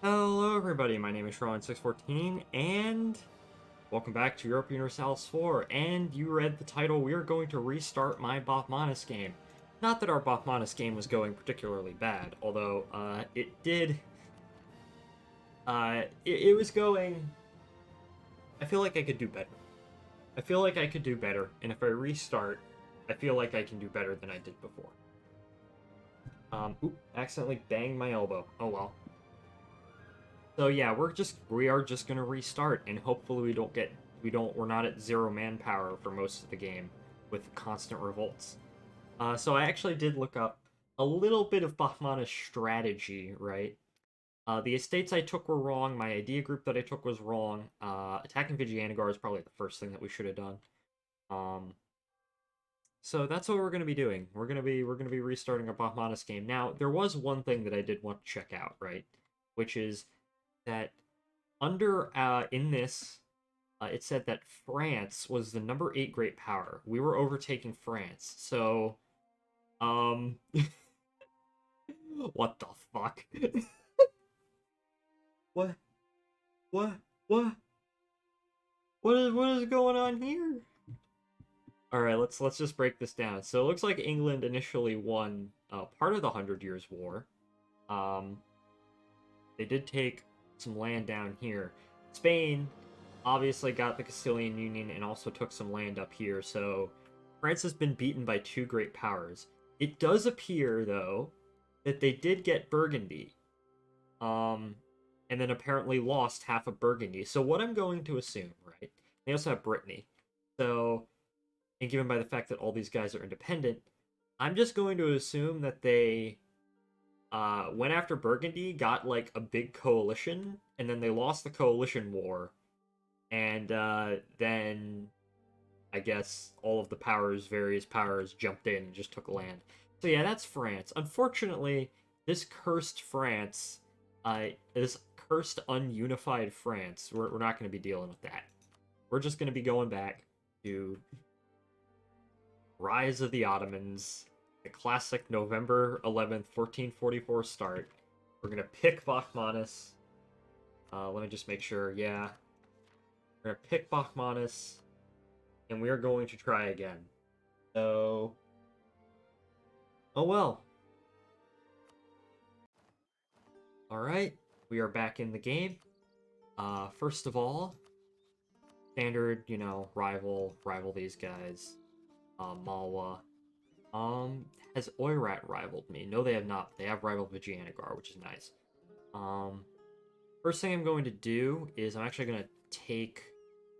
Hello everybody, my name is Sean614, and welcome back to Europa Universalis IV, and you read the title, we are going to restart my Bahmanis game. Not that our Bahmanis game was going particularly bad, although, it was going... I feel like I could do better. I feel like I could do better, and if I restart, I feel like I can do better than I did before. Accidentally banged my elbow. Oh well. So yeah, we are just gonna restart, and hopefully we're not at zero manpower for most of the game with constant revolts. So I actually did look up a little bit of Bahmana's strategy, right? The estates I took were wrong. My idea group that I took was wrong. Attacking Vigianagar is probably the first thing that we should have done. Um, so that's what we're gonna be doing. We're gonna be restarting our Bahmanis game. Now there was one thing that I did want to check out, right? Which is that in this, it said that France was the number 8 great power. We were overtaking France. So, um, what the fuck? what? What? What? What is going on here? All right, let's just break this down. So it looks like England initially won part of the Hundred Years' War. Um, they did take some land down here. Spain obviously got the Castilian Union and also took some land up here, so France has been beaten by two great powers. It does appear, though, that they did get Burgundy, um, and then apparently lost half of Burgundy. So what I'm going to assume, right? They also have Brittany. So, and given by the fact that all these guys are independent, I'm just going to assume that they went after Burgundy, got like a big coalition, and then they lost the coalition war, and then I guess all of the various powers, jumped in and just took land. So yeah, that's France. Unfortunately, this cursed France, this cursed ununified France, we're not going to be dealing with that. We're just going to be going back to Rise of the Ottomans, the classic November 11th, 1444 start. We're going to pick Bahmanis. Let me just make sure. Yeah. We're going to pick Bahmanis, and we are going to try again. So, oh well. All right, we are back in the game. First of all, standard, rival these guys. Malwa. Has Oirat rivaled me? No, they have not. They have rivaled Vigianagar, which is nice. Um, First thing I'm going to do is I'm actually going to take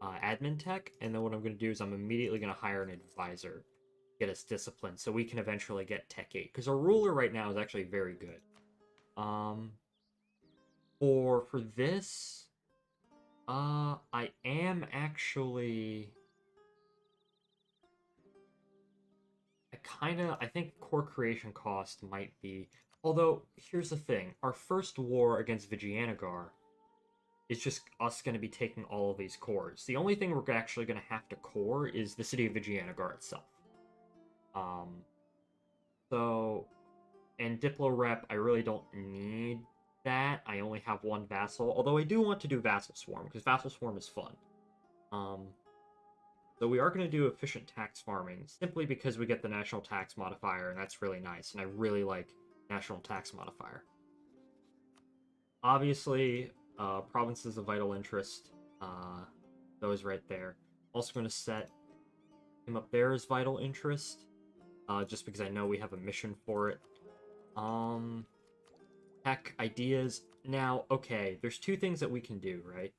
admin tech, and then what I'm going to do is I'm immediately going to hire an advisor, get us disciplined, so we can eventually get Tech 8. Because our ruler right now is actually very good. Um, for this, I am actually... I think core creation cost might be... Although, here's the thing. Our first war against Vigianagar is just us going to be taking all of these cores. The only thing we're actually going to have to core is the city of Vigianagar itself. Um, so, and Diplo Rep, I really don't need that. I only have one vassal, although I do want to do Vassal Swarm, because Vassal Swarm is fun. So we are going to do efficient tax farming, simply because we get the national tax modifier, and that's really nice, and I really like national tax modifier. Obviously, provinces of vital interest, those right there. Also going to set him up there as vital interest, just because I know we have a mission for it. Tech ideas. Now, okay, there's two things that we can do, right?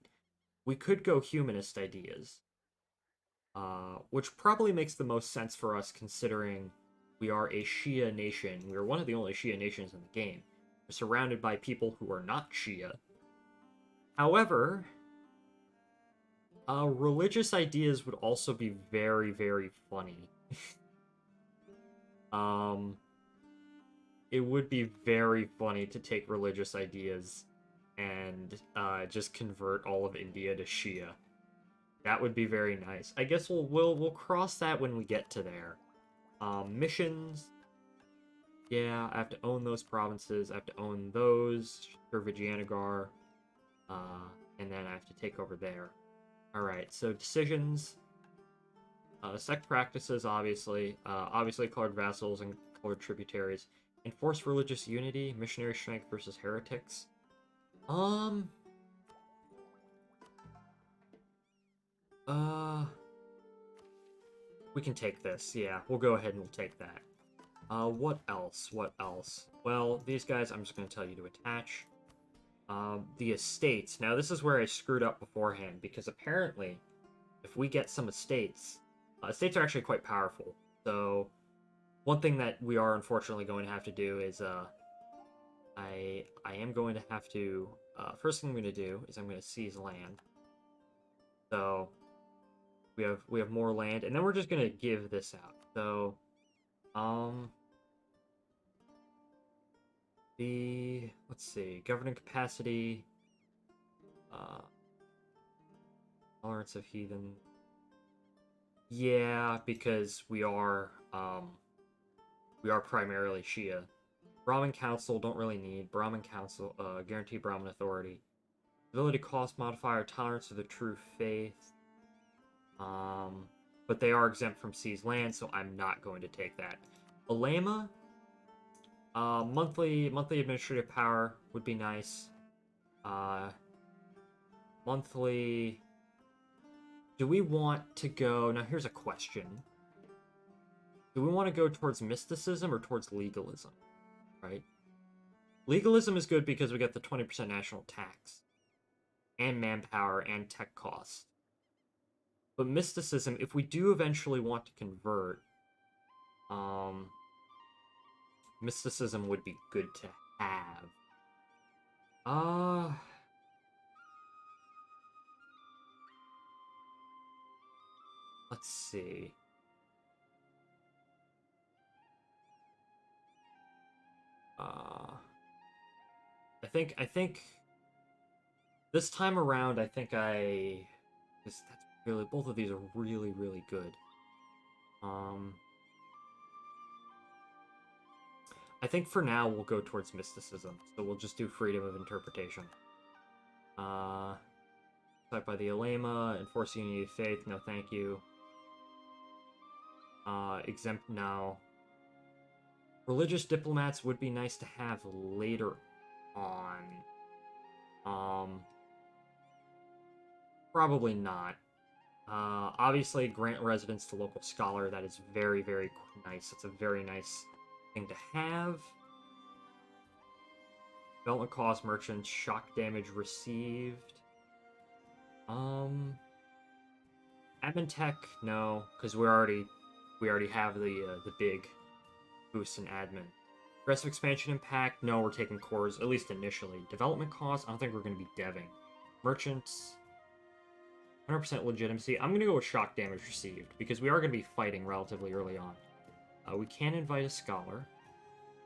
We could go humanist ideas, which probably makes the most sense for us considering we are a Shia nation. We are one of the only Shia nations in the game. We're surrounded by people who are not Shia. However, religious ideas would also be very, very funny. um, it would be very funny to take religious ideas and just convert all of India to Shia. That would be very nice. I guess we'll cross that when we get to there. Missions. Yeah, I have to own those provinces. I have to own those. Vijayanagar. And then I have to take over there. Alright, so decisions. Sect practices, obviously. Obviously colored vassals and colored tributaries. Enforce religious unity. Missionary strength versus heretics. We can take this. Yeah, we'll go ahead and we'll take that. What else? What else? Well, these guys, I'm just going to tell you to attach. The estates. Now, this is where I screwed up beforehand, because apparently, if we get some estates, estates are actually quite powerful. So, one thing that we are unfortunately going to have to do is, I am going to have to, first thing I'm going to do is I'm going to seize land. So, we have more land, and then we're just going to give this out. So, let's see, governing capacity, tolerance of heathen. Yeah, because we are primarily Shia. Brahmin Council, don't really need. Brahmin Council, guarantee Brahmin authority. Ability cost modifier, tolerance of the true faith. But they are exempt from seized land, so I'm not going to take that. Alema, monthly administrative power would be nice. Monthly. Do we want to go? Now, here's a question. Do we want to go towards mysticism or towards legalism? Right? Legalism is good because we get the 20% national tax, and manpower, and tech cost. But mysticism, if we do eventually want to convert, mysticism would be good to have. Let's see. I think this time around, that's really, both of these are really, really good. I think for now we'll go towards mysticism, so we'll just do freedom of interpretation. Type by the Alema, enforce unity of faith, no thank you. Exempt now. Religious diplomats would be nice to have later on. Probably not. Obviously, grant residence to local scholar. That is very, very nice. It's a very nice thing to have. Development cost, merchants, shock damage received. Admin tech, no, because we already have the big boost in admin. Aggressive expansion impact, no, we're taking cores, at least initially. Development cost, I don't think we're going to be deving. Merchants, 100% legitimacy. I'm going to go with shock damage received, because we are going to be fighting relatively early on. We can invite a scholar,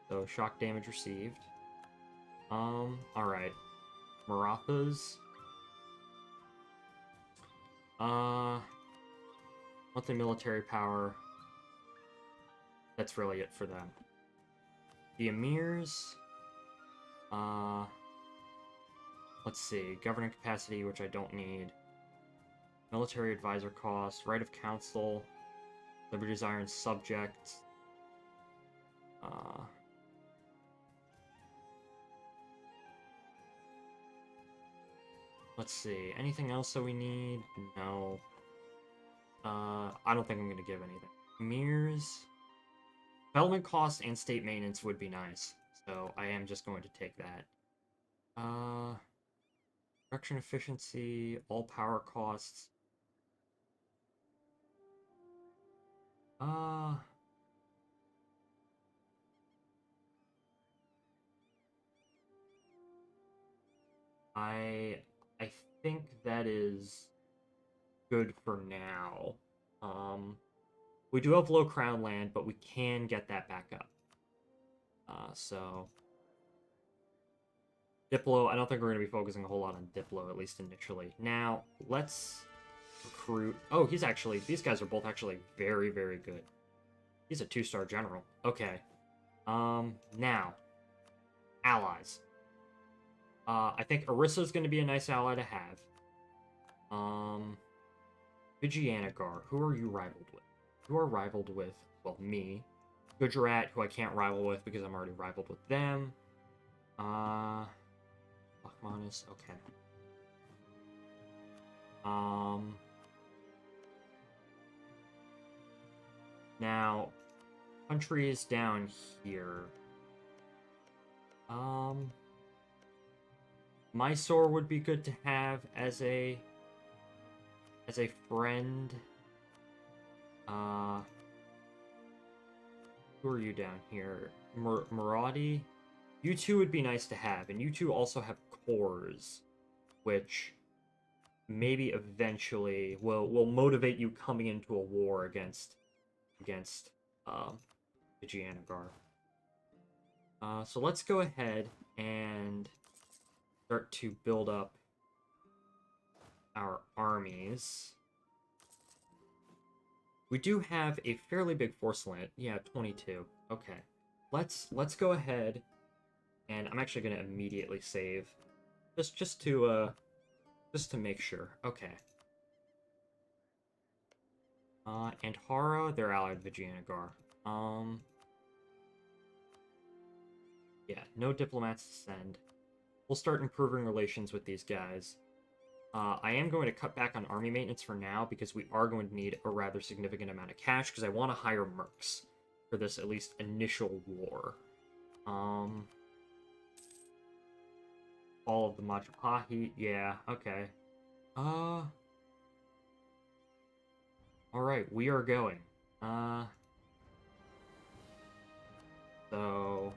so shock damage received. Alright. Marathas. Monthly military power. That's really it for them. The Emirs. Let's see. Governing capacity, which I don't need. Military advisor cost. Right of council. Liberty's Iron Subject. Let's see. Anything else that we need? No. I don't think I'm going to give anything. Emirs. Development cost and state maintenance would be nice. So I am just going to take that. Production efficiency, all power costs. I think that is good for now. We do have low crown land, but we can get that back up. So Diplo, I don't think we're going to be focusing a whole lot on Diplo, at least initially. Now, let's recruit... Oh, these guys are both actually very, very good. He's a 2-star general. Okay. Now, allies. I think Orissa's going to be a nice ally to have. Vigianagar, who are you rivaled with? You are rivaled with, well, me. Gujarat, who I can't rival with because I'm already rivaled with them. Bahmanis, okay. Now, countries down here. Mysore would be good to have as a friend. Who are you down here? Marathi? You two would be nice to have, and you two also have cores, which maybe eventually will motivate you coming into a war against Vigianagar. So let's go ahead and start to build up our armies. We do have a fairly big force limit. Yeah, 22. Okay. Let's go ahead, and I'm actually going to immediately save just to make sure. Okay. And Hara, they're allied Vigianagar. Yeah, no diplomats to send. We'll start improving relations with these guys. I am going to cut back on army maintenance for now because we are going to need a rather significant amount of cash because I want to hire mercs for this at least initial war. All of the Majapahi, yeah, okay. Alright, we are going. So...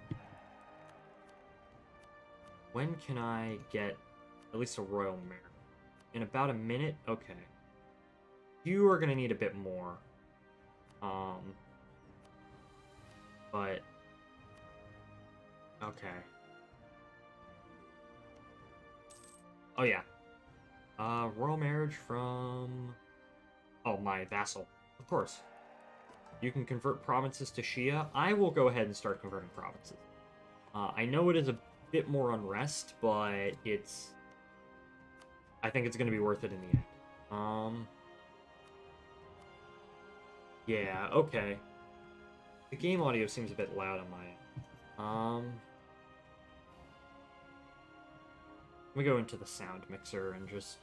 when can I get at least a royal mare? In about a minute? Okay. You are gonna need a bit more. But... okay. Oh, yeah. Royal marriage from... oh, my vassal. Of course. You can convert provinces to Shia. I will go ahead and start converting provinces. I know it is a bit more unrest, but it's... I think it's going to be worth it in the end. Yeah, okay. The game audio seems a bit loud on my end. Let me go into the sound mixer and just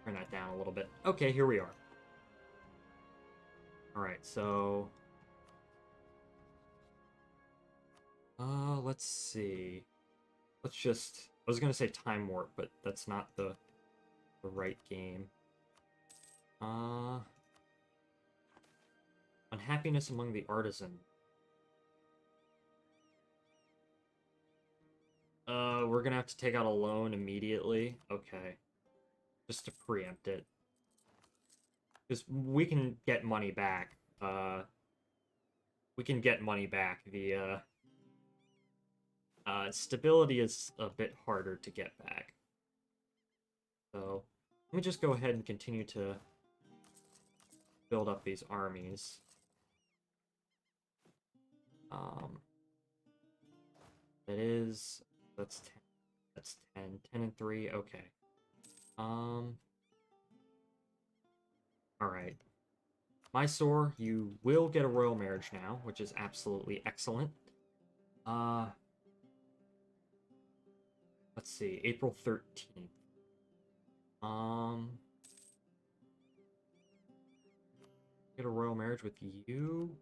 turn that down a little bit. Okay, here we are. Alright, so... let's see. Let's just... I was gonna say Time Warp, but that's not the right game. Unhappiness among the artisan. We're gonna have to take out a loan immediately. Okay. Just to preempt it. Because we can get money back. We can get money back. The, stability is a bit harder to get back. So, let me just go ahead and continue to build up these armies. That's 10. That's 10. 10 and 3, okay. Alright. Mysore, you will get a royal marriage now, which is absolutely excellent. Let's see, April 13th. Get a royal marriage with you?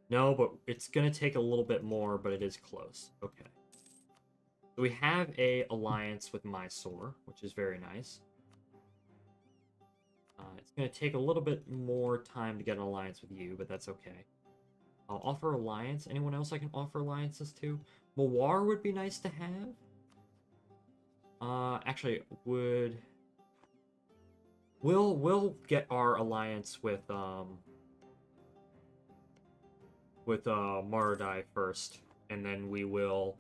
No, but it's gonna take a little bit more, but it is close. Okay. So we have a alliance with Mysore, which is very nice. It's gonna take a little bit more time to get an alliance with you, but that's okay. I'll offer alliance. Anyone else I can offer alliances to? Mawar would be nice to have. Actually, we'll get our alliance with Maradai first, and then we will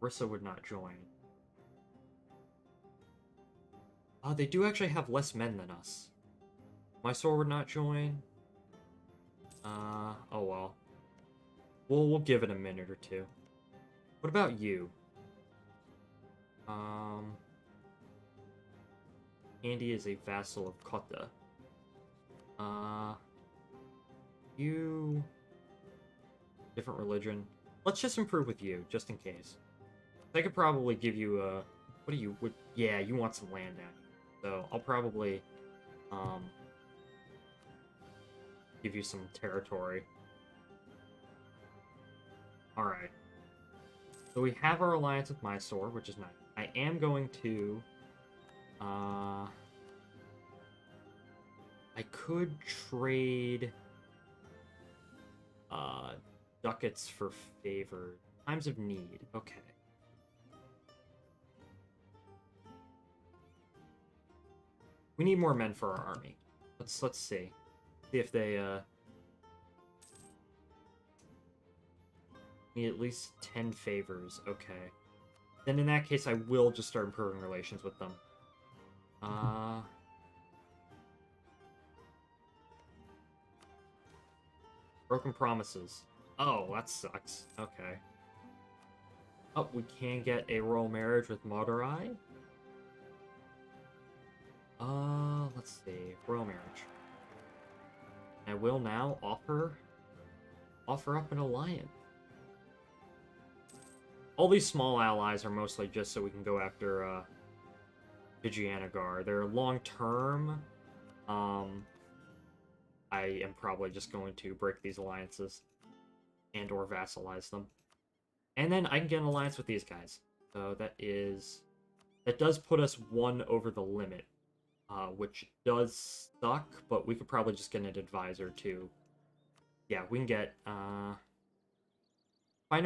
Orissa would not join. They do actually have less men than us. Mysore would not join. Oh well. We'll give it a minute or two. What about you? Andy is a vassal of Kota. You... Different religion. Let's just improve with you, just in case. I could probably give you a... What do you... yeah, you want some land down here. So, I'll probably, give you some territory. Alright. So we have our alliance with Mysore, which is nice. I am going to... I could trade... ducats for favor. Times of need. Okay. We need more men for our army. Let's see. See if they need at least 10 favors. Okay. Then in that case I will just start improving relations with them. Broken promises. Oh, that sucks. Okay. Oh, we can get a royal marriage with Madurai. Let's see. Royal marriage. I will now offer up an alliance. All these small allies are mostly just so we can go after Vijayanagar. They're long-term. I am probably just going to break these alliances and or vassalize them. And then I can get an alliance with these guys. So that does put us one over the limit, which does suck, but we could probably just get an advisor too. Yeah, we can get find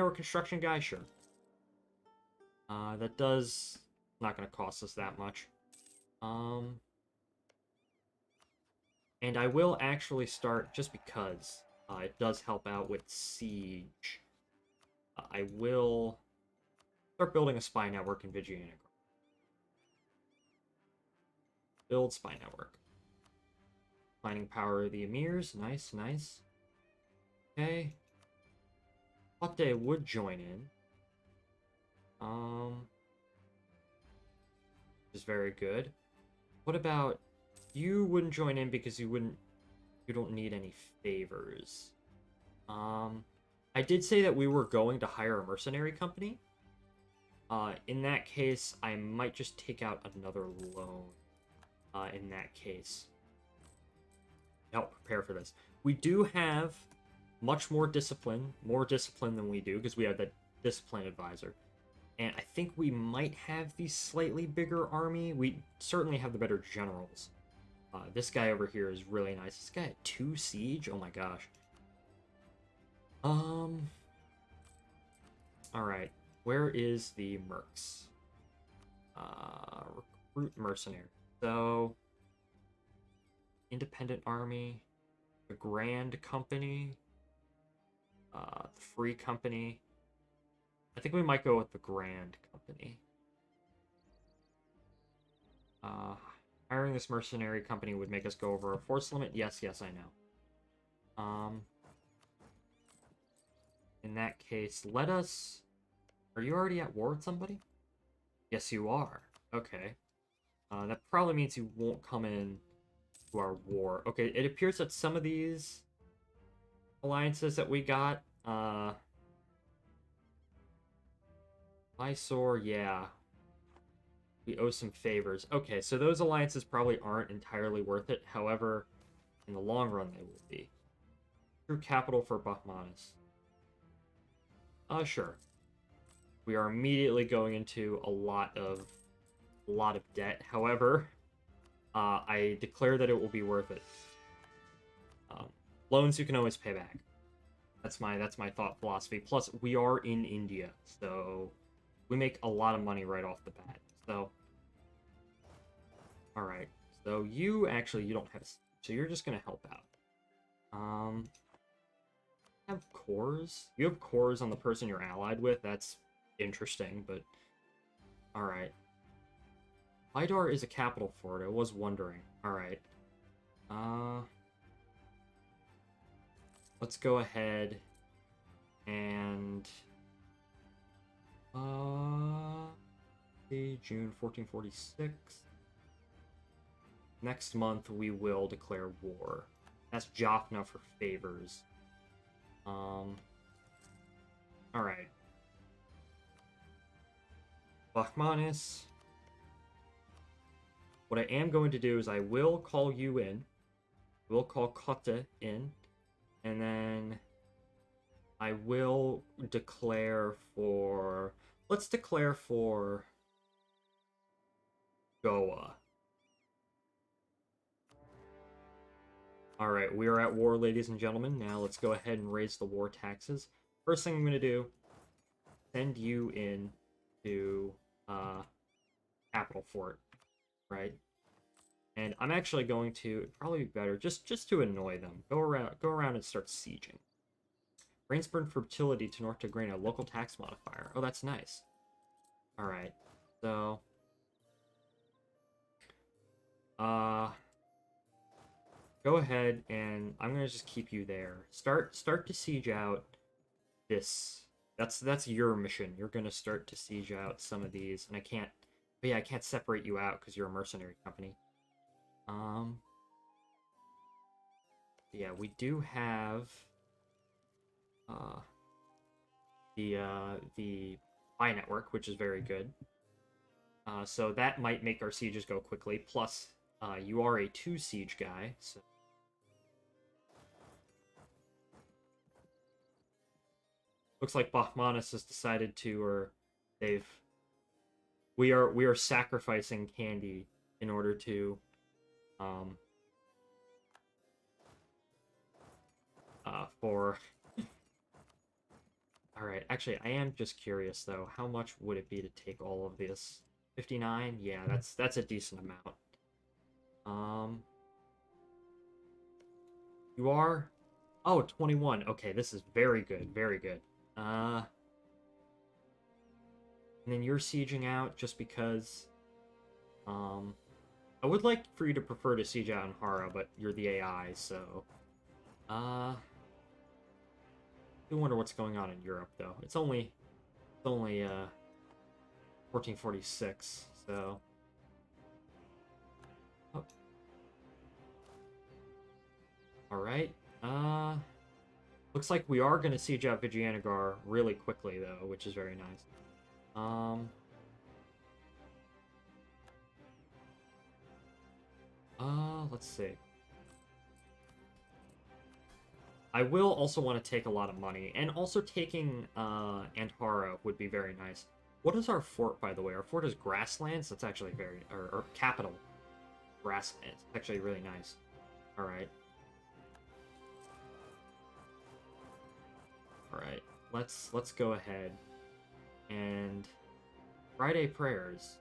our construction guy, sure. That does not going to cost us that much. And I will actually start, just because it does help out with siege, I will start building a spy network in Vijayanagar. Build spy network. Finding power of the emirs, nice, nice. Okay. Pate would join in. Which is very good. What about... You wouldn't join in because you don't need any favors. I did say that we were going to hire a mercenary company. In that case, I might just take out another loan. In that case. Help prepare for this. We do have much more discipline than we do, because we have that discipline advisor. And I think we might have the slightly bigger army. We certainly have the better generals. This guy over here is really nice. This guy had 2 siege? Oh my gosh. Alright. Where is the mercs? Recruit mercenary. So, independent army, the Grand Company, the Free Company. I think we might go with the Grand Company. Hiring this mercenary company would make us go over a force limit. Yes, I know. In that case, let us... Are you already at war with somebody? Yes, you are. Okay. That probably means you won't come in to our war. Okay, it appears that some of these alliances that we got, Mysore, yeah. We owe some favors. Okay, so those alliances probably aren't entirely worth it. However, in the long run, they will be. True capital for Bahmanis. Sure. We are immediately going into a lot of debt. However, I declare that it will be worth it. Loans you can always pay back. That's my thought philosophy. Plus, we are in India, so we make a lot of money right off the bat. So, all right. So you don't have, so you're just gonna help out. Have cores. You have cores on the person you're allied with. That's interesting, but alright. Idar is a capital fort, I was wondering. Alright. Let's go ahead and see, June 1446. Next month we will declare war. That's Jaffna for favors. Alright. Bahmanis. What I am going to do is I will call you in. We'll call Kota in. And then I will declare for... Let's declare for Goa. Alright, we are at war, ladies and gentlemen. Now let's go ahead and raise the war taxes. First thing I'm going to do, send you in to Capital Fort, right? And I'm actually going to, probably be better, just to annoy them. Go around and start sieging. Rainsburn fertility to North Tigrana, local tax modifier. Oh, that's nice. Alright, so... go ahead and I'm gonna just keep you there. Start to siege out this. That's your mission. You're gonna start to siege out some of these, and I can't. But yeah, I can't separate you out because you're a mercenary company. Yeah, we do have the spy network, which is very good. So that might make our sieges go quickly. Plus, you are a 2 siege guy, so. Looks like Bahmanis has decided to, or they've... We are sacrificing candy in order to, for... Alright, actually, I am just curious, though. How much would it be to take all of this? 59? Yeah, that's a decent amount. You are... Oh, 21. Okay, this is very good, very good. And then you're sieging out just because... I would like for you to prefer to siege out in Hara, but you're the AI, so... I do wonder what's going on in Europe, though. It's only 1446, so... Oh. Alright, looks like we are going to siege out Vijayanagara really quickly, though, which is very nice. Let's see. I will also want to take a lot of money, and also taking Antara would be very nice. What is our fort, by the way? Our fort is grasslands. That's actually very... Or capital. Grasslands. It's actually really nice. Alright. Alright. Let's go ahead. And... Friday prayers.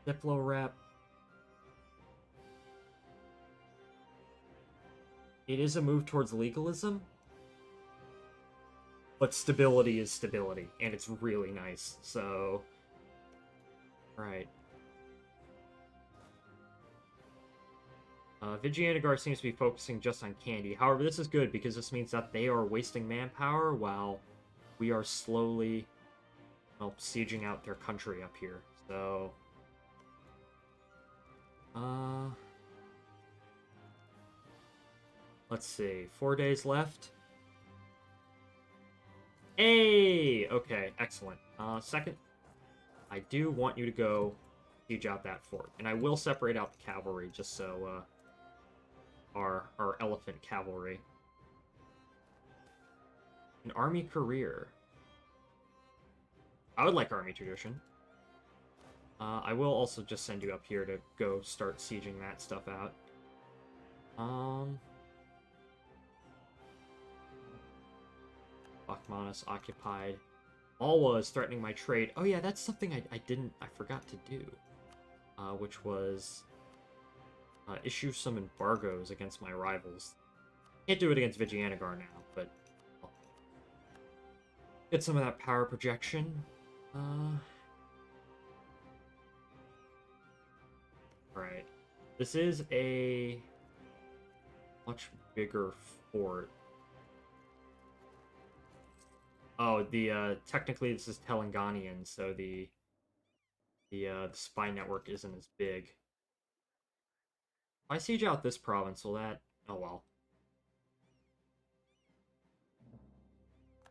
Diplo rep. It is a move towards legalism, but stability is stability, and it's really nice, so... Right. Vijayanagara seems to be focusing just on candy. However, this is good, because this means that they are wasting manpower, while we are slowly, well, sieging out their country up here, so... Let's see, 4 days left. Hey! Okay, excellent. Second, I do want you to go siege out that fort. And I will separate out the cavalry, just so, our elephant cavalry. An army career. I would like army tradition. I will also just send you up here to go start sieging that stuff out. Bahmanis occupied. Alwa is threatening my trade. Oh yeah, that's something I forgot to do. Which was issue some embargoes against my rivals. Can't do it against Vijayanagara now, but Get some of that power projection. Alright. This is a much bigger fort. Oh, technically this is Telanganian, so the spy network isn't as big. If I siege out this province, will that... Oh well.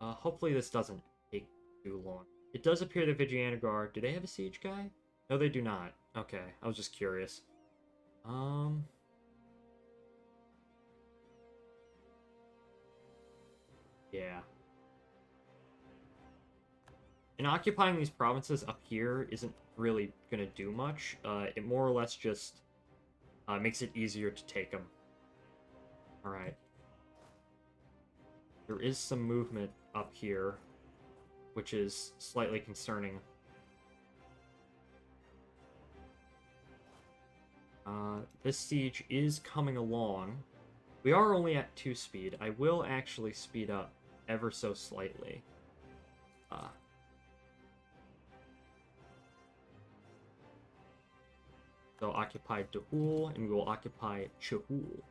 Hopefully this doesn't take too long. It does appear that Vijayanagara... Do they have a siege guy? No, they do not. Okay, I was just curious. Yeah. And occupying these provinces up here isn't really going to do much. It more or less just makes it easier to take them. Alright. There is some movement up here, which is slightly concerning. This siege is coming along. We are only at 2 speed. I will actually speed up ever so slightly. They'll occupy Dahul, and we will occupy Chahul.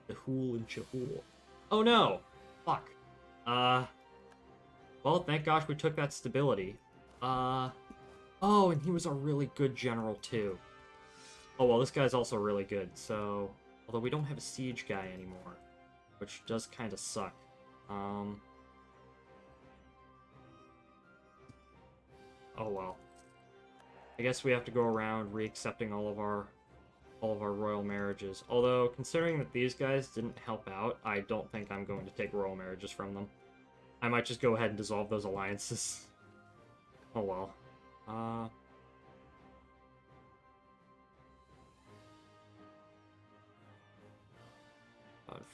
Dahul and Chahul. Oh no! Fuck. Well, thank gosh we took that stability. Oh, and he was a really good general too. Oh, well, this guy's also really good, so... Although we don't have a siege guy anymore, which does kind of suck. Oh well. I guess we have to go around re-accepting all of our royal marriages. Although, considering that these guys didn't help out, I don't think I'm going to take royal marriages from them. I might just go ahead and dissolve those alliances. Oh well.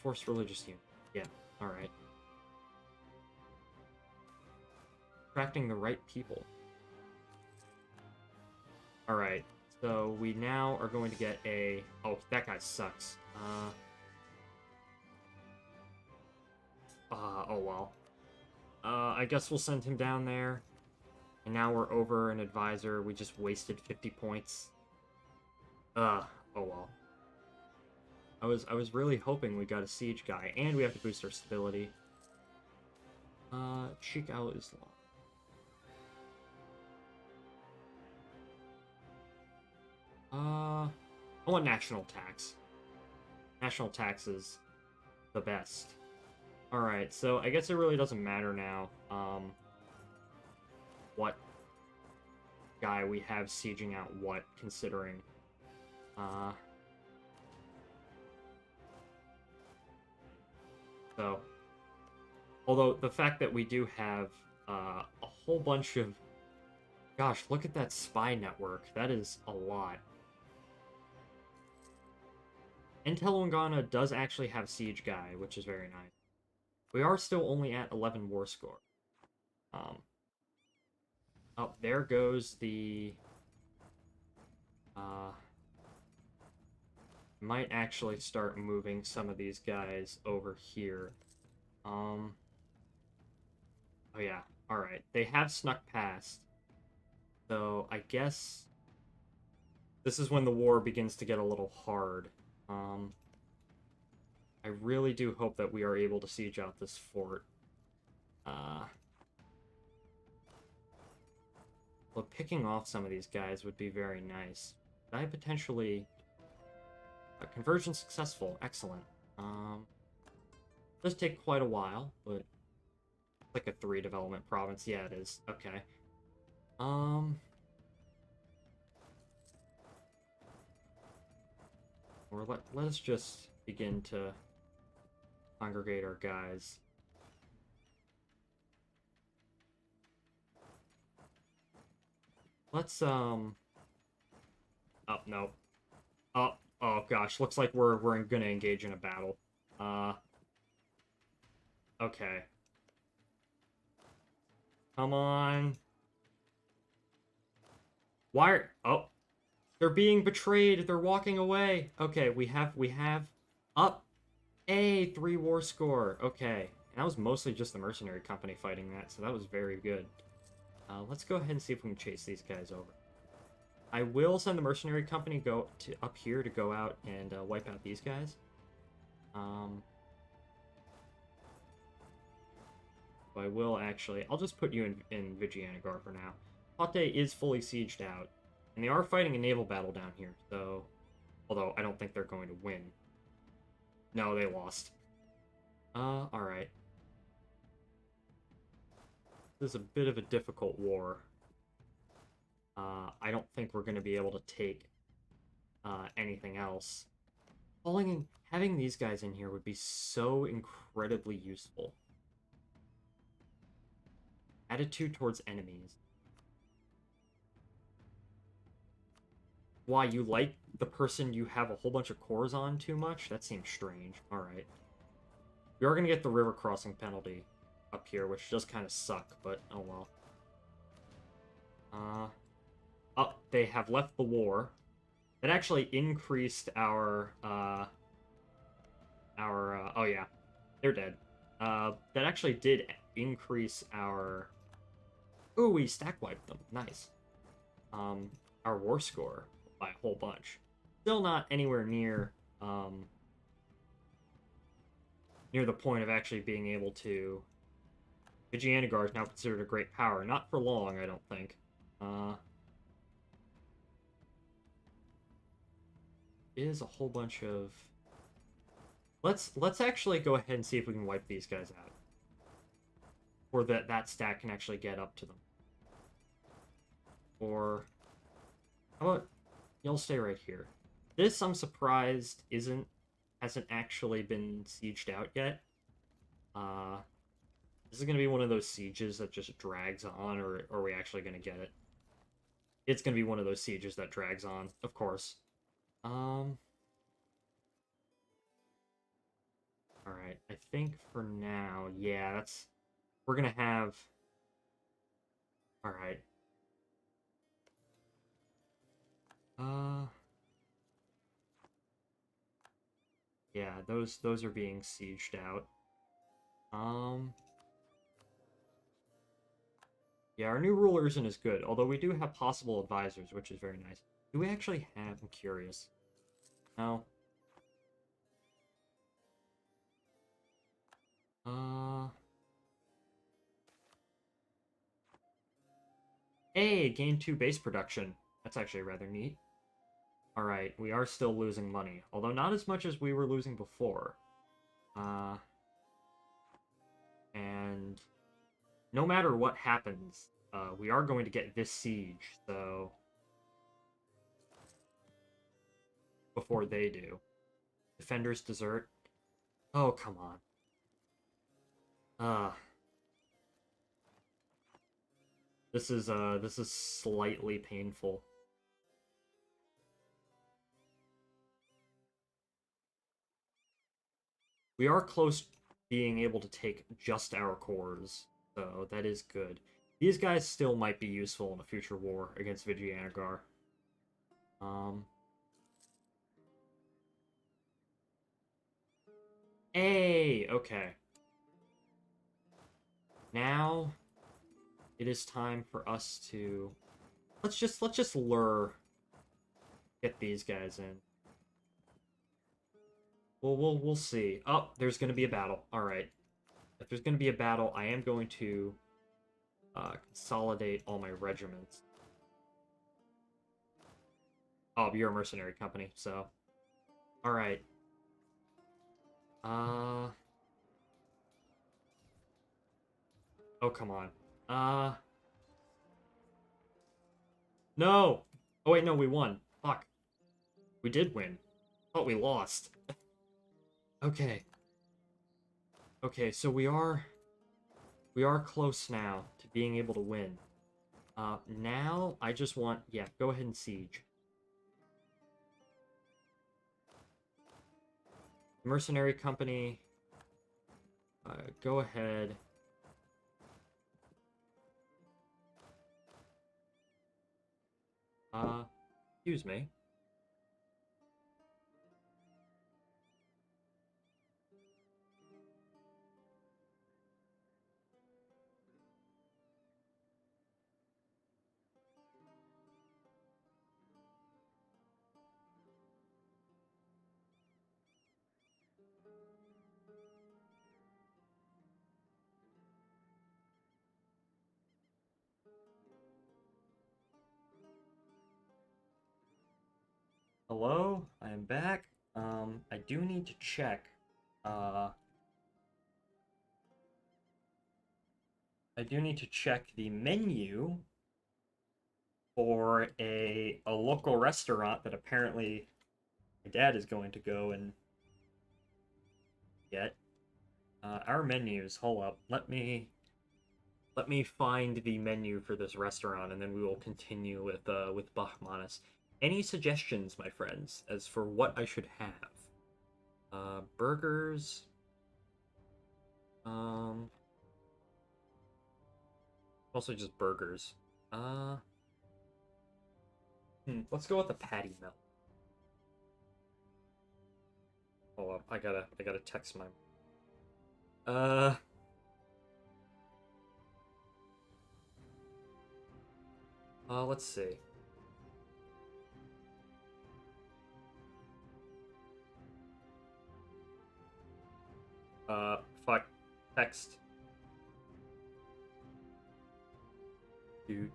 Forced religious union. Yeah, alright. Attracting the right people. Alright, so we now are going to get a... Oh, that guy sucks. Oh well. I guess we'll send him down there. And now we're over an advisor. We just wasted 50 points. Oh well. I was really hoping we got a siege guy, and we have to boost our stability. Sheikh al-Islam. I want national tax. National tax is the best. Alright, so I guess it really doesn't matter now, what guy we have sieging out what, considering, so, although the fact that we do have, a whole bunch of, gosh, look at that spy network, that is a lot. And Telangana does actually have siege guy, which is very nice. We are still only at 11 war score. Oh, there goes the... might actually start moving some of these guys over here. Oh yeah, alright. They have snuck past. So, I guess... this is when the war begins to get a little hard. I really do hope that we are able to siege out this fort. Well, picking off some of these guys would be very nice. Could I potentially... conversion successful. Excellent. Does take quite a while, but... it's like a 3 development province. Yeah, it is. Okay. Or let us just begin to congregate our guys. Let's, Oh, no. Oh gosh, looks like we're gonna engage in a battle. Okay. Come on. Why are... oh. They're being betrayed. They're walking away. Okay, we have up a 3 war score. Okay. And that was mostly just the mercenary company fighting that, so that was very good. Let's go ahead and see if we can chase these guys over. I will send the mercenary company up here to go out and wipe out these guys. I will actually... I'll just put you in Vigianagar for now. Pate is fully sieged out. And they are fighting a naval battle down here, so... Although, I don't think they're going to win. No, they lost. Alright. This is a bit of a difficult war. I don't think we're going to be able to take anything else. Having these guys in here would be so incredibly useful. Attitude towards enemies. Why, you like the person you have a whole bunch of cores on too much? That seems strange. Alright. We are going to get the river crossing penalty up here, which does kind of suck, but oh well. Oh, they have left the war. That actually increased our, oh yeah, they're dead. That actually did increase our... Ooh, we stack wiped them. Nice. Our war score by a whole bunch. Still not anywhere near, near the point of actually being able to... Vigianagar is now considered a great power. Not for long, I don't think. Is a whole bunch of... Let's actually go ahead and see if we can wipe these guys out. Or that stack can actually get up to them. Or... How about... You'll stay right here. This, I'm surprised, hasn't actually been sieged out yet. This is going to be one of those sieges that just drags on, or are we actually going to get it? It's going to be one of those sieges that drags on, of course. Alright, I think for now, yeah, we're going to have... Alright. Yeah, those are being sieged out. Yeah, our new ruler isn't as good, although we do have possible advisors, which is very nice. Do we actually have... I'm curious. No. Hey, gain 2 base production. That's actually rather neat. Alright, we are still losing money, although not as much as we were losing before. And no matter what happens, we are going to get this siege, so... Before they do. Defenders desert. Oh, come on. This is slightly painful. We are close being able to take just our cores, so that is good. These guys still might be useful in a future war against Vigianagar. Hey, okay. Now it is time for us to let's just get these guys in. We'll see. Oh, there's going to be a battle. All right. If there's going to be a battle, I am going to consolidate all my regiments. Oh, you're a mercenary company, so... Alright. Oh, come on. No! Oh, wait, no, we won. Fuck. We did win. Thought we lost. Okay. Okay, so we are close now to being able to win. Now, I just want... Yeah, go ahead and siege. Mercenary company... go ahead... excuse me. Hello, I am back. I do need to check. Uh, I do need to check the menu for a local restaurant that apparently my dad is going to go and get. Our menus. Hold up. Let me find the menu for this restaurant, and then we will continue with Bahmanis. Any suggestions, my friends, as for what I should have? Burgers. Um, Mostly just burgers. Uh, let's go with the patty melt. Hold up, I gotta text my. Uh, let's see. Fuck, text.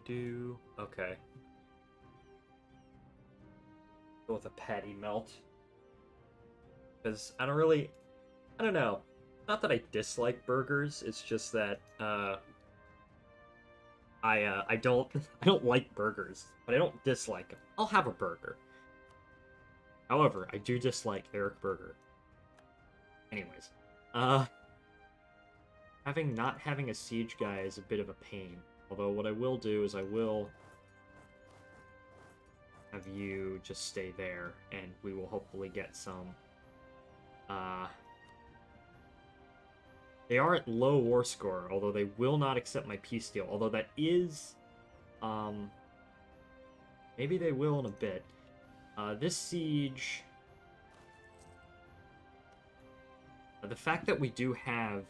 Do. Okay. Go with a patty melt. Because I don't know. Not that I dislike burgers, it's just that, I don't, I don't like burgers, but I don't dislike them. I'll have a burger. However, I do dislike Eric Burger. Anyways, uh, not having a siege guy is a bit of a pain. Although what I will do is I will have you just stay there, and we will hopefully get some, uh, they are at low war score, although they will not accept my peace deal. Although that is, um, maybe they will in a bit. This siege, the fact that we do have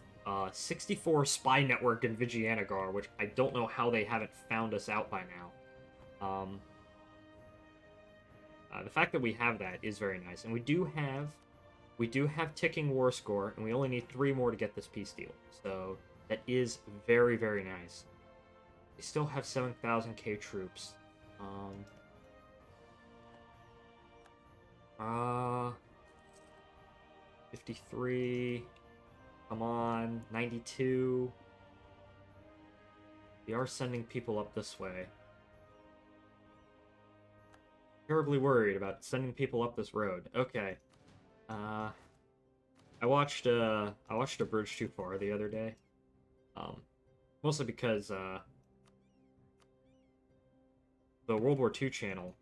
64 spy network in Vigianagar, which I don't know how they haven't found us out by now. The fact that we have that is very nice, and we do have ticking war score, and we only need 3 more to get this peace deal. So that is very, very nice. We still have 7,000k troops. 53. Come on, 92. We are sending people up this way. Terribly worried about sending people up this road. Okay. I watched a Bridge Too Far the other day. Mostly because the World War II channel,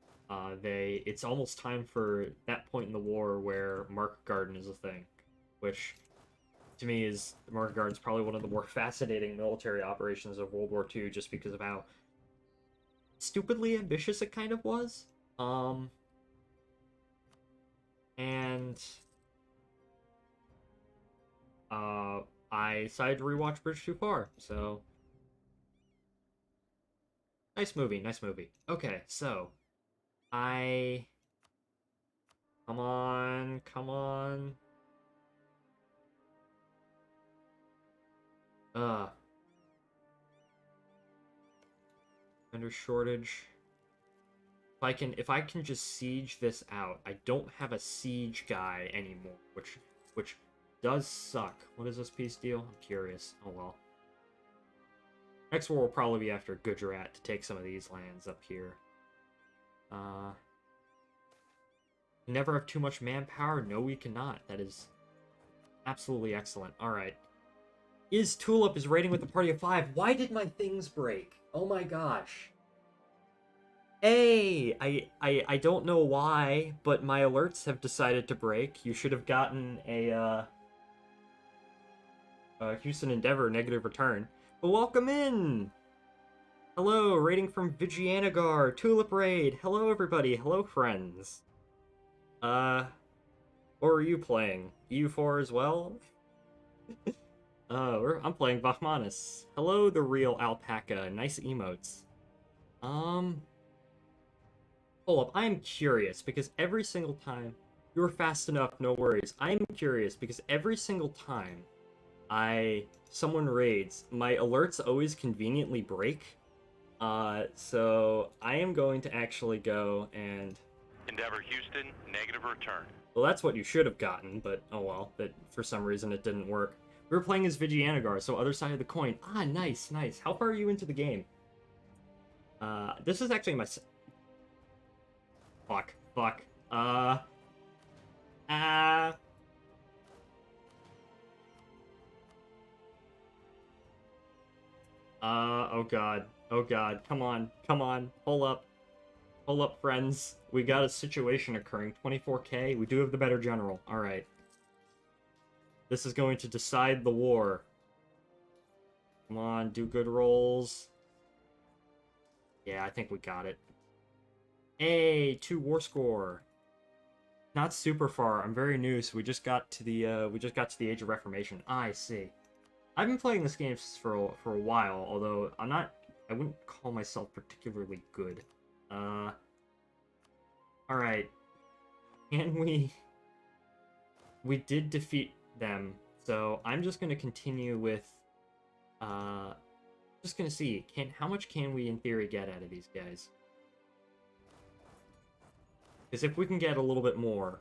it's almost time for that point in the war where Market Garden is a thing, which to me is Market Garden's probably one of the more fascinating military operations of World War II, just because of how stupidly ambitious it kind of was. And I decided to rewatch Bridge Too Far, so nice movie, nice movie. Okay, so I come on, come on. Uh, Vendor shortage. If I can just siege this out, I don't have a siege guy anymore, which does suck. What is this peace deal? I'm curious. Oh well. Next war will probably be after Gujarat to take some of these lands up here. Never have too much manpower? No, we cannot. That is absolutely excellent. Alright. Tulip is raiding with a party of 5. Why did my things break? Oh my gosh. Hey, I don't know why, but my alerts have decided to break. You should have gotten a Houston Endeavor negative return. But welcome in! Hello, raiding from Vigianagar, Tulip Raid. Hello, everybody. Hello, friends. What are you playing? EU4 as well? I'm playing Bahmanis. Hello, the real alpaca. Nice emotes. Hold up, I'm curious, because every single time... You were fast enough, no worries. I'm curious, because every single time someone raids, my alerts always conveniently break. So I am going to actually go and Endeavor Houston, negative return. Well, that's what you should have gotten, but oh well. But for some reason it didn't work. We were playing as Vigianagar, so other side of the coin. Ah, nice, nice. How far are you into the game? This is actually my... Fuck, fuck. Uh... Oh god. Oh god. Come on. Come on. Hold up. Hold up, friends. We got a situation occurring. 24k. We do have the better general. Alright. This is going to decide the war. Come on, do good rolls. Yeah, I think we got it. Hey, 2 war score. Not super far. I'm very new, so we just got to the Age of Reformation. I see. I've been playing this game for a while, although I wouldn't call myself particularly good. Alright. Can we did defeat them, so I'm just gonna continue with just gonna see how much can we in theory get out of these guys? Because if we can get a little bit more,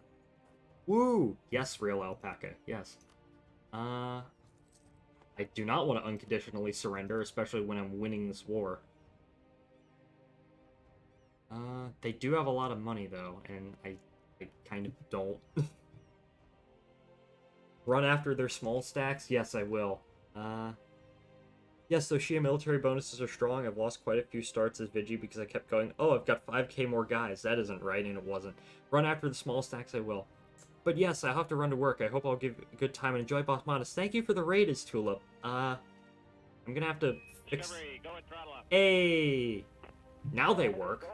woo! Yes, real alpaca. Yes. I do not want to unconditionally surrender, especially when I'm winning this war. They do have a lot of money, though, and I kind of don't. Run after their small stacks? Yes, I will. Yes, those Shia military bonuses are strong. I've lost quite a few starts as Vigi because I kept going, oh, I've got 5k more guys. That isn't right, and it wasn't. Run after the small stacks, I will. But yes, I have to run to work. I hope I'll give a good time and enjoy Bahmanis. Thank you for the raid, is Tulip. I'm gonna have to fix... Hey! Now they work.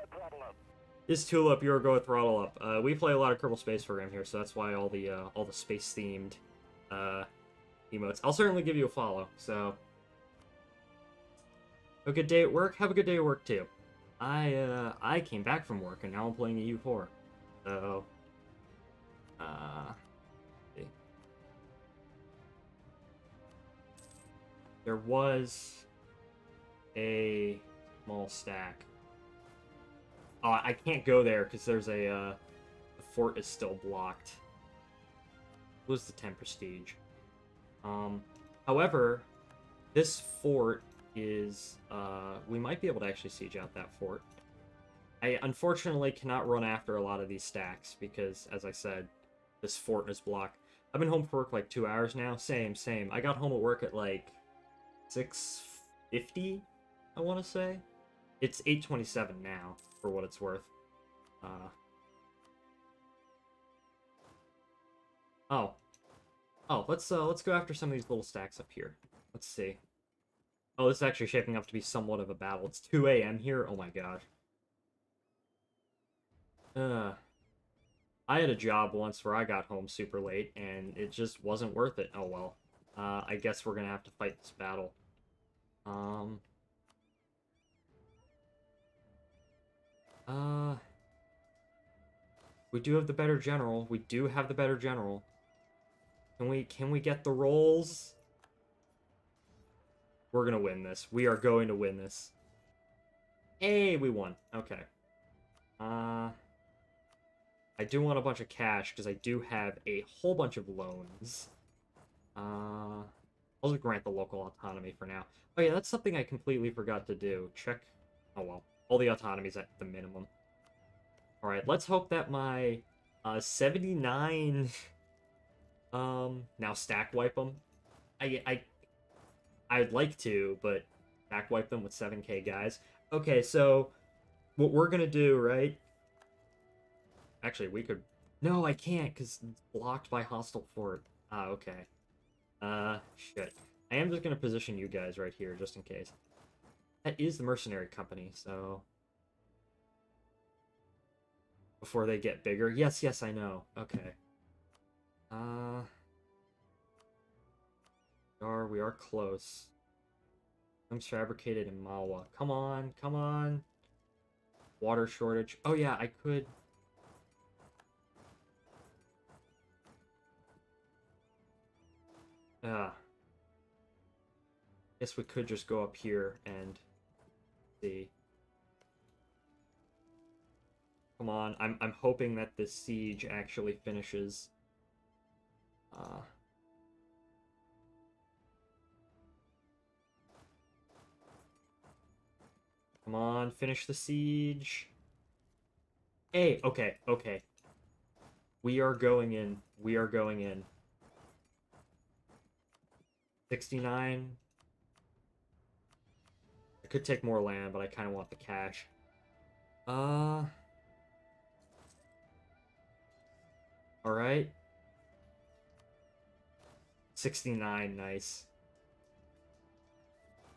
This Tulip, you're go throttle up. We play a lot of Kerbal Space Program here, so that's why all the space-themed, emotes. I'll certainly give you a follow, so... Have a good day at work? Have a good day at work, too. I came back from work, and now I'm playing a U4. So... see. There was a small stack. I can't go there because there's the fort is still blocked. Lose the 10 prestige. However, this fort is, we might be able to actually siege out that fort. I unfortunately cannot run after a lot of these stacks because, as I said, this fort is blocked. I've been home for work like 2 hours now. Same. I got home at work at like 6:50, I want to say. It's 8:27 now, for what it's worth. Let's go after some of these little stacks up here. Let's see. Oh, this is actually shaping up to be somewhat of a battle. It's 2 a.m. here. Oh my gosh. I had a job once where I got home super late, and it just wasn't worth it. Oh well. I guess we're gonna have to fight this battle. We do have the better general. We do have the better general. Can we get the rolls? We're gonna win this. We are going to win this. Hey, we won. Okay. I do want a bunch of cash, because I do have a whole bunch of loans. I'll just grant the local autonomy for now. Oh yeah, that's something I completely forgot to do. Check... Oh well. All the autonomies at the minimum. Alright, let's hope that my 79... now stack wipe them. I'd like to, but stack wipe them with 7k guys. Okay, so what we're gonna do, right? Actually, we could... No, I can't, because it's blocked by hostile fort. Ah, okay. Shit. I am just gonna position you guys right here, just in case. That is the mercenary company, so... Before they get bigger. Yes, I know. Okay. We are close. Comes fabricated in Malwa. Come on. Water shortage. Oh yeah, I could... Guess we could just go up here and see. Come on. I'm hoping that this siege actually finishes. Uh, Come on, finish the siege. Hey, okay, okay. We are going in. We are going in. 69. I could take more land, but I kind of want the cash. All right. 69, nice.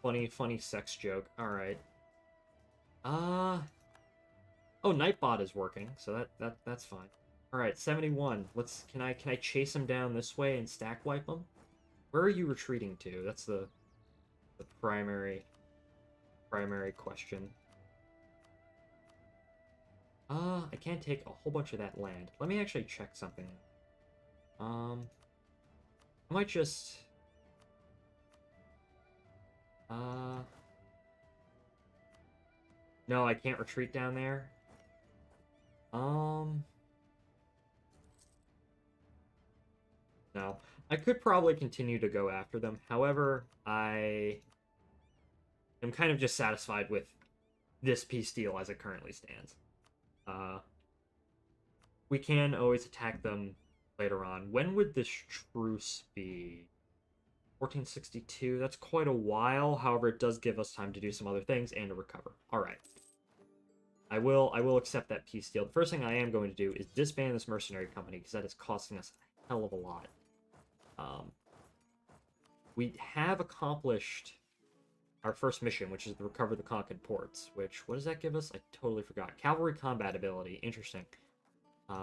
Funny sex joke. All right. Uh, oh, Nightbot is working, so that's fine. All right, 71. Can I chase him down this way and stack wipe him? Where are you retreating to? That's the primary question. I can't take a whole bunch of that land. Let me actually check something. I might just uh no, I can't retreat down there. Um no. I could probably continue to go after them. However, I am kind of just satisfied with this peace deal as it currently stands. Uh we can always attack them later on. When would this truce be? 1462. That's quite a while. However, it does give us time to do some other things and to recover. All right. I will accept that peace deal. The first thing I am going to do is disband this mercenary company because that is costing us a hell of a lot. We have accomplished our first mission, which is to recover the conquered ports. Which, what does that give us? I totally forgot. Cavalry combat ability. Interesting.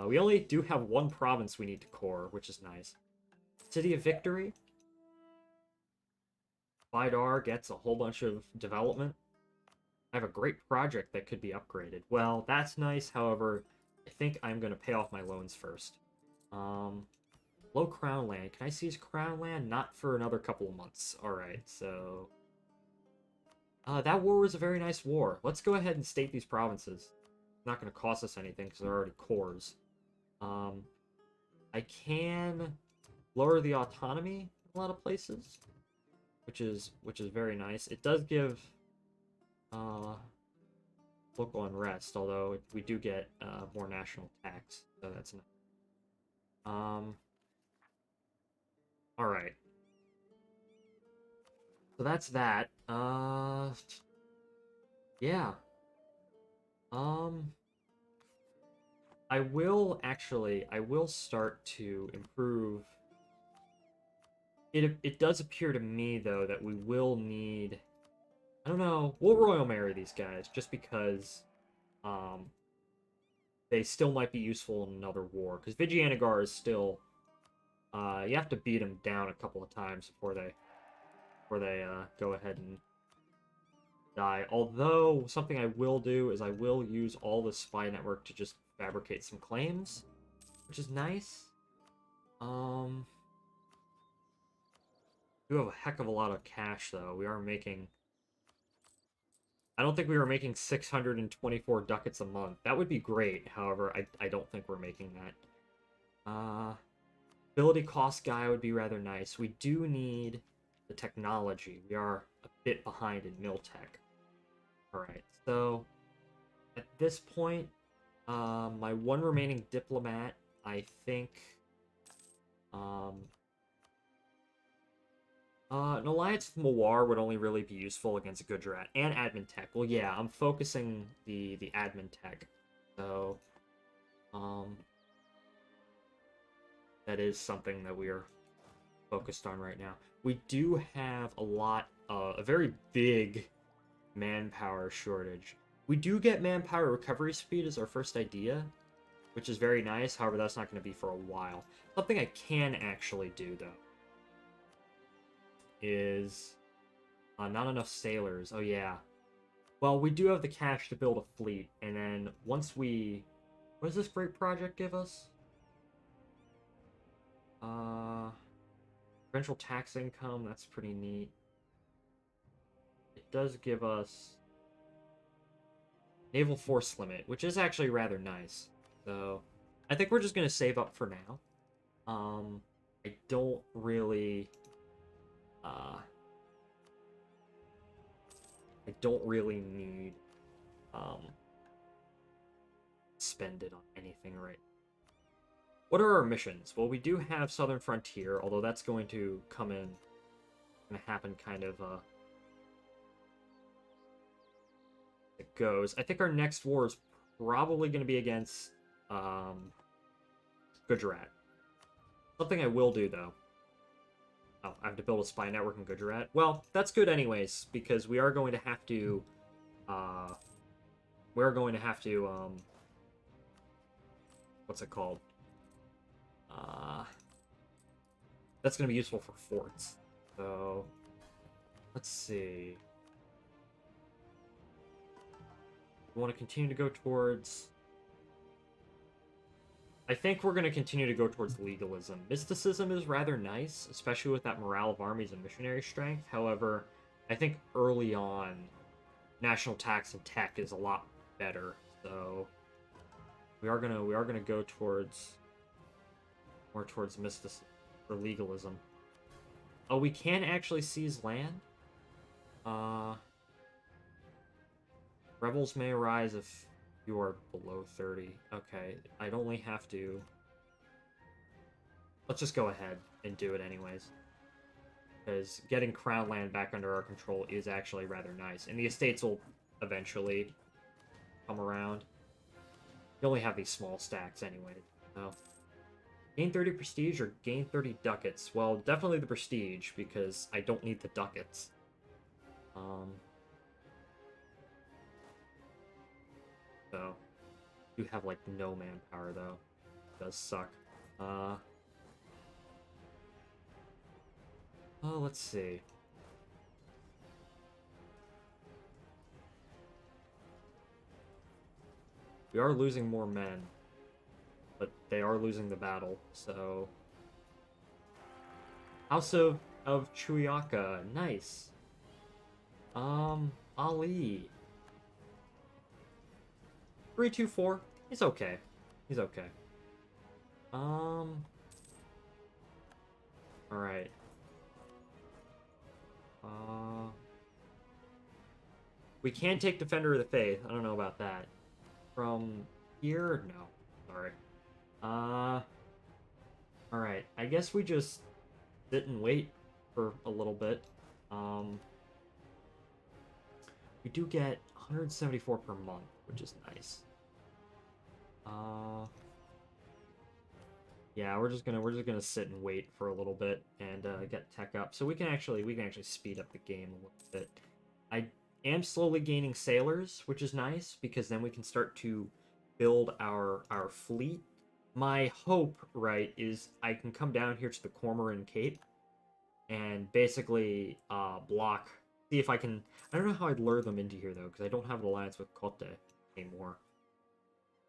We only do have one province we need to core, which is nice. City of Victory. Vidar gets a whole bunch of development. I have a great project that could be upgraded. Well, that's nice. However, I think I'm going to pay off my loans first. Low crown land. Can I seize crown land? Not for another couple of months. All right, so that war was a very nice war. Let's go ahead and state these provinces. It's not going to cost us anything because they're already cores. I can lower the autonomy in a lot of places, which is very nice. It does give local unrest, although we do get more national tax, so that's nice. All right. So that's that. Yeah. Um, I will start to improve. It does appear to me though that we will need. I don't know. We'll Royal Marry these guys just because, um, they still might be useful in another war. Because Vigianagar is still, you have to beat them down a couple of times before they go ahead and die. Although, something I will do is I will use all the spy network to just fabricate some claims, which is nice. We have a heck of a lot of cash, though. We are making... I don't think we were making 624 ducats a month. That would be great, however, I don't think we're making that. Ability cost guy would be rather nice. We do need the technology. We are a bit behind in mill tech. Alright, so at this point, my one remaining diplomat, I think, an alliance with Mawar would only really be useful against Gujarat and admin tech. Well, yeah, I'm focusing the admin tech, so that is something that we are focused on right now. We do have a very big manpower shortage. We do get manpower recovery speed as our first idea, which is very nice. However, that's not going to be for a while. Something I can actually do, though, is not enough sailors. Oh, yeah. Well, we do have the cash to build a fleet, and then once we... What does this great project give us? Provincial tax income, that's pretty neat. It does give us naval force limit, which is actually rather nice. So I think we're just gonna save up for now. I don't really, I don't really need spend it on anything right. What are our missions? Well, we do have Southern Frontier, although that's going to come in, gonna happen kind of it goes. I think our next war is probably going to be against Gujarat. Something I will do though. Oh, I have to build a spy network in Gujarat. Well, that's good anyways because we are going to have to. We're going to have to. What's it called? That's going to be useful for forts. So, let's see. We want to continue to go towards. I think we're going to continue to go towards legalism. Mysticism is rather nice, especially with that morale of armies and missionary strength. However, I think early on, national tax and tech is a lot better. So we are gonna go towards more towards mysticism or legalism. Oh, we can actually seize land. Rebels may arise if you are below 30. Okay, I'd only have to... Let's just go ahead and do it anyways. Because getting Crown land back under our control is actually rather nice. And the estates will eventually come around. You only have these small stacks anyway. So. Gain 30 prestige or gain 30 ducats? Well, definitely the prestige, because I don't need the ducats. So, you have, like, no manpower, though. It does suck. Oh, let's see. We are losing more men, but they are losing the battle, so... House of Chuyaka, nice. Ali. 324. He's okay. He's okay. Alright. We can take Defender of the Faith. I don't know about that. From here? No. Sorry. Alright. I guess we just sit and wait for a little bit. We do get 174 per month, which is nice. Yeah, we're just gonna sit and wait for a little bit and get tech up, so we can actually speed up the game a little bit. I am slowly gaining sailors, which is nice because then we can start to build our fleet. My hope, right, is I can come down here to the Cormoran Cape and basically block. See if I can. I don't know how I'd lure them into here though, because I don't have an alliance with Kotte anymore.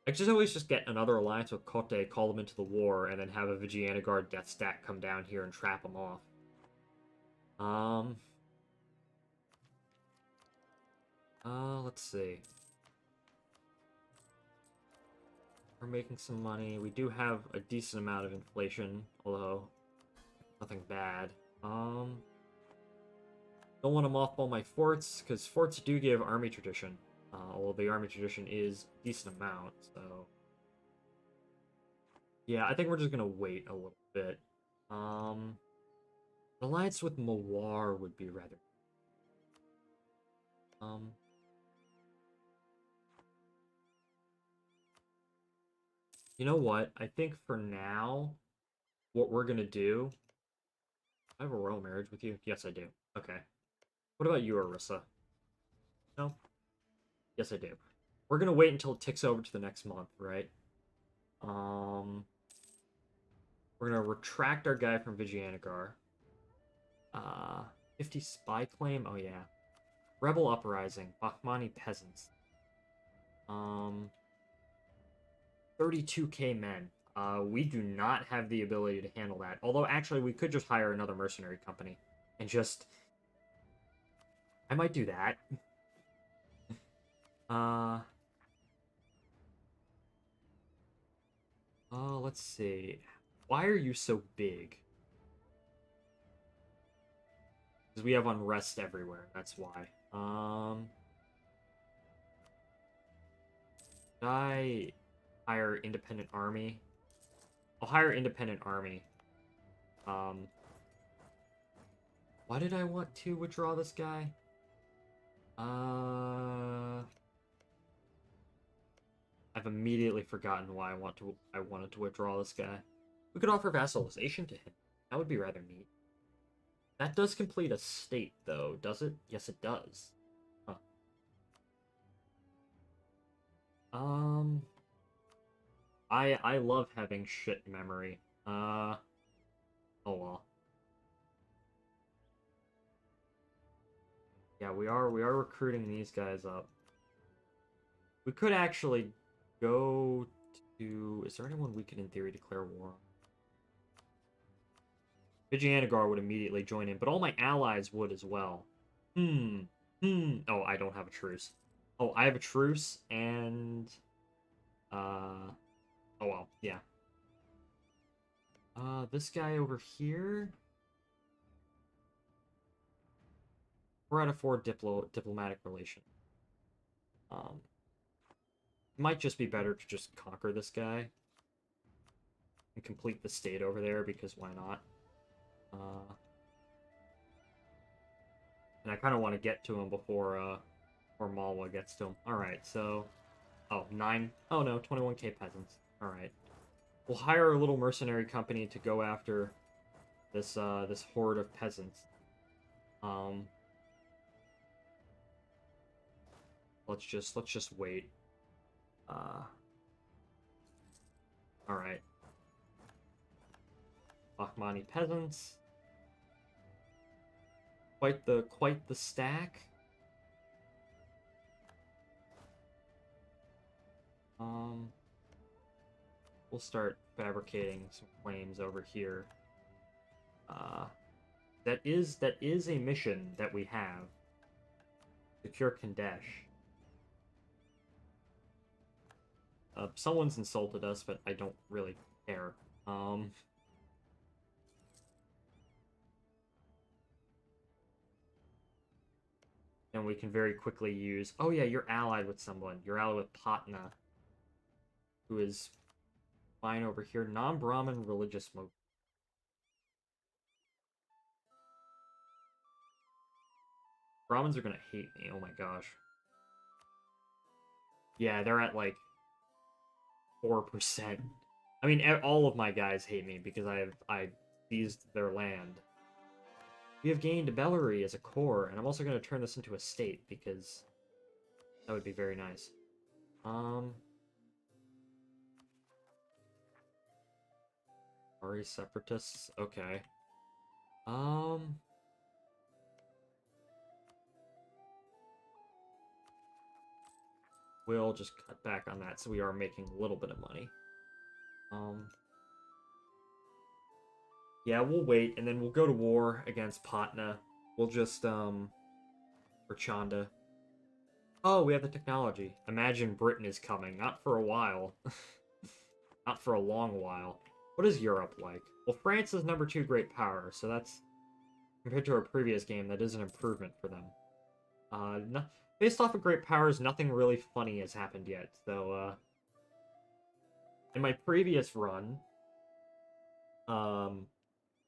I just always just get another alliance with Kotte, call them into the war, and then have a Vigiana Guard death stack come down here and trap them off. Let's see. We're making some money. We do have a decent amount of inflation, although nothing bad. Don't want to mothball my forts, because forts do give army tradition. Although the army tradition is a decent amount, so... Yeah, I think we're just gonna wait a little bit. An alliance with Mawar would be rather... You know what? I think for now, what we're gonna do... I have a royal marriage with you? Yes, I do. Okay. What about you, Arissa? No? Yes, I do. We're gonna wait until it ticks over to the next month, right? We're gonna retract our guy from Vigianagar. 50 spy claim? Oh, yeah. Rebel uprising. Bahmani peasants. 32k men. We do not have the ability to handle that. Although, actually, we could just hire another mercenary company. And just... I might do that. let's see. Why are you so big? Because we have unrest everywhere. That's why. Should I hire independent army? I'll hire independent army. Why did I want to withdraw this guy? I've immediately forgotten why I wanted to withdraw this guy. We could offer vassalization to him. That would be rather neat. That does complete a state, though, does it? Yes, it does. Huh. I love having shit memory. Oh well. Yeah, we are recruiting these guys up. We could actually go to... Is there anyone we could, in theory, declare war on? Vijayanagara would immediately join in, but all my allies would as well. Oh, I don't have a truce. Oh, I have a truce, and... Oh well, yeah. This guy over here... We're at a 4 diplomatic relation. It might just be better to just conquer this guy. And complete the state over there, because why not? And I kind of want to get to him before Malwa gets to him. Alright, so... Oh, 9... Oh no, 21k peasants. Alright. We'll hire a little mercenary company to go after this, this horde of peasants. Let's just wait. Alright. Bahmani peasants. Quite the stack. We'll start fabricating some claims over here. That is a mission that we have. Secure Kandesh. Someone's insulted us, but I don't really care. And we can very quickly use... Oh yeah, you're allied with someone. You're allied with Patna, who is fine over here. Non-Brahmin religious mode. Brahmins are gonna hate me. Oh my gosh. Yeah, they're at like 4%. I mean, all of my guys hate me because I seized their land. We have gained Bellary as a core, and I'm also going to turn this into a state because that would be very nice. Ari separatists. Okay. We'll just cut back on that so we are making a little bit of money. Yeah, we'll wait, and then we'll go to war against Patna. We'll just, or Chanda. Oh, we have the technology. Imagine Britain is coming. Not for a while. Not for a long while. What is Europe like? Well, France is #2 great power, so that's... Compared to our previous game, that is an improvement for them. No, based off of great powers, nothing really funny has happened yet, so, in my previous run,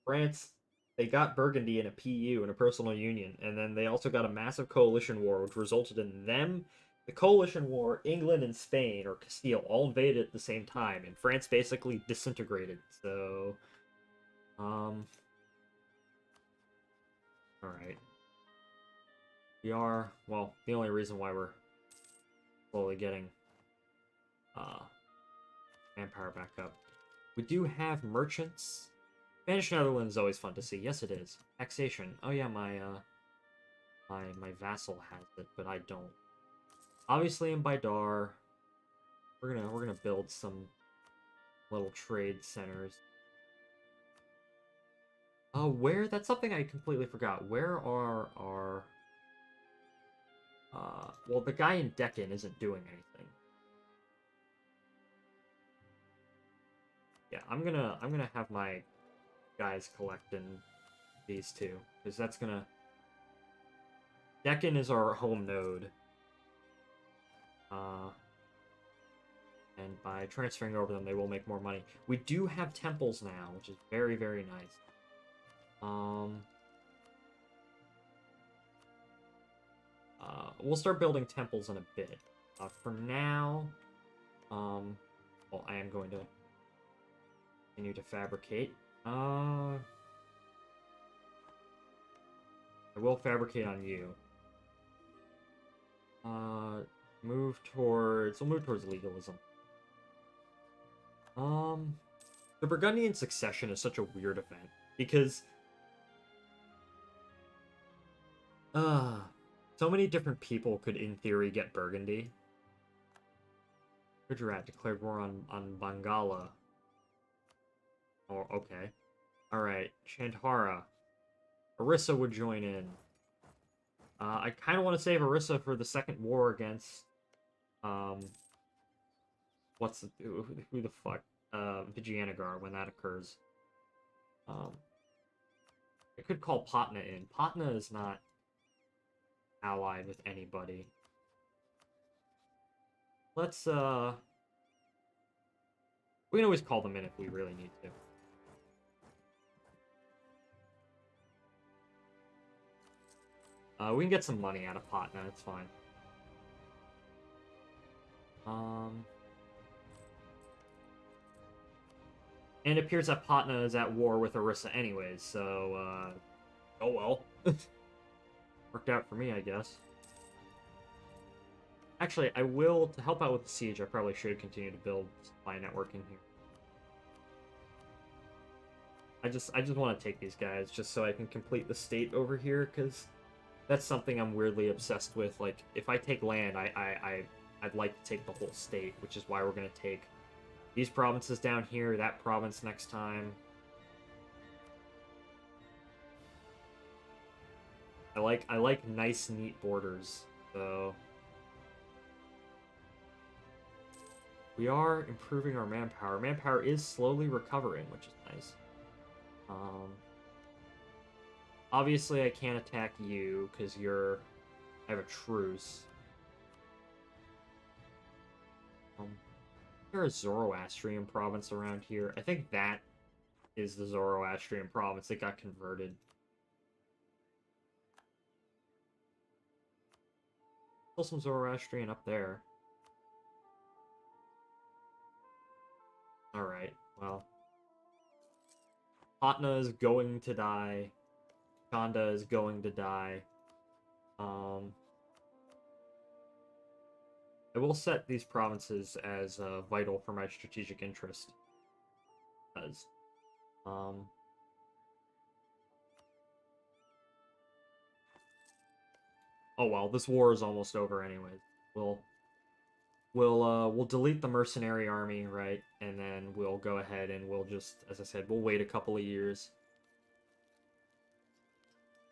France, they got Burgundy in a PU, in a personal union, and then they also got a massive coalition war, which resulted in them, the coalition war, England and Spain, or Castile, all invaded at the same time, and France basically disintegrated, so... Alright. We are, well, the only reason why we're slowly getting, manpower back up. We do have merchants. Spanish Netherlands is always fun to see. Yes, it is. Taxation. Oh yeah, my vassal has it, but I don't. Obviously, in Baidar, we're gonna build some little trade centers. Oh, where? That's something I completely forgot. Where are our... well, the guy in Deccan isn't doing anything. Yeah, I'm gonna have my guys collecting these two, because that's gonna... Deccan is our home node. And by transferring over them, they will make more money. We do have temples now, which is very, very nice. We'll start building temples in a bit. For now, well, I am going to continue to fabricate. I will fabricate on you. We'll move towards legalism. The Burgundian succession is such a weird event because so many different people could in theory get Burgundy. Gujarat declared war on Bangala. Oh, okay. Alright, Chandhara. Orissa would join in. I kind of want to save Orissa for the second war against... who the fuck? Vijayanagar, when that occurs. I could call Patna in. Patna is not allied with anybody. Let's, we can always call them in if we really need to. We can get some money out of Patna, it's fine. And it appears that Patna is at war with Orissa anyways, so, oh well. Worked out for me, I guess. Actually, I will, to help out with the siege, I probably should continue to build supply network in here. I just want to take these guys just so I can complete the state over here, because that's something I'm weirdly obsessed with. Like, if I take land, I'd like to take the whole state, which is why we're going to take these provinces down here, that province next time. I like nice, neat borders, so... We are improving our manpower. Manpower is slowly recovering, which is nice. Obviously, I can't attack you, because you're... I have a truce. There's a Zoroastrian province around here. I think that is the Zoroastrian province that got converted. Still some Zoroastrian up there. Alright, well. Patna is going to die. Chanda is going to die. I will set these provinces as vital for my strategic interest. Because, oh well, this war is almost over anyways. We'll delete the mercenary army, right? And then we'll go ahead and we'll just, as I said, we'll wait a couple of years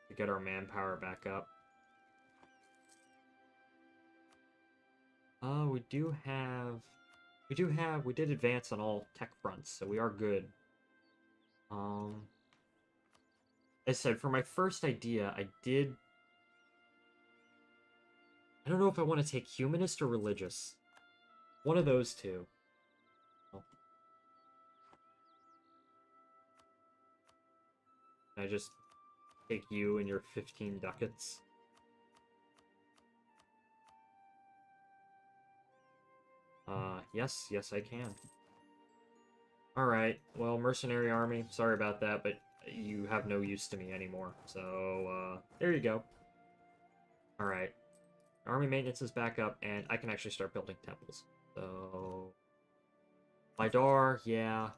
to get our manpower back up. We did advance on all tech fronts, so we are good. As I said, for my first idea, I don't know if I want to take humanist or religious. One of those two. Oh. Can I just take you and your 15 ducats? Yes, I can. Alright, well, mercenary army, sorry about that, but you have no use to me anymore. So, there you go. Alright. Army maintenance is back up, and I can actually start building temples. So... Lidar, yeah.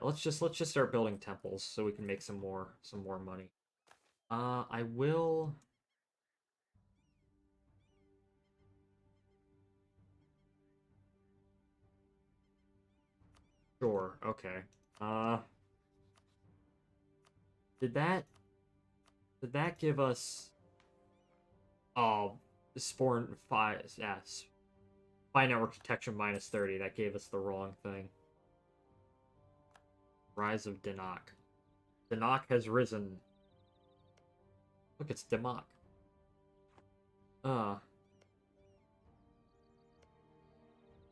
Let's just start building temples so we can make some more money. I will... Sure, okay. Did that give us... Oh, Sporn 5, yes. By network detection minus 30. That gave us the wrong thing. Rise of Danak. Danak has risen. Look, it's Damak.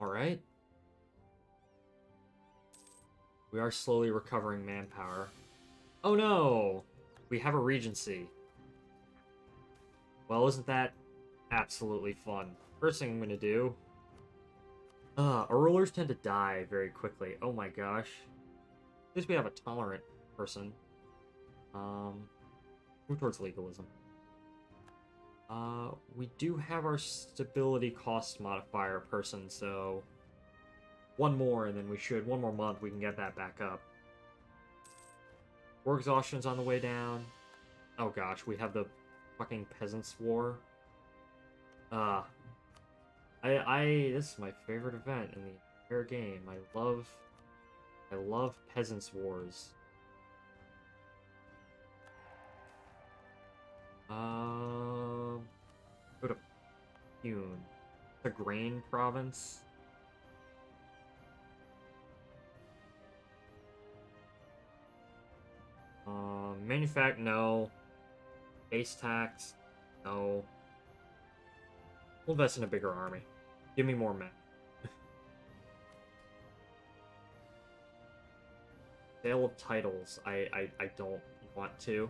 Alright. We are slowly recovering manpower. Oh no! We have a regency. Well, isn't that absolutely fun? First thing I'm gonna do... our rulers tend to die very quickly. Oh my gosh. At least we have a tolerant person. Move towards legalism. We do have our stability cost modifier person, so... One more, and then one more month, we can get that back up. War exhaustion's on the way down. Oh gosh, we have the fucking Peasants' War. This is my favorite event in the entire game. I love Peasants' Wars. Go to Pune. The grain province. No. Base tax, no. We'll invest in a bigger army. Give me more men. Sale of titles. I don't want to.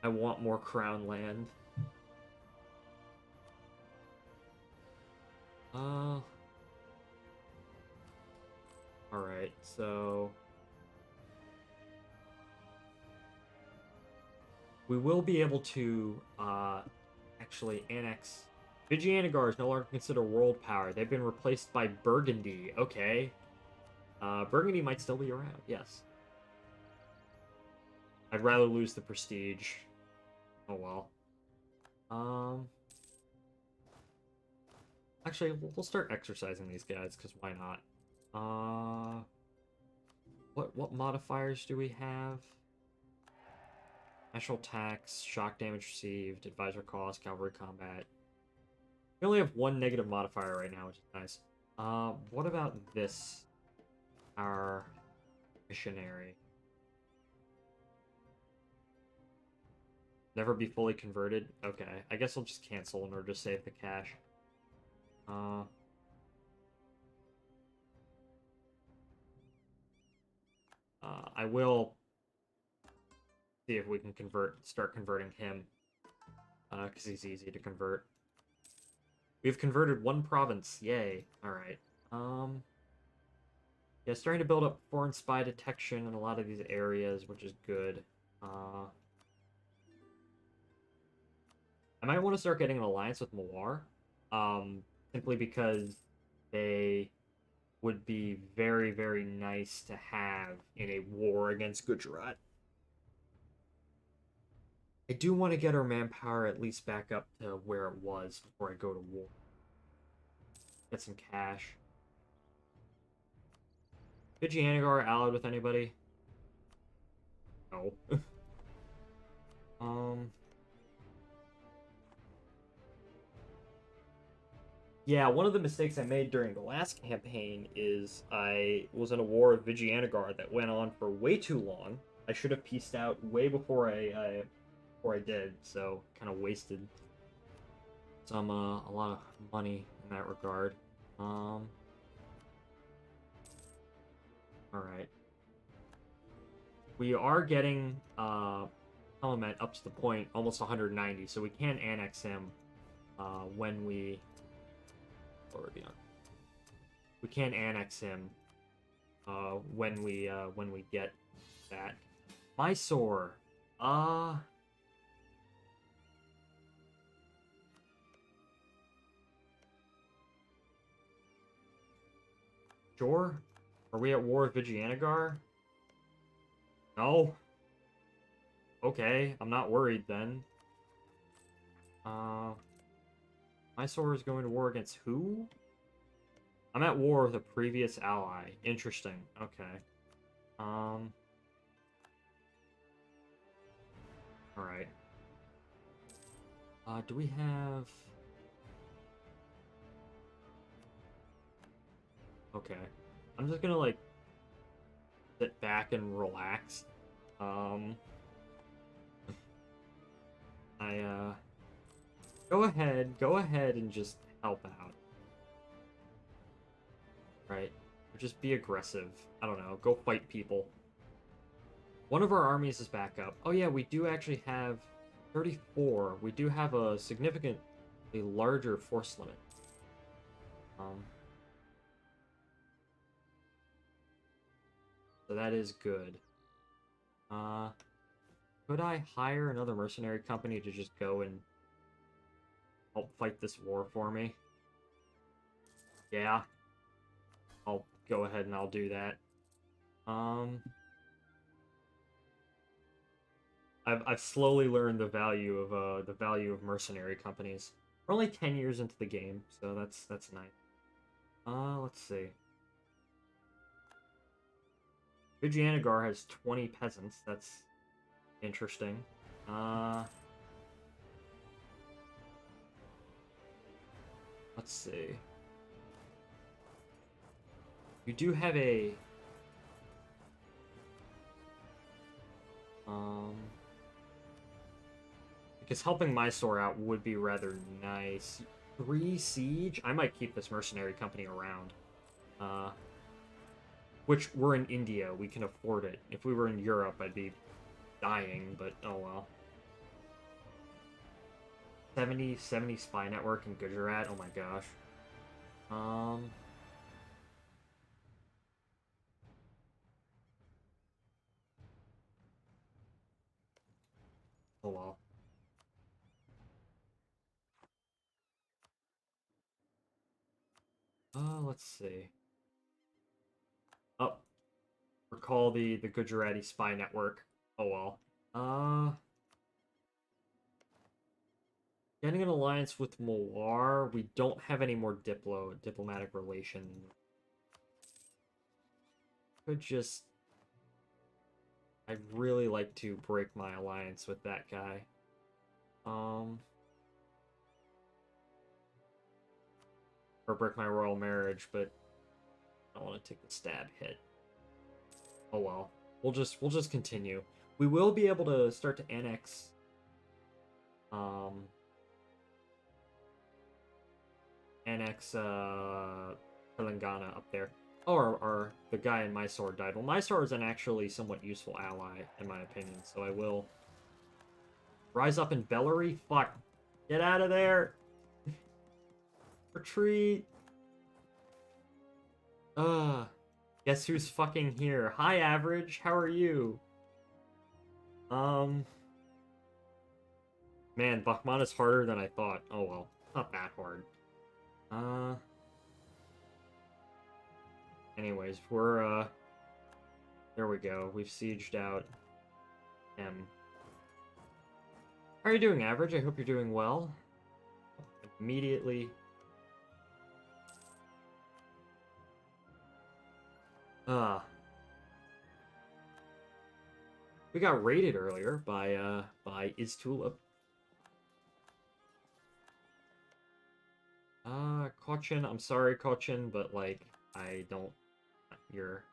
I want more crown land. Alright, so... We will be able to, actually annex... Vigianagar is no longer considered a world power. They've been replaced by Burgundy. Okay. Burgundy might still be around, yes. I'd rather lose the prestige. Oh well. Actually, we'll start exercising these guys, because why not? What modifiers do we have? National tax, shock damage received, advisor cost, cavalry combat. We only have one negative modifier right now, which is nice. What about this? Our missionary. Never be fully converted? Okay, I guess I'll just cancel in order to save the cash. I will see if we can start converting him. Because he's easy to convert. We've converted one province, yay. Alright. Yeah, starting to build up foreign spy detection in a lot of these areas, which is good. I might want to start getting an alliance with Mawar. Simply because they would be very, very nice to have in a war against Gujarat. I do want to get our manpower at least back up to where it was before I go to war. Get some cash. Vigianagar allied with anybody? No. Yeah, one of the mistakes I made during the last campaign is I was in a war with Vigianagar that went on for way too long. I should have pieced out way before I did, so kind of wasted some a lot of money in that regard. All right. We are getting Element up to the point almost 190, so we can annex him when we. We can annex him when we get that. Mysore. Sure. Are we at war with Vigianagar? No. Okay, I'm not worried then. Mysore is going to war against who? I'm at war with a previous ally. Interesting. Okay. Alright. Do we have... Okay. I'm just gonna, like, sit back and relax. Um, go ahead and just help out. Right? Or just be aggressive. I don't know, go fight people. One of our armies is back up. Oh yeah, we do actually have 34. We do have a significantly larger force limit. So that is good. Could I hire another mercenary company to just go and help fight this war for me? Yeah. I'll go ahead and I'll do that. I've slowly learned the value of mercenary companies. We're only 10 years into the game, so that's nice. Let's see. Vijayanagar has 20 peasants. That's interesting. Let's see. You do have a because helping Mysore out would be rather nice. 3 siege? I might keep this mercenary company around. Which we're in India, we can afford it. If we were in Europe, I'd be dying, but oh well. 70 spy network in Gujarat, oh my gosh. Oh well. Let's see. Oh, recall the Gujarati spy network. Oh well. Getting an alliance with Mawar. We don't have any more diplomatic relation. Could just. I'd really like to break my alliance with that guy. Or break my royal marriage, but I don't want to take the stab hit. Oh well. We'll just continue. We will be able to start to annex Telangana up there. Oh, or the guy in Mysore died. Well, Mysore is an actually somewhat useful ally, in my opinion, so I will rise up in Bellary. Fuck. Get out of there! Retreat! Guess who's fucking here? Hi, Average. How are you? Man, Bahmanis is harder than I thought. Oh well, not that hard. Anyways, we're there we go. We've sieged out M. How are you doing, Average? I hope you're doing well. Immediately. We got raided earlier by Istulip. Cochin, I'm sorry, Cochin, but like I don't you're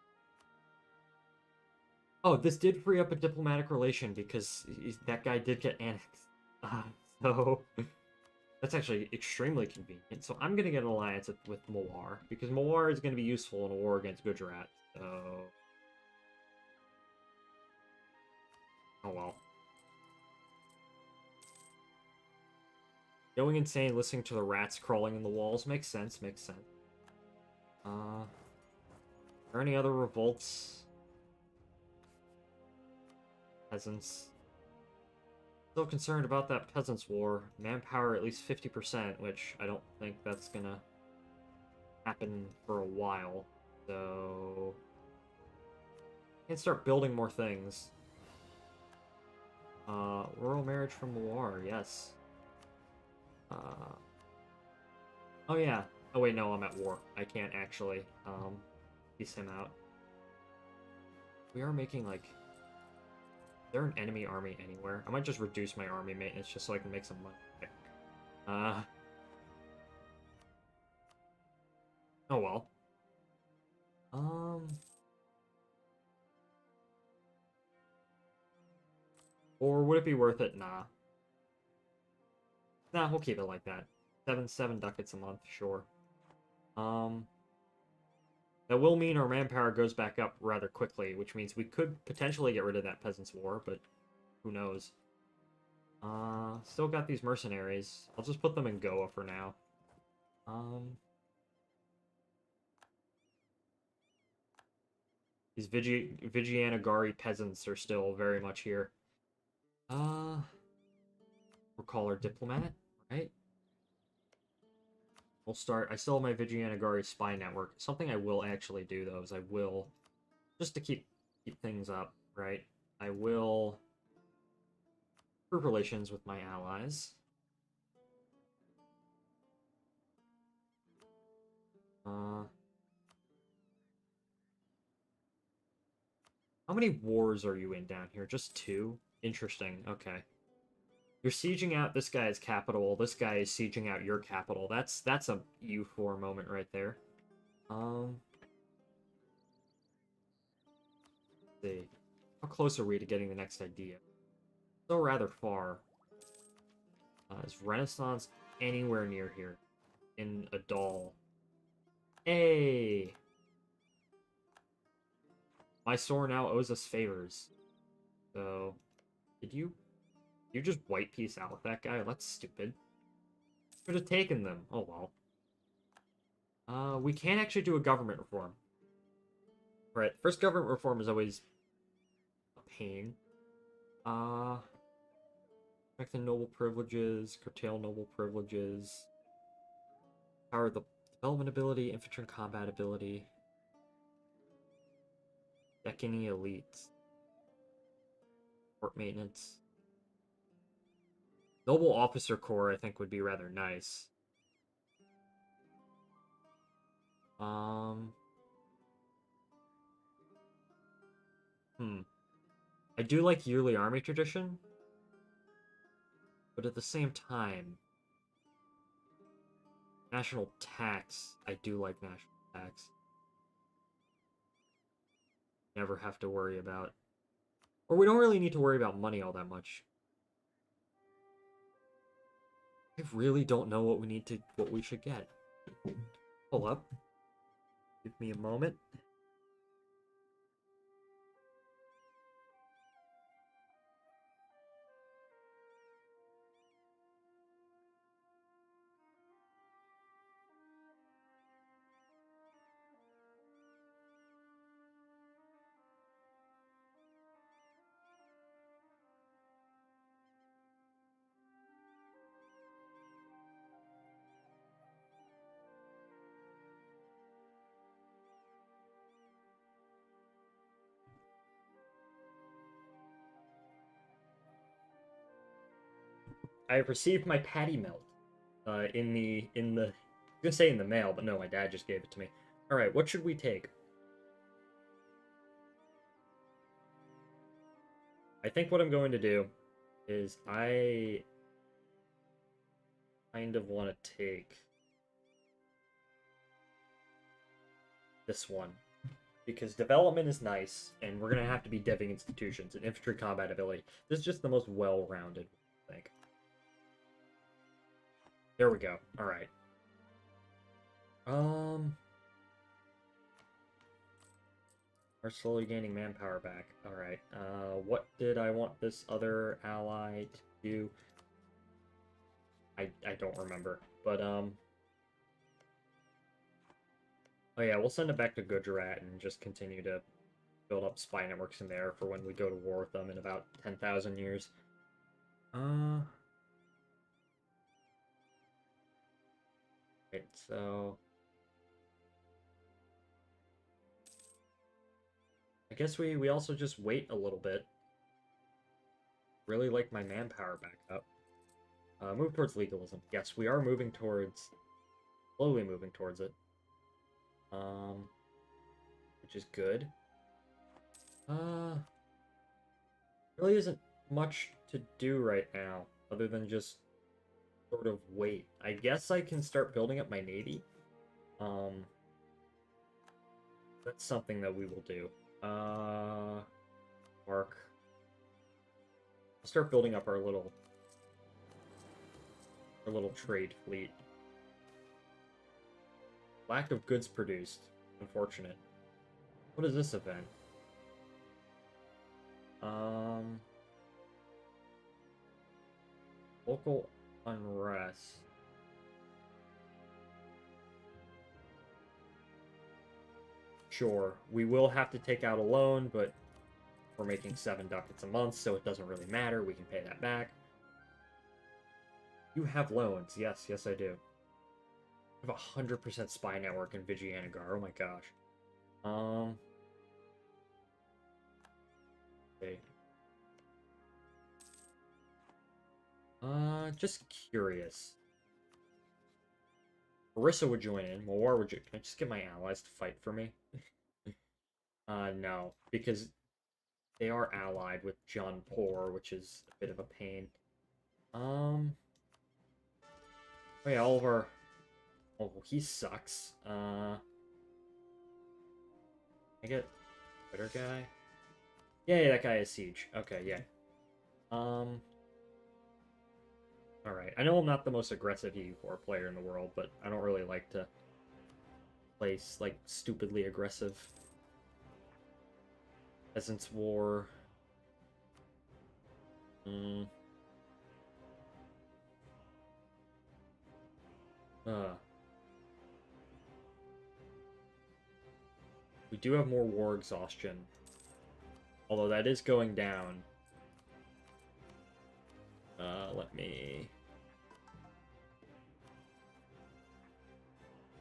Oh, this did free up a diplomatic relation because that guy did get annexed. So that's actually extremely convenient. So I'm gonna get an alliance with Mawar because Mawar is gonna be useful in a war against Gujarat. So oh well. Going insane listening to the rats crawling in the walls makes sense, makes sense. Are there any other revolts? Peasants. Still concerned about that peasants war. Manpower at least 50%, which I don't think that's gonna happen for a while. So can start building more things. Royal marriage from war, yes. Oh yeah. Oh wait, no, I'm at war. I can't actually, piece him out. We are making, like... Is there an enemy army anywhere? I might just reduce my army maintenance just so I can make some money. Okay. Oh well. Or would it be worth it? Nah. Nah, we'll keep it like that. 7 ducats a month, sure. That will mean our manpower goes back up rather quickly, which means we could potentially get rid of that Peasants' War, but who knows. Still got these mercenaries. I'll just put them in Goa for now. These Vijayanagari peasants are still very much here. We'll call her diplomat, right? We'll start. I still have my Vijayanagari spy network. Something I will actually do though is I will, just to keep things up, right? I will improve relations with my allies. How many wars are you in down here? Just 2? Interesting. Okay. You're sieging out this guy's capital. This guy is sieging out your capital. That's a U4 moment right there. Let's see. How close are we to getting the next idea? Still rather far. Is Renaissance anywhere near here? In a doll. Hey! My store now owes us favors. So, did you just white piece out with that guy? That's stupid. Could have taken them. Oh well. We can actually do a government reform. Right, first government reform is always a pain. Strengthen noble privileges, curtail noble privileges. Power the development ability, infantry combat ability. Decany elites. Port maintenance. Noble officer corps, I think, would be rather nice. I do like yearly army tradition, but at the same time, national tax. I do like national tax. Never have to worry about. Or we don't really need to worry about money all that much. I really don't know what we should get. Hold up. Give me a moment. I have received my patty melt. I was gonna say in the mail, but no, my dad just gave it to me. All right, what should we take? I think what I'm going to do is I kind of want to take this one because development is nice, and we're gonna have to be deving institutions and infantry combat ability. This is just the most well-rounded, I think. There we go. All right. We're slowly gaining manpower back. All right. What did I want this other ally to do? I don't remember, but oh yeah, we'll send it back to Gujarat and just continue to build up spy networks in there for when we go to war with them in about 10,000 years. Right, so I guess we also just wait a little bit. Really like my manpower back up. Move towards legalism. Yes, we are moving towards, slowly moving towards it. Which is good. Really isn't much to do right now, other than just sort of wait. I guess I can start building up my navy. That's something that we will do. Mark. I'll start building up our little trade fleet. Lack of goods produced. Unfortunate. What is this event? Local unrest. Sure, we will have to take out a loan, but we're making 7 ducats a month, so it doesn't really matter. We can pay that back. You have loans. Yes, yes I do. I have a 100% spy network in Vijayanagara. Oh my gosh. Okay. Just curious. Orissa would join in. Mawar would join. Can I just get my allies to fight for me? No, because they are allied with Jaunpur, which is a bit of a pain. Oh yeah, all of our... Oh, he sucks. I get better guy? Yeah, that guy is Siege. Okay, yeah. Alright. I know I'm not the most aggressive EU4 player in the world, but I don't really like to play, like, stupidly aggressive. Peasants' War. We do have more war exhaustion. Although that is going down. Let me...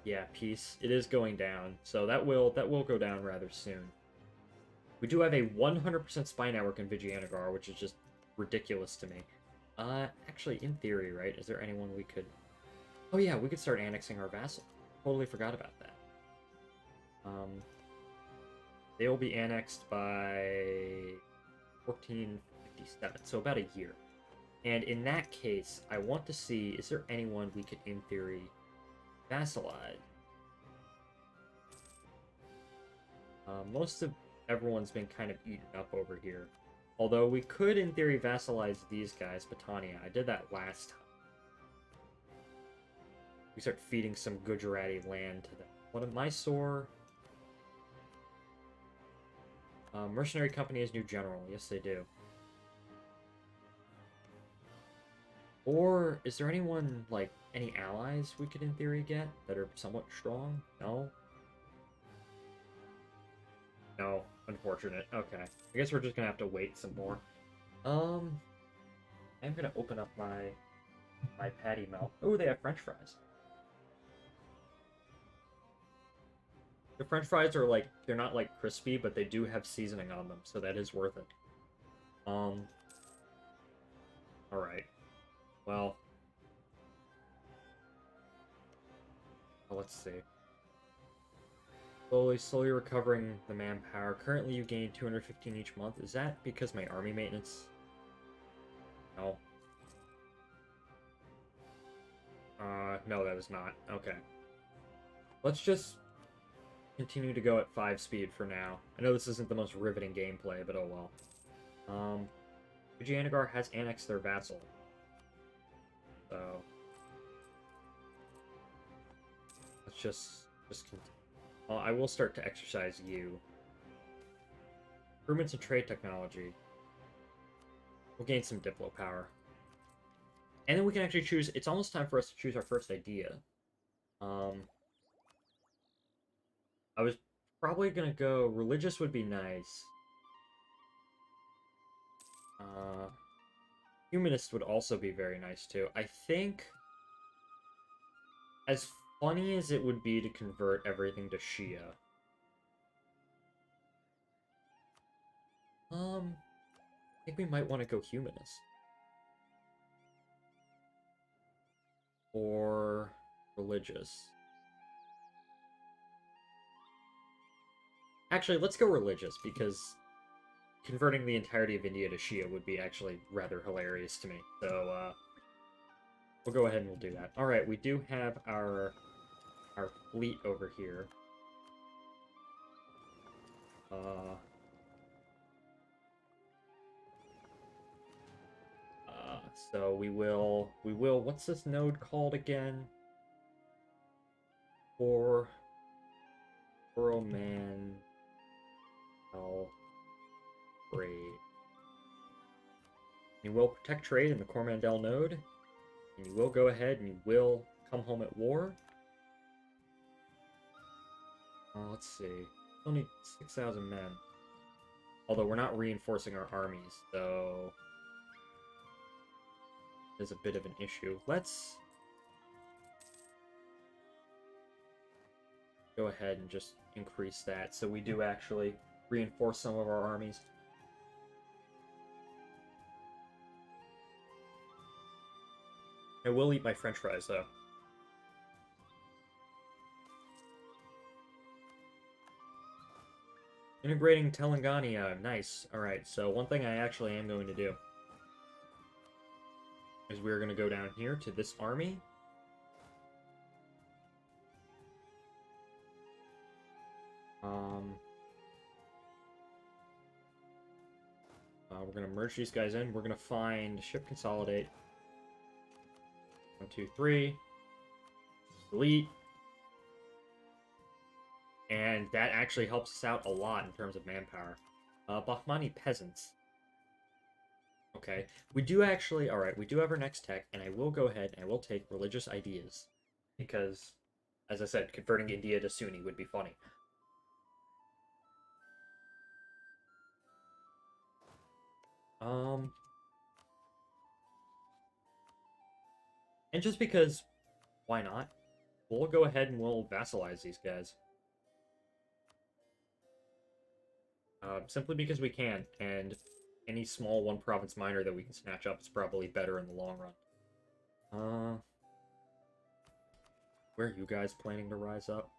Yeah, peace. It is going down. So that will go down rather soon. We do have a 100% spy network in Vijayanagara, which is just ridiculous to me. Actually, in theory, right? Is there anyone we could... Oh yeah, we could start annexing our vassal. Totally forgot about that. They will be annexed by 1457, so about a year. And in that case, I want to see, is there anyone we could, in theory, vassalize? Most of everyone's been kind of eaten up over here. Although we could, in theory, vassalize these guys, Batania. I did that last time. We start feeding some Gujarati land to them. What of Mysore? Mercenary Company has new general. Yes, they do. Or is there anyone, like, any allies we could, in theory, get that are somewhat strong? No? No. Unfortunate. Okay. I guess we're just gonna have to wait some more. I'm gonna open up my patty melt. Oh, they have French fries. The French fries are like, they're not like crispy, but they do have seasoning on them, so that is worth it. Alright. Well, let's see. Slowly recovering the manpower. Currently you gain 215 each month. Is that because my army maintenance? No. No, that is not. Okay. Let's just continue to go at 5 speed for now. I know this isn't the most riveting gameplay, but oh well. Vijayanagara has annexed their vassal. So... let's just continue. Well, I will start to exercise you. Improvements in trade technology. We'll gain some Diplo power. And then we can actually choose... It's almost time for us to choose our first idea. I was probably gonna go... Religious would be nice. Humanist would also be very nice, too. I think... As funny as it would be to convert everything to Shia... I think we might want to go humanist. Or religious. Actually, let's go religious, because converting the entirety of India to Shia would be actually rather hilarious to me. So, we'll go ahead and we'll do that. Alright, we do have our fleet over here. So we will, what's this node called again? For Roman trade. You will protect trade in the Coromandel node, and you will go ahead and you will come home at war. Let's see. Still need 6,000 men. Although we're not reinforcing our armies, so there's a bit of an issue. Let's go ahead and just increase that so we do actually reinforce some of our armies. I will eat my french fries, though. Integrating Telangana, nice. Alright, so one thing I actually am going to do is we're going to go down here to this army. We're going to merge these guys in. We're going to find ship consolidate. 1, 2, 3. Delete. And that actually helps us out a lot in terms of manpower. Bahmani peasants. Okay, we do actually, alright, we do have our next tech, and I will go ahead and I will take religious ideas. Because, as I said, converting India to Sunni would be funny. And just because, why not? We'll go ahead and we'll vassalize these guys. Simply because we can, and any small one-province minor that we can snatch up is probably better in the long run. Where are you guys planning to rise up?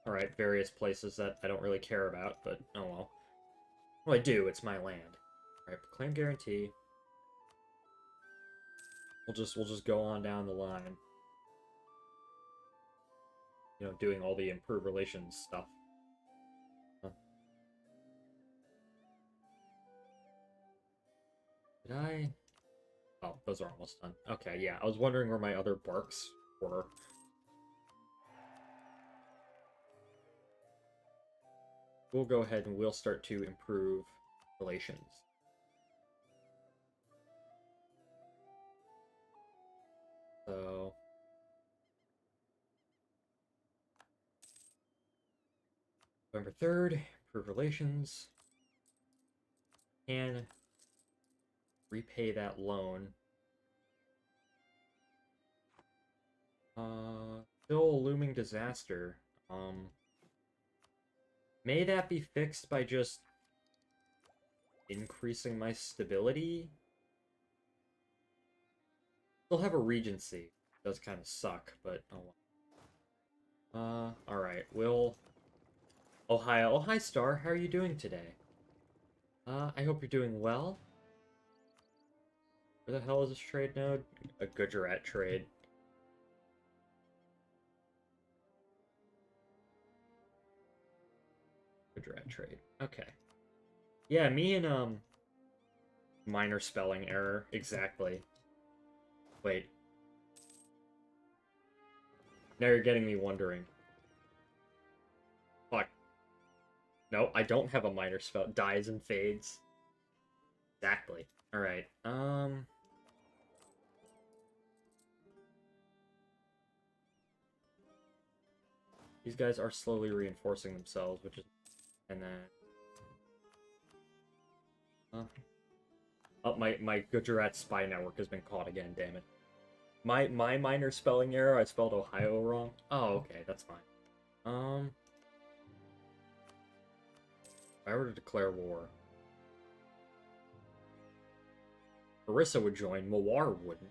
Alright, various places that I don't really care about, but oh well. Well, I do, it's my land. Alright, proclaim guarantee. We'll just go on down the line. You know, doing all the improved relations stuff. Did I? Oh, those are almost done. Okay, yeah, I was wondering where my other barks were. We'll go ahead and we'll start to improve relations. So... November 3rd, improve relations. Can repay that loan. Still a looming disaster. May that be fixed by just increasing my stability? Still have a regency. Does kind of suck, but oh well. Alright, we'll... Ohio. Oh, hi, Star. How are you doing today? I hope you're doing well. Where the hell is this trade node? A Gujarat trade. Gujarat trade. Okay. Yeah, me and, minor spelling error. Exactly. Wait. Now you're getting me wondering. Fuck. No, I don't have a minor spell. Dies and fades. Exactly. Alright, these guys are slowly reinforcing themselves, which is... And then... Oh, my Gujarat spy network has been caught again, damn it. My minor spelling error, I spelled Ohio wrong. Oh, okay, that's fine. If I were to declare war... Orissa would join, Mawar wouldn't.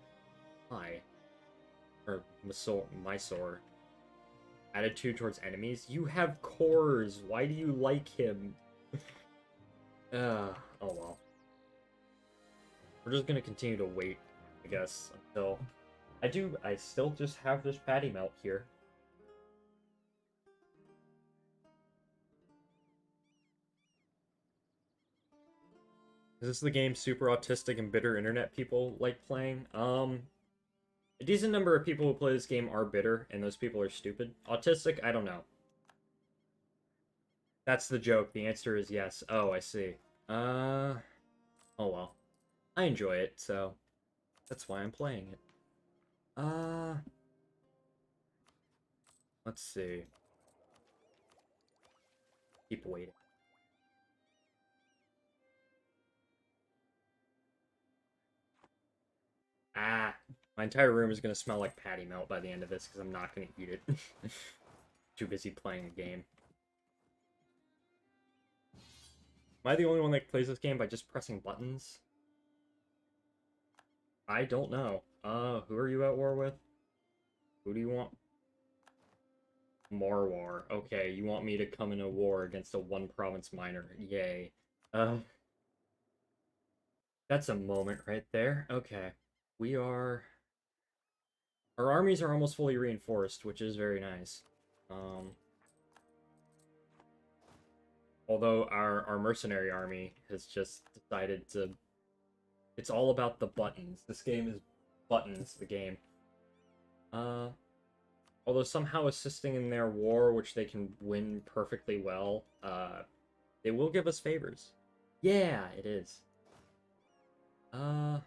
Why? Or Mysore. Attitude towards enemies? You have cores! Why do you like him? Oh well. We're just gonna continue to wait, I guess, until... I still just have this patty melt here. Is this the game super autistic and bitter internet people like playing? A decent number of people who play this game are bitter, and those people are stupid. Autistic? I don't know. That's the joke. The answer is yes. Oh, I see. Oh well. I enjoy it, so that's why I'm playing it. Uh, let's see. Keep waiting. Ah, my entire room is gonna smell like patty melt by the end of this because I'm not gonna eat it. Too busy playing a game. Am I the only one that plays this game by just pressing buttons? I don't know. Who are you at war with? Who do you want? More war. Okay, you want me to come in a war against a one-province minor. Yay. Uh, that's a moment right there. Okay. We are... Our armies are almost fully reinforced, which is very nice. Although our mercenary army has just decided to... It's all about the buttons. This game is buttons, the game. Although somehow assisting in their war, which they can win perfectly well, they will give us favors. Yeah, it is. Oh.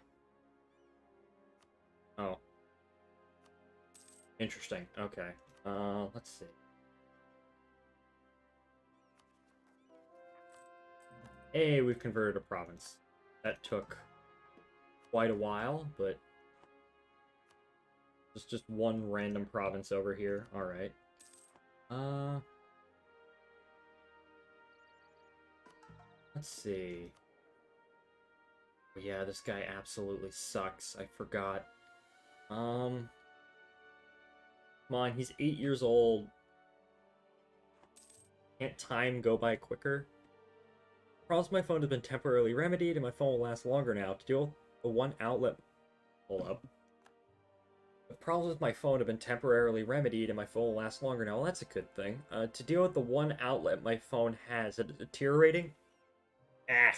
Interesting. Okay. Let's see. Hey, we've converted a province. That took quite a while, but it's just one random province over here. All right. Let's see. Yeah, this guy absolutely sucks. I forgot. Come on, he's 8 years old. Can't time go by quicker? Problems with my phone has been temporarily remedied, and my phone will last longer now. To deal with the one outlet... Hold up. The problems with my phone have been temporarily remedied, and my phone will last longer now. Well, that's a good thing. To deal with the one outlet my phone has, it deteriorating? Ah.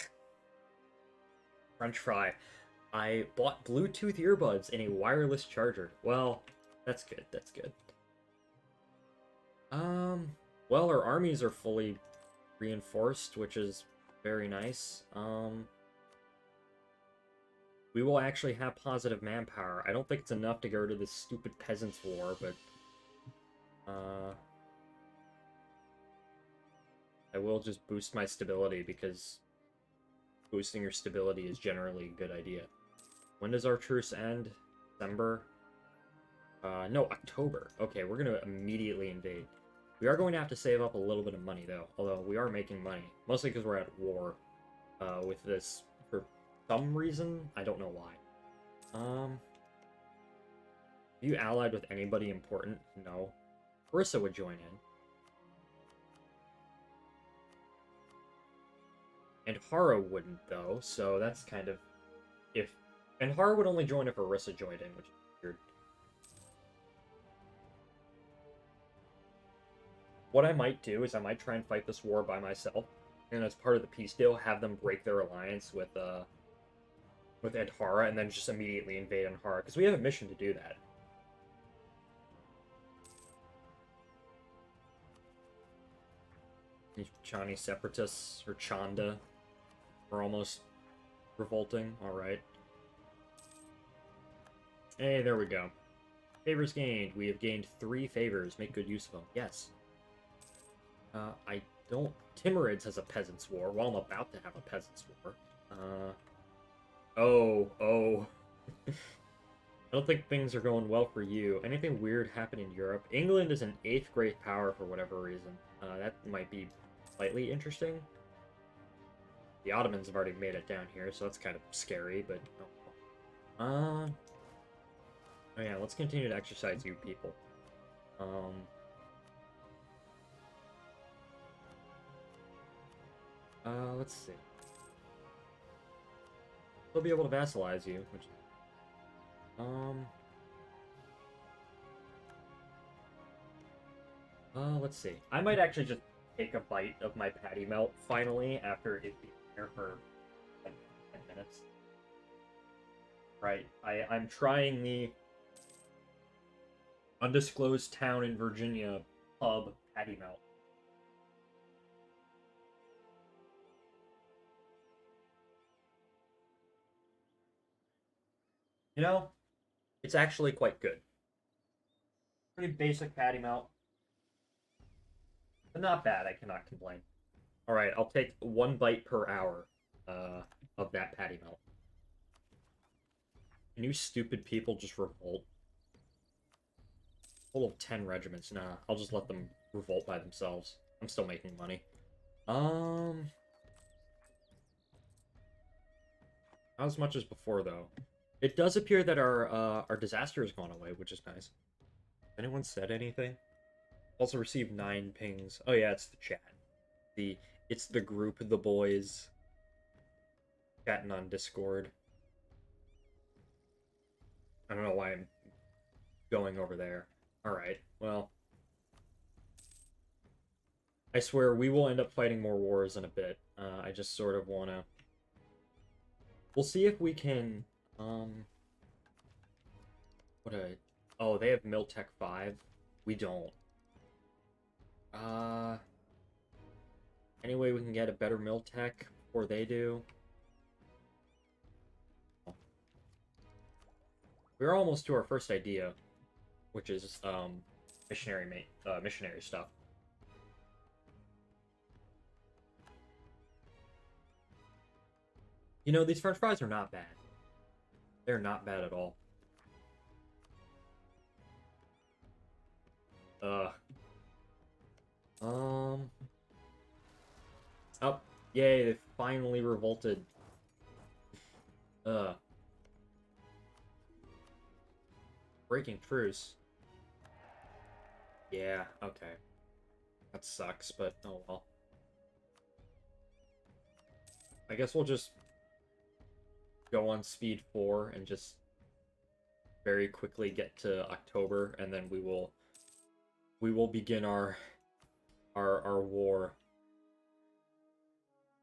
French fry. I bought Bluetooth earbuds and a wireless charger. Well, that's good, that's good. Well, our armies are fully reinforced, which is very nice. We will actually have positive manpower. I don't think it's enough to get rid of this stupid peasants' war, but... I will just boost my stability, because boosting your stability is generally a good idea. When does our truce end? December? No, October. Okay, we're gonna immediately invade. We are going to have to save up a little bit of money, though. Although, we are making money. Mostly because we're at war with this for some reason. I don't know why. Are you allied with anybody important? No. Carissa would join in. And Hara wouldn't, though, so that's kind of... if... And Hara would only join if Arissa joined in, which is weird. What I might do is I might try and fight this war by myself, and as part of the peace deal, have them break their alliance with Adhara, and then just immediately invade Adhara, because we have a mission to do that. These Chani separatists, or Chanda, are almost revolting. Alright. Hey, there we go. Favors gained. We have gained 3 favors. Make good use of them. Yes. I don't... Timurids has a peasants' war. Well, I'm about to have a peasants' war. Oh. I don't think things are going well for you. Anything weird happen in Europe? England is an 8th great power for whatever reason. That might be slightly interesting. The Ottomans have already made it down here, so that's kind of scary, but... Oh yeah, let's continue to exercise you people. Let's see. They'll be able to vassalize you, which... let's see. I might actually just take a bite of my patty melt, finally, after it being here for, like, minutes. Right, I'm trying the undisclosed town in Virginia pub patty melt. You know, it's actually quite good. Pretty basic patty melt, but not bad. I cannot complain. All right, I'll take 1 bite per hour of that patty melt. Can you stupid people just revolt? Total of 10 regiments. Nah, I'll just let them revolt by themselves. I'm still making money. Not as much as before though. It does appear that our disaster has gone away, which is nice. Anyone said anything? Also received 9 pings. Oh yeah, it's the chat. It's the group, the boys chatting on Discord. I don't know why I'm going over there. Alright, well. I swear we will end up fighting more wars in a bit. I just sort of want to... We'll see if we can... Oh, they have Miltech 5. We don't. Anyway, we can get a better Miltech before they do. We're almost to our first idea, which is missionary stuff. You know, these French fries are not bad. They're not bad at all. Oh, yay, they finally revolted. Breaking truce. Yeah, okay. That sucks, but oh well. I guess we'll just go on speed 4 and just very quickly get to October, and then we will begin our war.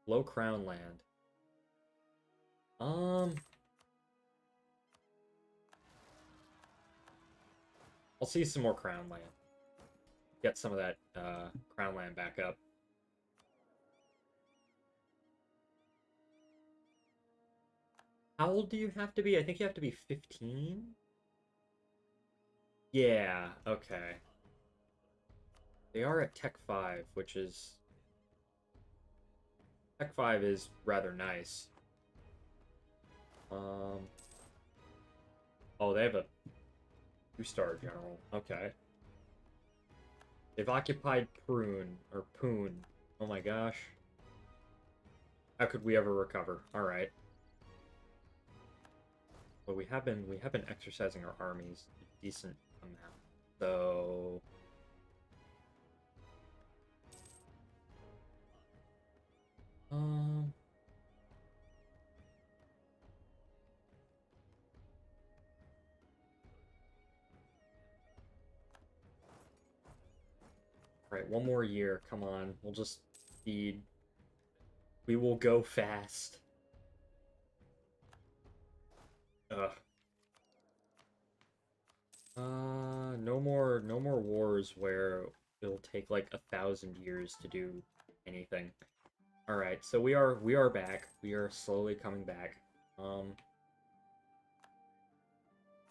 Low Crown land. I'll see some more Crown land. Get some of that Crown land back up. How old do you have to be? I think you have to be 15? Yeah, okay. They are at Tech 5, which is... Tech 5 is rather nice. Oh, they have a 2-star general. Okay. They've occupied Prune, or Poon. Oh my gosh. How could we ever recover? Alright. But we have been exercising our armies a decent amount. So... Right, 1 more year. Come on. We'll just speed. We will go fast. Ugh. No more wars where it'll take like 1,000 years to do anything. All right, so we are back. We are slowly coming back.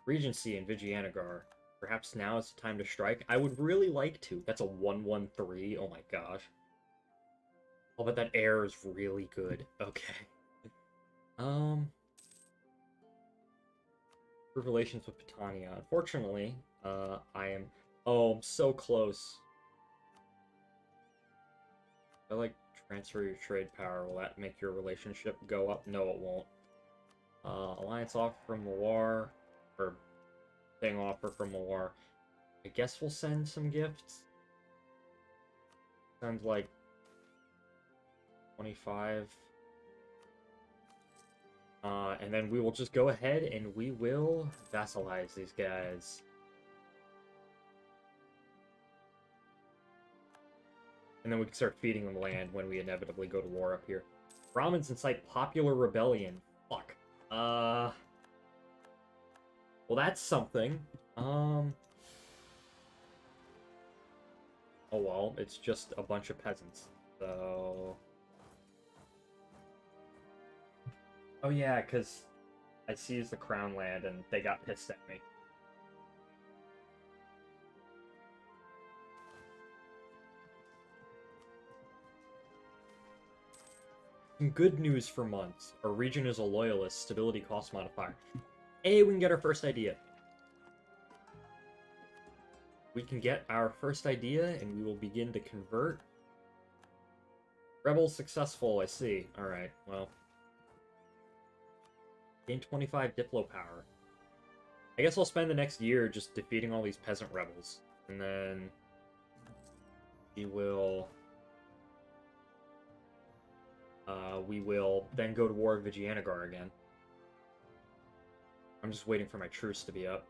Regency in Vijayanagara. Perhaps now is the time to strike. I would really like to. That's a 113. Oh my gosh. Oh, but that air is really good. Okay. Improve relations with Britannia. Unfortunately, I am... Oh, I'm so close. I like transfer your trade power. Will that make your relationship go up? No, it won't. Alliance offer from Loire, or thing offer from Loire. I guess we'll send some gifts. Send like 25. And then we will just go ahead and we will vassalize these guys. And then we can start feeding them land when we inevitably go to war up here. Brahmins incite popular rebellion. Fuck. Well, that's something. Oh well, it's just a bunch of peasants. So... Oh yeah, because I seized the crown land and they got pissed at me. Some good news for months. Our region is a loyalist, stability cost modifier. Hey, we can get our first idea. We can get our first idea and we will begin to convert. Rebels successful, I see. Alright, well. Gain 25 Diplo power. I guess I'll spend the next year just defeating all these peasant rebels. And then... we will then go to war with Vijayanagara again. I'm just waiting for my truce to be up.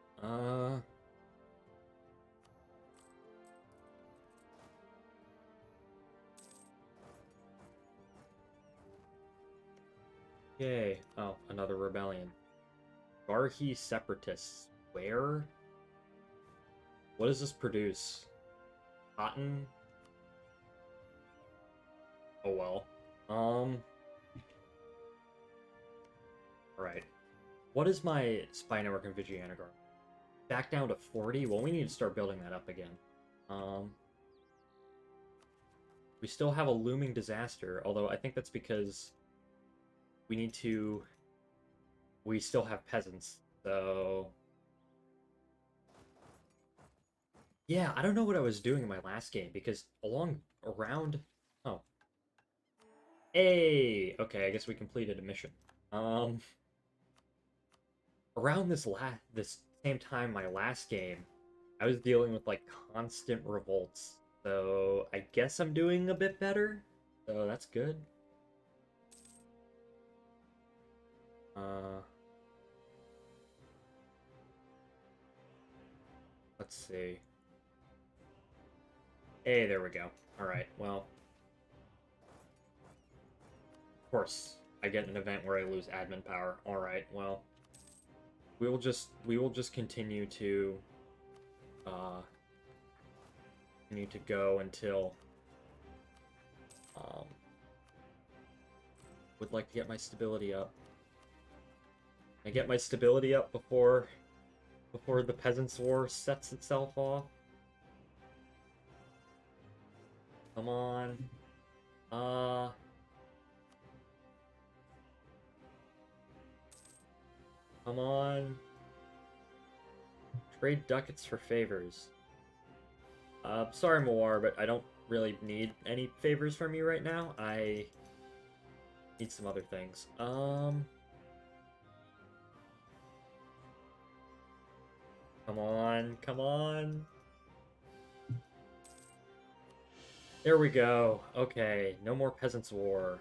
Yay. Oh, another rebellion. Garhi separatists. Where? What does this produce? Cotton? Oh well. Alright. What is my spy network in Vijayanagara? Back down to 40? Well, we need to start building that up again. We still have a looming disaster, although I think that's because we need to... We still have peasants, so... Yeah, I don't know what I was doing in my last game, because around... Oh. Hey! Okay, I guess we completed a mission. Around this same time my last game, I was dealing with, like, constant revolts. So, I guess I'm doing a bit better. So, that's good. Let's see. Hey, there we go. Alright, well. Of course, I get an event where I lose admin power. Alright, well. We will just continue to go until would like to get my stability up. I get my stability up before the Peasants' War sets itself off. Come on. Come on. Trade ducats for favors. Sorry, Moar, but I don't really need any favors from you right now. I need some other things. Come on, come on. There we go. Okay, no more Peasants' War.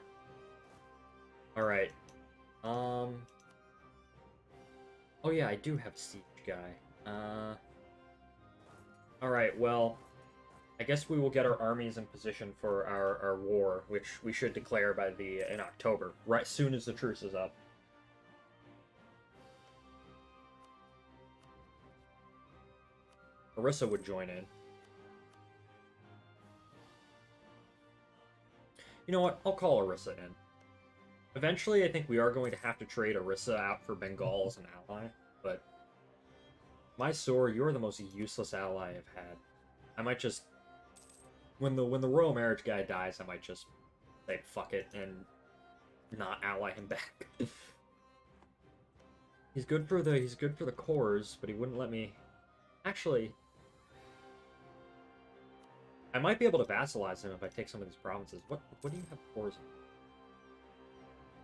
Alright. Oh yeah, I do have a siege guy. Alright, well, I guess we will get our armies in position for our war, which we should declare in October, right soon as the truce is up. Orissa would join in. You know what? I'll call Orissa in. Eventually, I think we are going to have to trade Orissa out for Bengal as an ally, but Mysore, you're the most useless ally I've had. I might just... When the royal marriage guy dies, I might just say fuck it and not ally him back. He's good for the cores, but he wouldn't let me... Actually, I might be able to vassalize him if I take some of these provinces. What do you have cores in?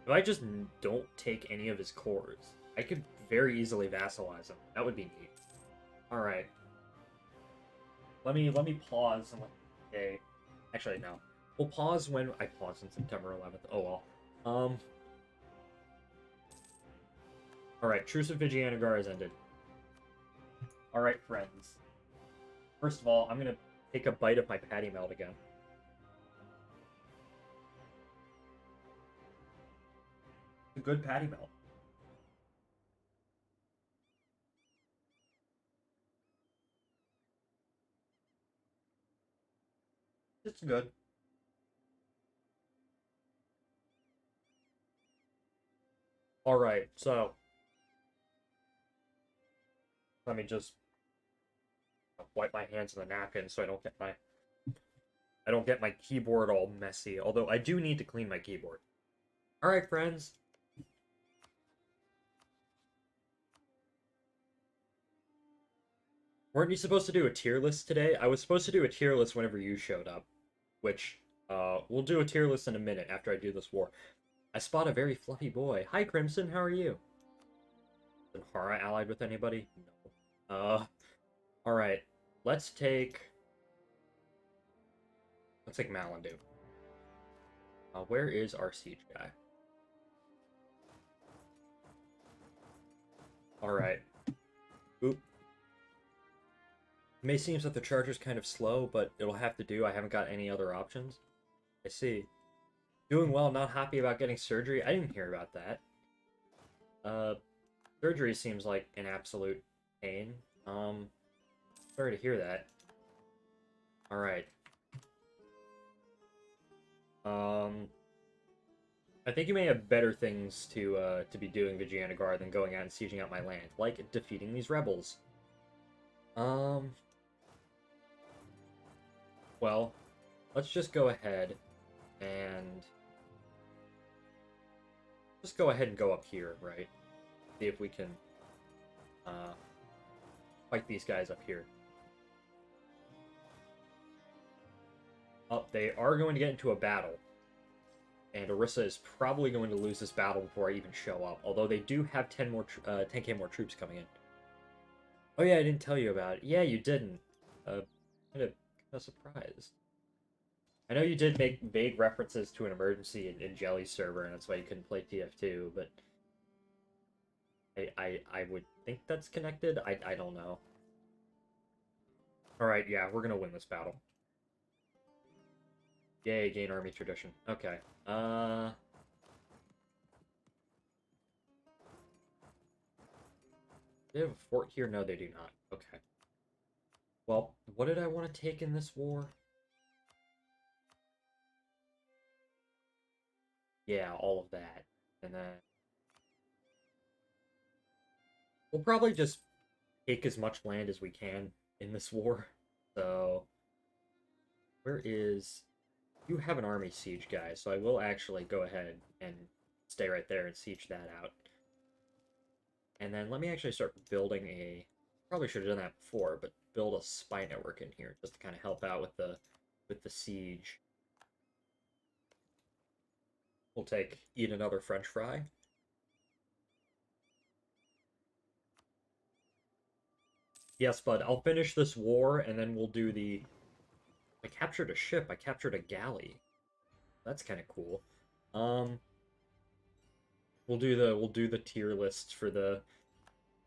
If I just don't take any of his cores, I could very easily vassalize him. That would be neat. Alright. Let me pause and okay. Actually no. We'll pause when I paused on September 11th. Oh well. Alright, Truce of Vijayanagara has ended. Alright, friends. First of all, I'm gonna take a bite of my patty melt again. A good patty melt. It's good. Alright, so let me just wipe my hands in the napkin so I don't get my keyboard all messy, although I do need to clean my keyboard. Alright, friends. Weren't you supposed to do a tier list today? I was supposed to do a tier list whenever you showed up, which, we'll do a tier list in a minute after I do this war. I spot a very fluffy boy. Hi, Crimson, how are you? Is Hara allied with anybody? No. Alright. Let's take Malandu. Where is our siege guy? Alright. Oop. It may seem that the charger's kind of slow, but it'll have to do. I haven't got any other options. I see. Doing well, not happy about getting surgery? I didn't hear about that. Surgery seems like an absolute pain. Sorry to hear that. Alright. I think you may have better things to be doing, Vijayanagar, than going out and sieging out my land, like defeating these rebels. Well, let's just go ahead and go up here, right? See if we can fight these guys up here. Oh, they are going to get into a battle. And Orissa is probably going to lose this battle before I even show up. Although they do have 10k more troops coming in. Oh yeah, I didn't tell you about it. Yeah, you didn't. Kind of surprised. I know you did make vague references to an emergency in Jelly's server, and that's why you couldn't play TF2, but I would think that's connected. I don't know. Alright, yeah, we're gonna win this battle. Yay, gain army tradition. Okay. They have a fort here? No, they do not. Okay. Well, what did I want to take in this war? Yeah, all of that. And then we'll probably just take as much land as we can in this war. So, where is... You have an army siege guy, so I will actually go ahead and stay right there and siege that out. And then let me actually start building a... Probably should have done that before, but build a spy network in here just to kind of help out with the siege. We'll eat another French fry. Yes, bud, I'll finish this war, and then we'll do the... I captured a ship. I captured a galley. That's kind of cool. We'll do the tier list for the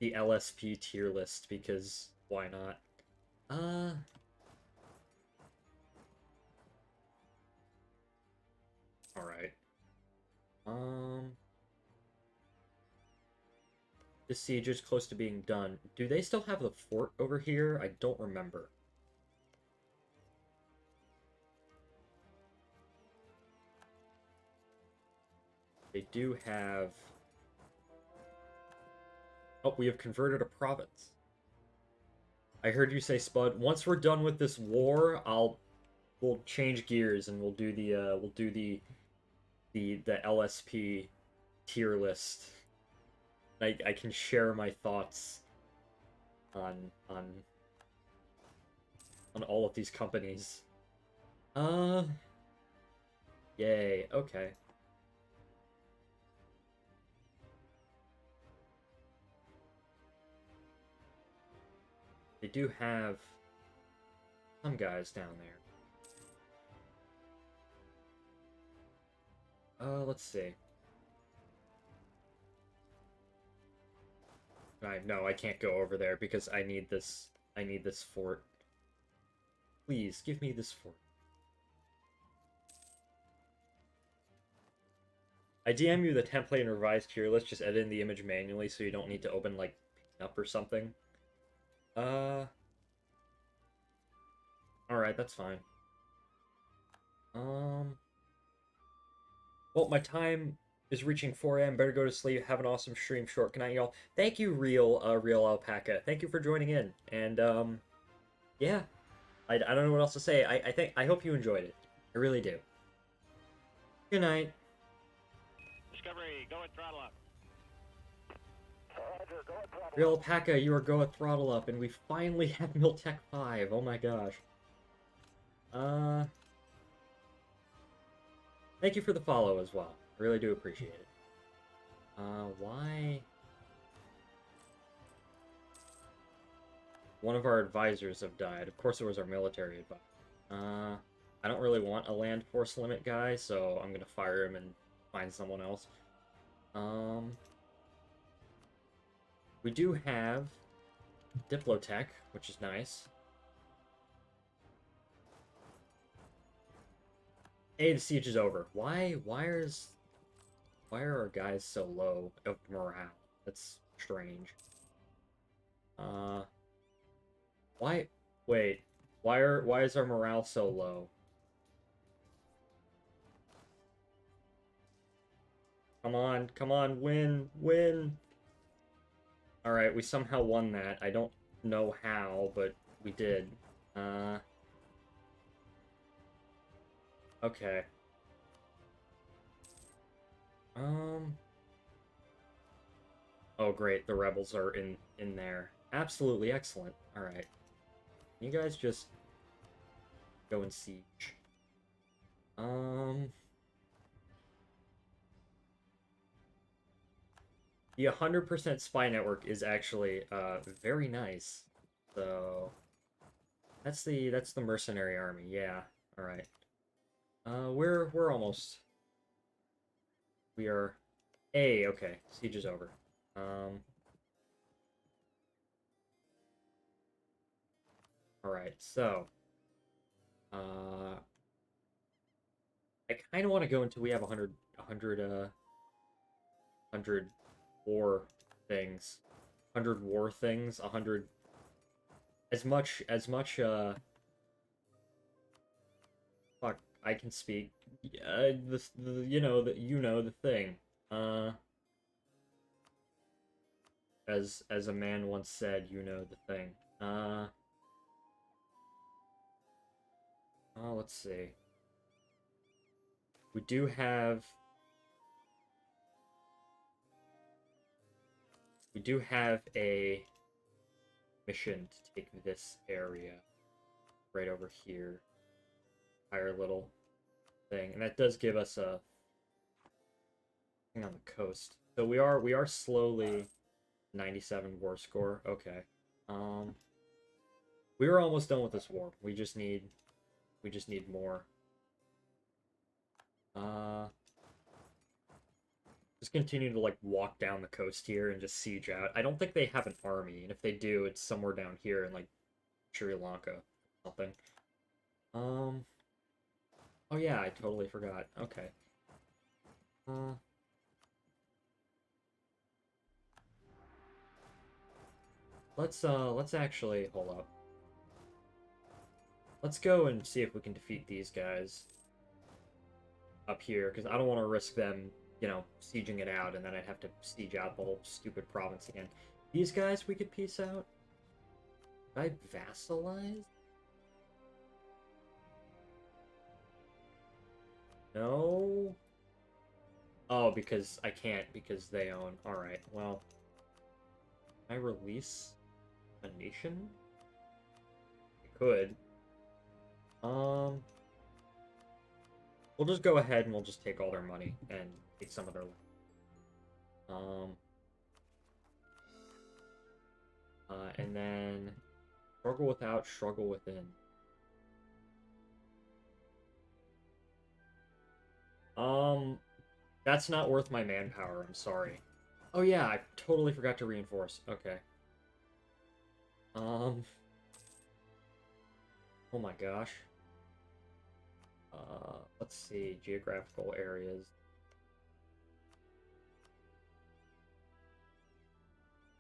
LSP tier list, because why not? Alright. This siege is close to being done. Do they still have the fort over here? I don't remember. They do have... Oh, we have converted a province. I heard you say, Spud. Once we're done with this war, we'll change gears and we'll do the LSP tier list. I can share my thoughts on all of these companies. Yay, okay. They do have some guys down there. Let's see. No, I can't go over there because I need this fort. Please, give me this fort. I DM you the template and revised tier list, just edit in the image manually so you don't need to open, like, up or something. Alright, that's fine. Um, well, my time is reaching 4 a.m. Better go to sleep. Have an awesome stream. Short. Good night, y'all. Thank you, Real Alpaca. Thank you for joining in. And, yeah. I don't know what else to say. I hope you enjoyed it. I really do. Good night. Discovery, go and throttle up. Real Alpaca, you are go at throttle up, and we finally have Miltech 5. Oh my gosh. Uh, Thank you for the follow as well. I really do appreciate it. Why? One of our advisors have died. Of course, it was our military advisor. I don't really want a land force limit guy, so I'm gonna fire him and find someone else. Um, we do have Diplotech, which is nice. Hey, the siege is over. Why are our guys so low of morale? That's strange. Uh, why? Wait, why is our morale so low? Come on, win, win. All right, we somehow won that. I don't know how, but we did. Uh, okay. Um. Oh, great. The rebels are in there. Absolutely excellent. All right. You guys just go and siege. Um. The 100% spy network is actually very nice. So that's the mercenary army. Yeah. All right. We're almost. We are. A okay. Siege is over. Um. All right. So. Uh. I kind of want to go until we have 100 war things. 100 war things. 100. As much. Fuck. I can speak. You know the thing. Uh. As a man once said, you know the thing. Oh, let's see. We do have a mission to take this area right over here. Higher little thing. And that does give us a thing on the coast. So we are slowly 97 war score. Okay. We were almost done with this war. We just need more. Uh just continue to like walk down the coast here and just siege out. I don't think they have an army, and if they do, it's somewhere down here in like Sri Lanka or something. Um oh yeah, I totally forgot. Okay. Uh let's actually hold up. Let's go and see if we can defeat these guys up here, because I don't want to risk them, sieging it out, and then I'd have to siege out the whole stupid province again. These guys we could peace out. Did I vassalize? No. Oh, because I can't, because they own. Alright, well. Can I release a nation? I could. Um. We'll just go ahead and we'll just take all their money and take some of their. Um. And then struggle without, struggle within. That's not worth my manpower. I'm sorry. Oh yeah, I totally forgot to reinforce. Okay. Um. Oh my gosh. Let's see. Geographical areas.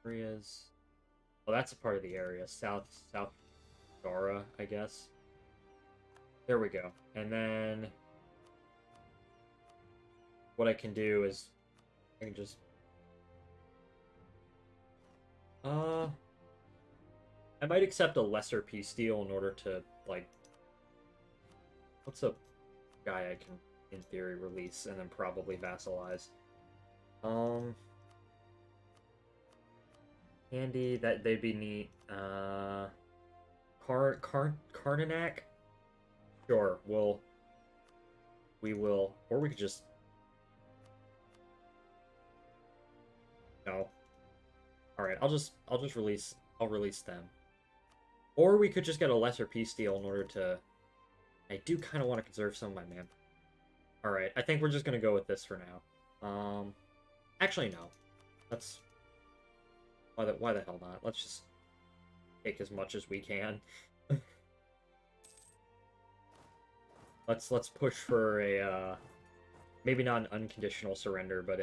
Areas. Oh, that's a part of the area. South Dara, I guess. There we go. And then what I can do is I can just uh I might accept a lesser peace deal in order to like what's a guy I can in theory release and then probably vassalize. Um Andy, that they'd be neat. Karnanak? Sure, we will, or we could just no. All right, I'll just release I'll release them, or we could just get a lesser peace deal in order to. I do kind of want to conserve some of my mana. All right, I think we're just gonna go with this for now. Actually no, that's why the hell not? Let's just take as much as we can. let's push for a maybe not an unconditional surrender, but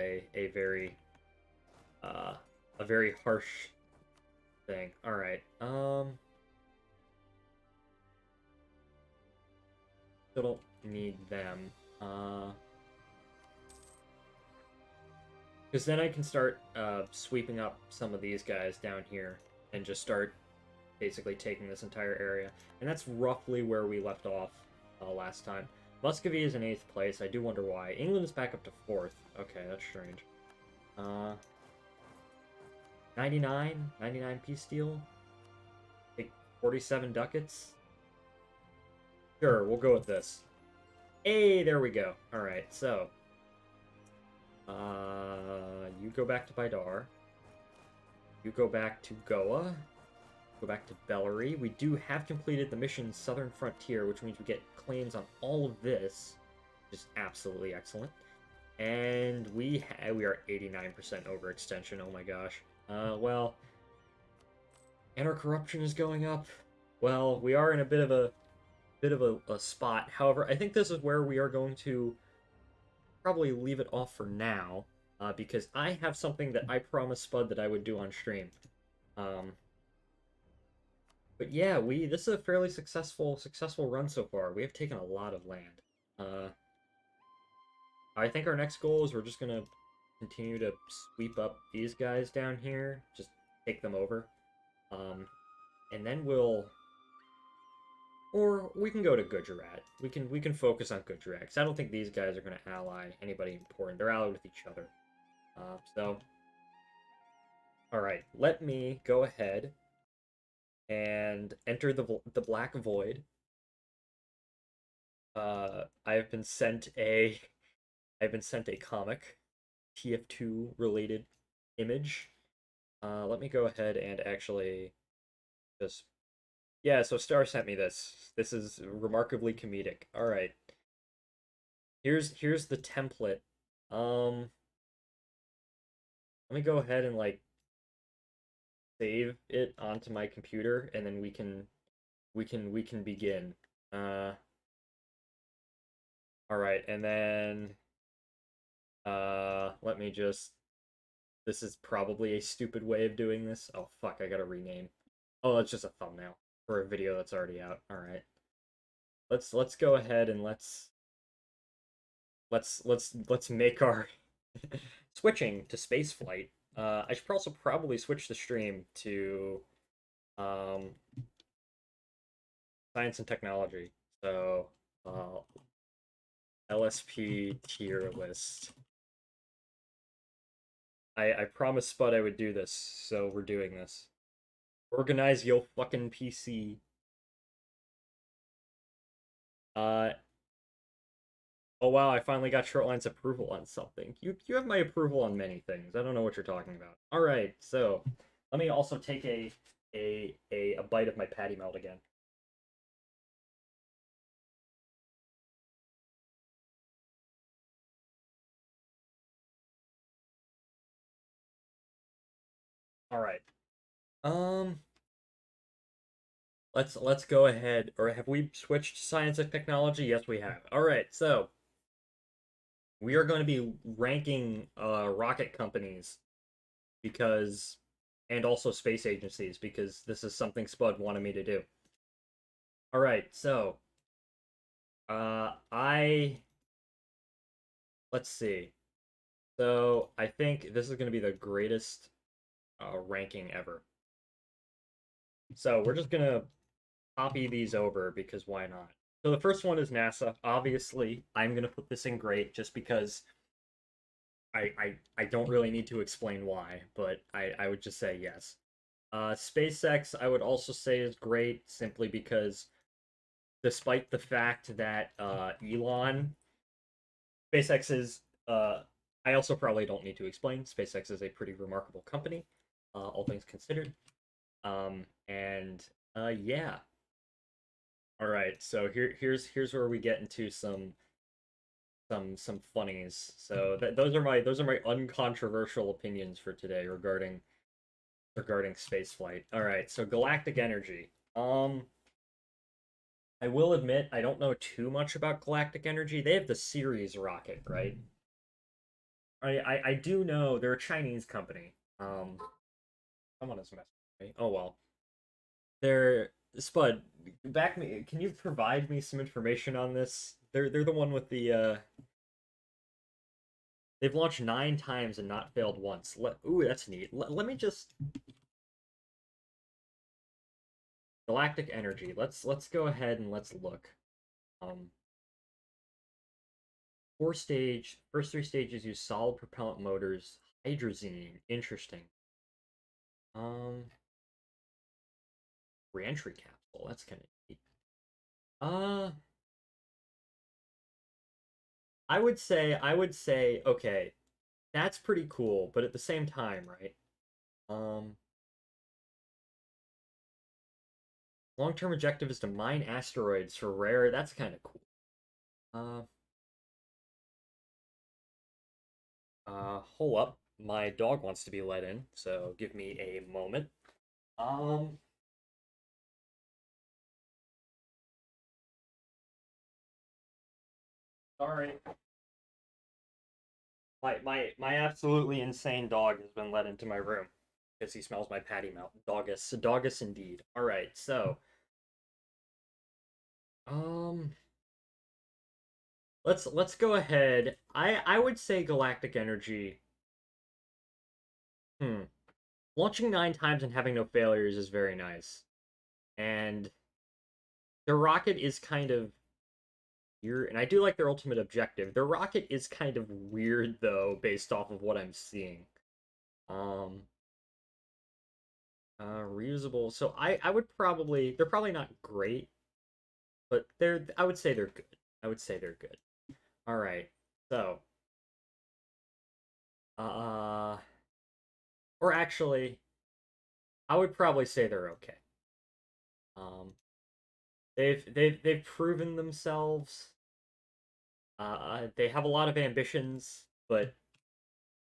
uh a very harsh thing. All right. Still don't need them. Because then I can start sweeping up some of these guys down here and just start basically taking this entire area. And that's roughly where we left off last time. Muscovy is in 8th place. I do wonder why. England is back up to 4th. Okay, that's strange. 99 peace deal. Take 47 ducats. Sure, we'll go with this. Hey, there we go. All right, so you go back to Baidar. You go back to Goa. Go back to Bellary. We do have completed the mission Southern Frontier, which means we get claims on all of this, which is absolutely excellent. And we are 89% overextension. Oh my gosh. Well, and our corruption is going up. Well, we are in a bit of a spot. However, I think this is where we are going to probably leave it off for now, because I have something that I promised Spud that I would do on stream. But yeah, this is a fairly successful run so far. We have taken a lot of land. I think our next goal is we're just gonna continue to sweep up these guys down here, just take them over, and then or we can go to Gujarat. We can focus on Gujarat because I don't think these guys are gonna ally anybody important. They're allied with each other. All right, let me go ahead and enter the Black Void. I have been sent a I've been sent a comic, TF2 related image. Let me go ahead and actually just yeah. So Star sent me this. This is remarkably comedic. All right, here's the template. Um, Let me go ahead and like save it onto my computer, and then we can begin. Uh, all right, and then let me just. This is probably a stupid way of doing this. Oh fuck, I gotta rename. Oh, that's just a thumbnail for a video that's already out. All right. Let's go ahead and let's make our switching to space flight. I should also probably switch the stream to um science and technology. So LSP tier list. I promised Spud I would do this, so we're doing this. Organize your fucking PC. Uh Oh wow, I finally got Shortline's approval on something. You have my approval on many things. I don't know what you're talking about. All right, so let me also take a bite of my patty melt again. All right. Um, let's go ahead. Or have we switched to science and technology? Yes, we have. All right, so we are going to be ranking rocket companies because and also space agencies because this is something Spud wanted me to do. All right, so I let's see. So I think this is going to be the greatest ranking ever. So we're just going to copy these over because why not? So the first one is NASA. Obviously, I'm going to put this in great just because I don't really need to explain why, but I would just say yes. SpaceX, I would also say is great simply because despite the fact that Elon, SpaceX is, I also probably don't need to explain, SpaceX is a pretty remarkable company, all things considered. And yeah. All right, so here's where we get into some funnies. So those are my uncontroversial opinions for today regarding space flight. All right, so galactic energy. I will admit I don't know too much about galactic energy. They have the Ceres rocket, right? I do know they're a Chinese company. Someone has messaged me. Oh well. They're Spud, back me. Can you provide me some information on this? They're the one with the they've launched 9 times and not failed once. Ooh, that's neat. Let me just galactic energy. Let's go ahead and let's look. Um, first 3 stages use solid propellant motors, hydrazine. Interesting. Um, Reentry capsule. That's kind of neat. Uh, I would say, okay, that's pretty cool, but at the same time, right? Um, Long-term objective is to mine asteroids for rare. That's kind of cool. Uh, Hold up. My dog wants to be let in, so give me a moment. Um, Sorry. My absolutely insane dog has been let into my room because he smells my patty melt. Doggus indeed. All right, so um, let's go ahead. I would say galactic energy. Hmm. Launching 9 times and having no failures is very nice, and the rocket is kind of weird. And I do like their ultimate objective. Their rocket is kind of weird though, based off of what I'm seeing. Um, Reusable. So I would probably they're probably not great, but I would say they're good. I would say they're good. All right. So, uh or actually, I would probably say they're okay. Um they've proven themselves. They have a lot of ambitions, but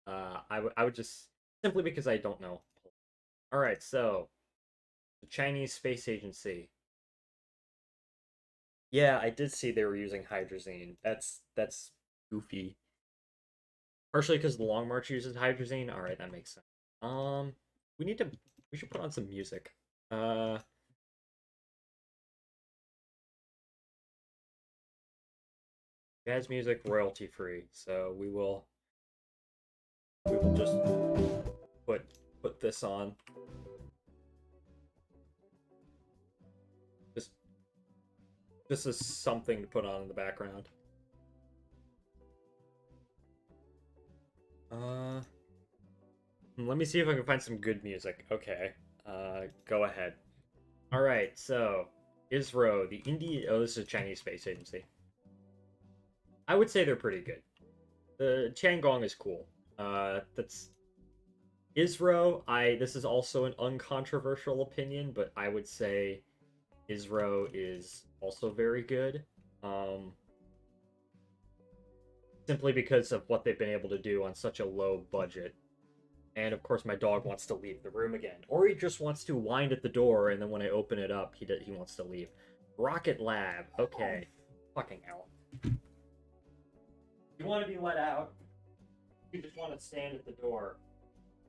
I would just simply because I don't know. All right, so the Chinese Space Agency. Yeah, I did see they were using hydrazine. That's goofy. Partially because the Long March uses hydrazine. All right, that makes sense. Um, we need to we should put on some music. Uh, Jazz music royalty free. So we will just put put this on. Just this is something to put on in the background. Uh, Let me see if I can find some good music. Okay. Go ahead. All right. So ISRO, the India. Oh, this is a Chinese space agency. I would say they're pretty good. The Tiangong is cool. That's ISRO. This is also an uncontroversial opinion, but I would say ISRO is also very good. Um, Simply because of what they've been able to do on such a low budget. And of course, my dog wants to leave the room again, or he just wants to whine at the door, and then when I open it up, he wants to leave. Rocket Lab. Okay. Fucking hell. You want to be let out? You just want to stand at the door.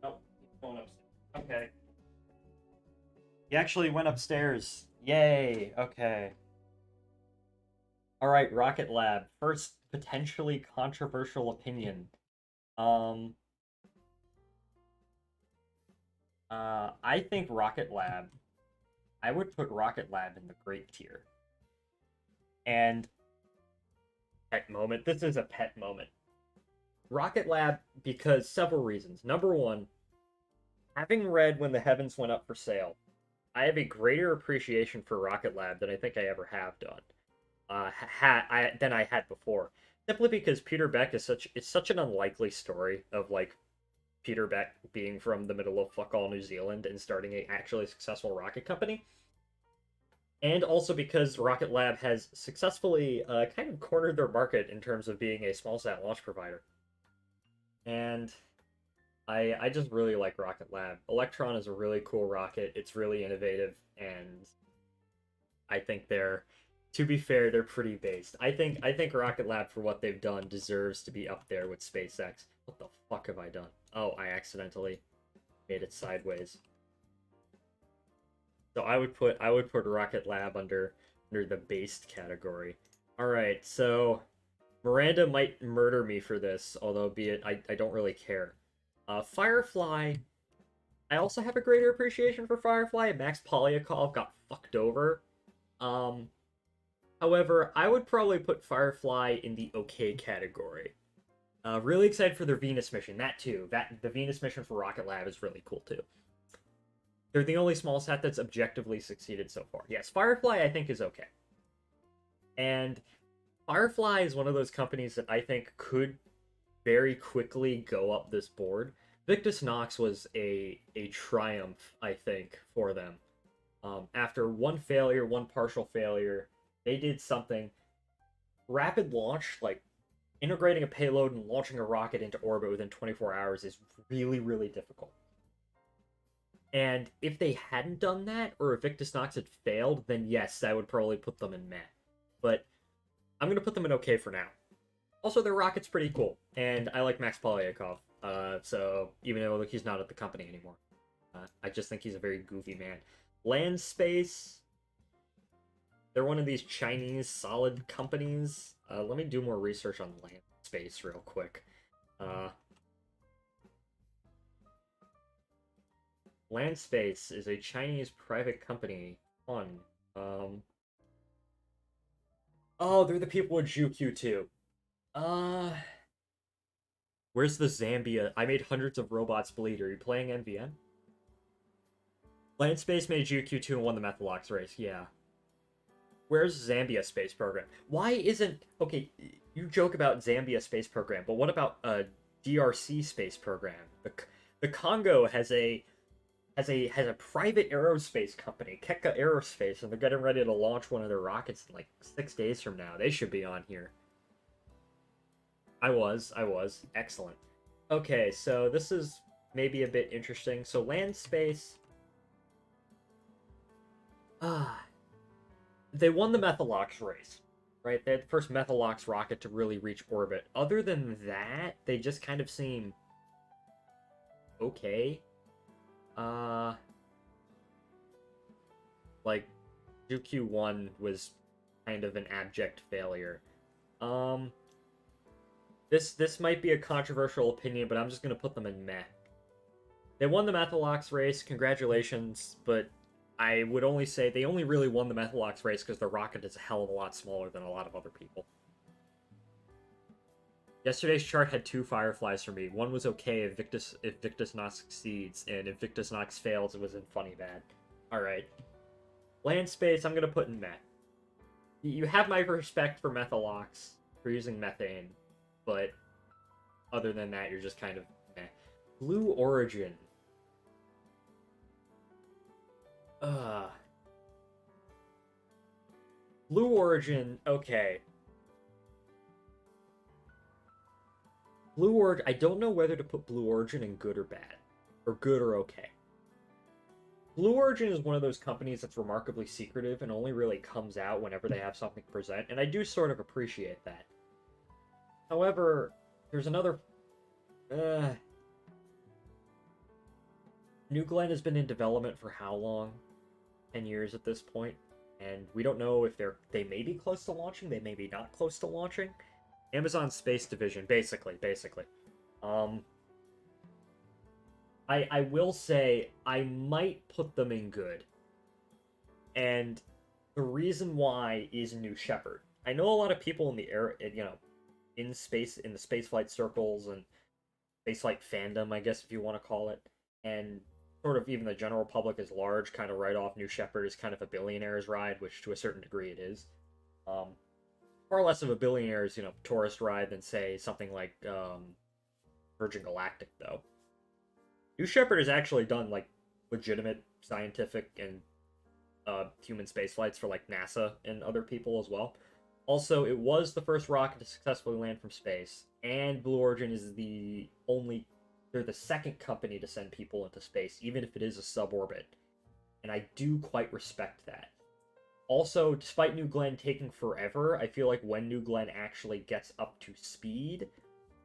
Nope. He's going upstairs. Okay. He actually went upstairs. Yay. Okay. All right, Rocket Lab. First potentially controversial opinion. Um, I think Rocket Lab. I would put Rocket Lab in the great tier. And pet moment. This is a pet moment. Rocket Lab because several reasons. Number one, having read When the Heavens Went Up for Sale, I have a greater appreciation for Rocket Lab than I think I ever have done. Than I had before. Simply because Peter Beck is such an unlikely story of like Peter Beck being from the middle of fuck all New Zealand and starting a actually successful rocket company. And also because Rocket Lab has successfully kind of cornered their market in terms of being a small sat launch provider. And I just really like Rocket Lab. Electron is a really cool rocket. It's really innovative, and I think to be fair, they're pretty based. I think Rocket Lab for what they've done deserves to be up there with SpaceX. What the fuck have I done? Oh, I accidentally made it sideways. So I would put Rocket Lab under the based category. All right, so Miranda might murder me for this, although be it I don't really care. Firefly. I also have a greater appreciation for Firefly. Max Polyakov got fucked over. Um, However, I would probably put Firefly in the okay category. Really excited for their Venus mission. That too. The Venus mission for Rocket Lab is really cool too. They're the only small set that's objectively succeeded so far. Yes, Firefly I think is okay. And Firefly is one of those companies that I think could very quickly go up this board. Victus Nox was a triumph, I think, for them. After one failure, one partial failure, they did something. Rapid launch, like integrating a payload and launching a rocket into orbit within 24 hours, is really, really difficult. And if they hadn't done that, or if Victus Nox had failed, then yes, I would probably put them in meh. But I'm gonna put them in okay for now. Also, their rocket's pretty cool, and I like Max Polyakov. So even though he's not at the company anymore, I just think he's a very goofy man. Land Space, they're one of these Chinese solid companies. Let me do more research on Land Space real quick. Land Space is a Chinese private company. Fun. Oh, they're the people with JUQ too. Uh, where's the Zambia? I made hundreds of robots bleed. Are you playing NVN? Land Space made JUQ2 and won the Methalox race. Yeah. Where's Zambia space program? Why isn't okay? You joke about Zambia space program, but what about DRC space program? The Congo has a private aerospace company, Keka Aerospace, and they're getting ready to launch one of their rockets in like 6 days from now. They should be on here. I was. Excellent. Okay, so this is maybe a bit interesting. So land space. Ah, they won the Methalox race, right? They had the first Methalox rocket to really reach orbit. Other than that, they just kind of seem okay. Uh, like JUQ1 was kind of an abject failure. Um, this might be a controversial opinion, but I'm just gonna put them in meh. They won the Methalox race, congratulations, but I would only say they only really won the Methalox race because the rocket is a hell of a lot smaller than a lot of other people. Yesterday's chart had two Fireflies for me. One was okay if Victus Nox succeeds, and if Victus Nox fails, it was in funny bad. Alright. Land space, I'm gonna put in meh. You have my respect for Methalox, for using methane, but other than that, you're just kind of meh. Blue Origin. Uh Blue Origin, okay. Blue Origin, I don't know whether to put Blue Origin in good or bad, or good or okay. Blue Origin is one of those companies that's remarkably secretive and only really comes out whenever they have something to present, and I do sort of appreciate that. However, there's another. New Glenn has been in development for how long? 10 years at this point, and we don't know if they may be close to launching, they may be not close to launching. Amazon Space Division, basically. Um, I will say I might put them in good, and the reason why is New Shepard. I know a lot of people in the air, in space, in the spaceflight circles and spaceflight fandom, I guess if you want to call it, and sort of even the general public is large, kind of write off New Shepard as kind of a billionaire's ride, which to a certain degree it is. Um, Far less of a billionaire's, tourist ride than say something like Virgin Galactic, though. New Shepard has actually done like legitimate scientific and human space flights for like NASA and other people as well. Also, it was the first rocket to successfully land from space, and Blue Origin is they're the second company to send people into space, even if it is a suborbit. And I do quite respect that. Also, despite New Glenn taking forever, I feel like when New Glenn actually gets up to speed,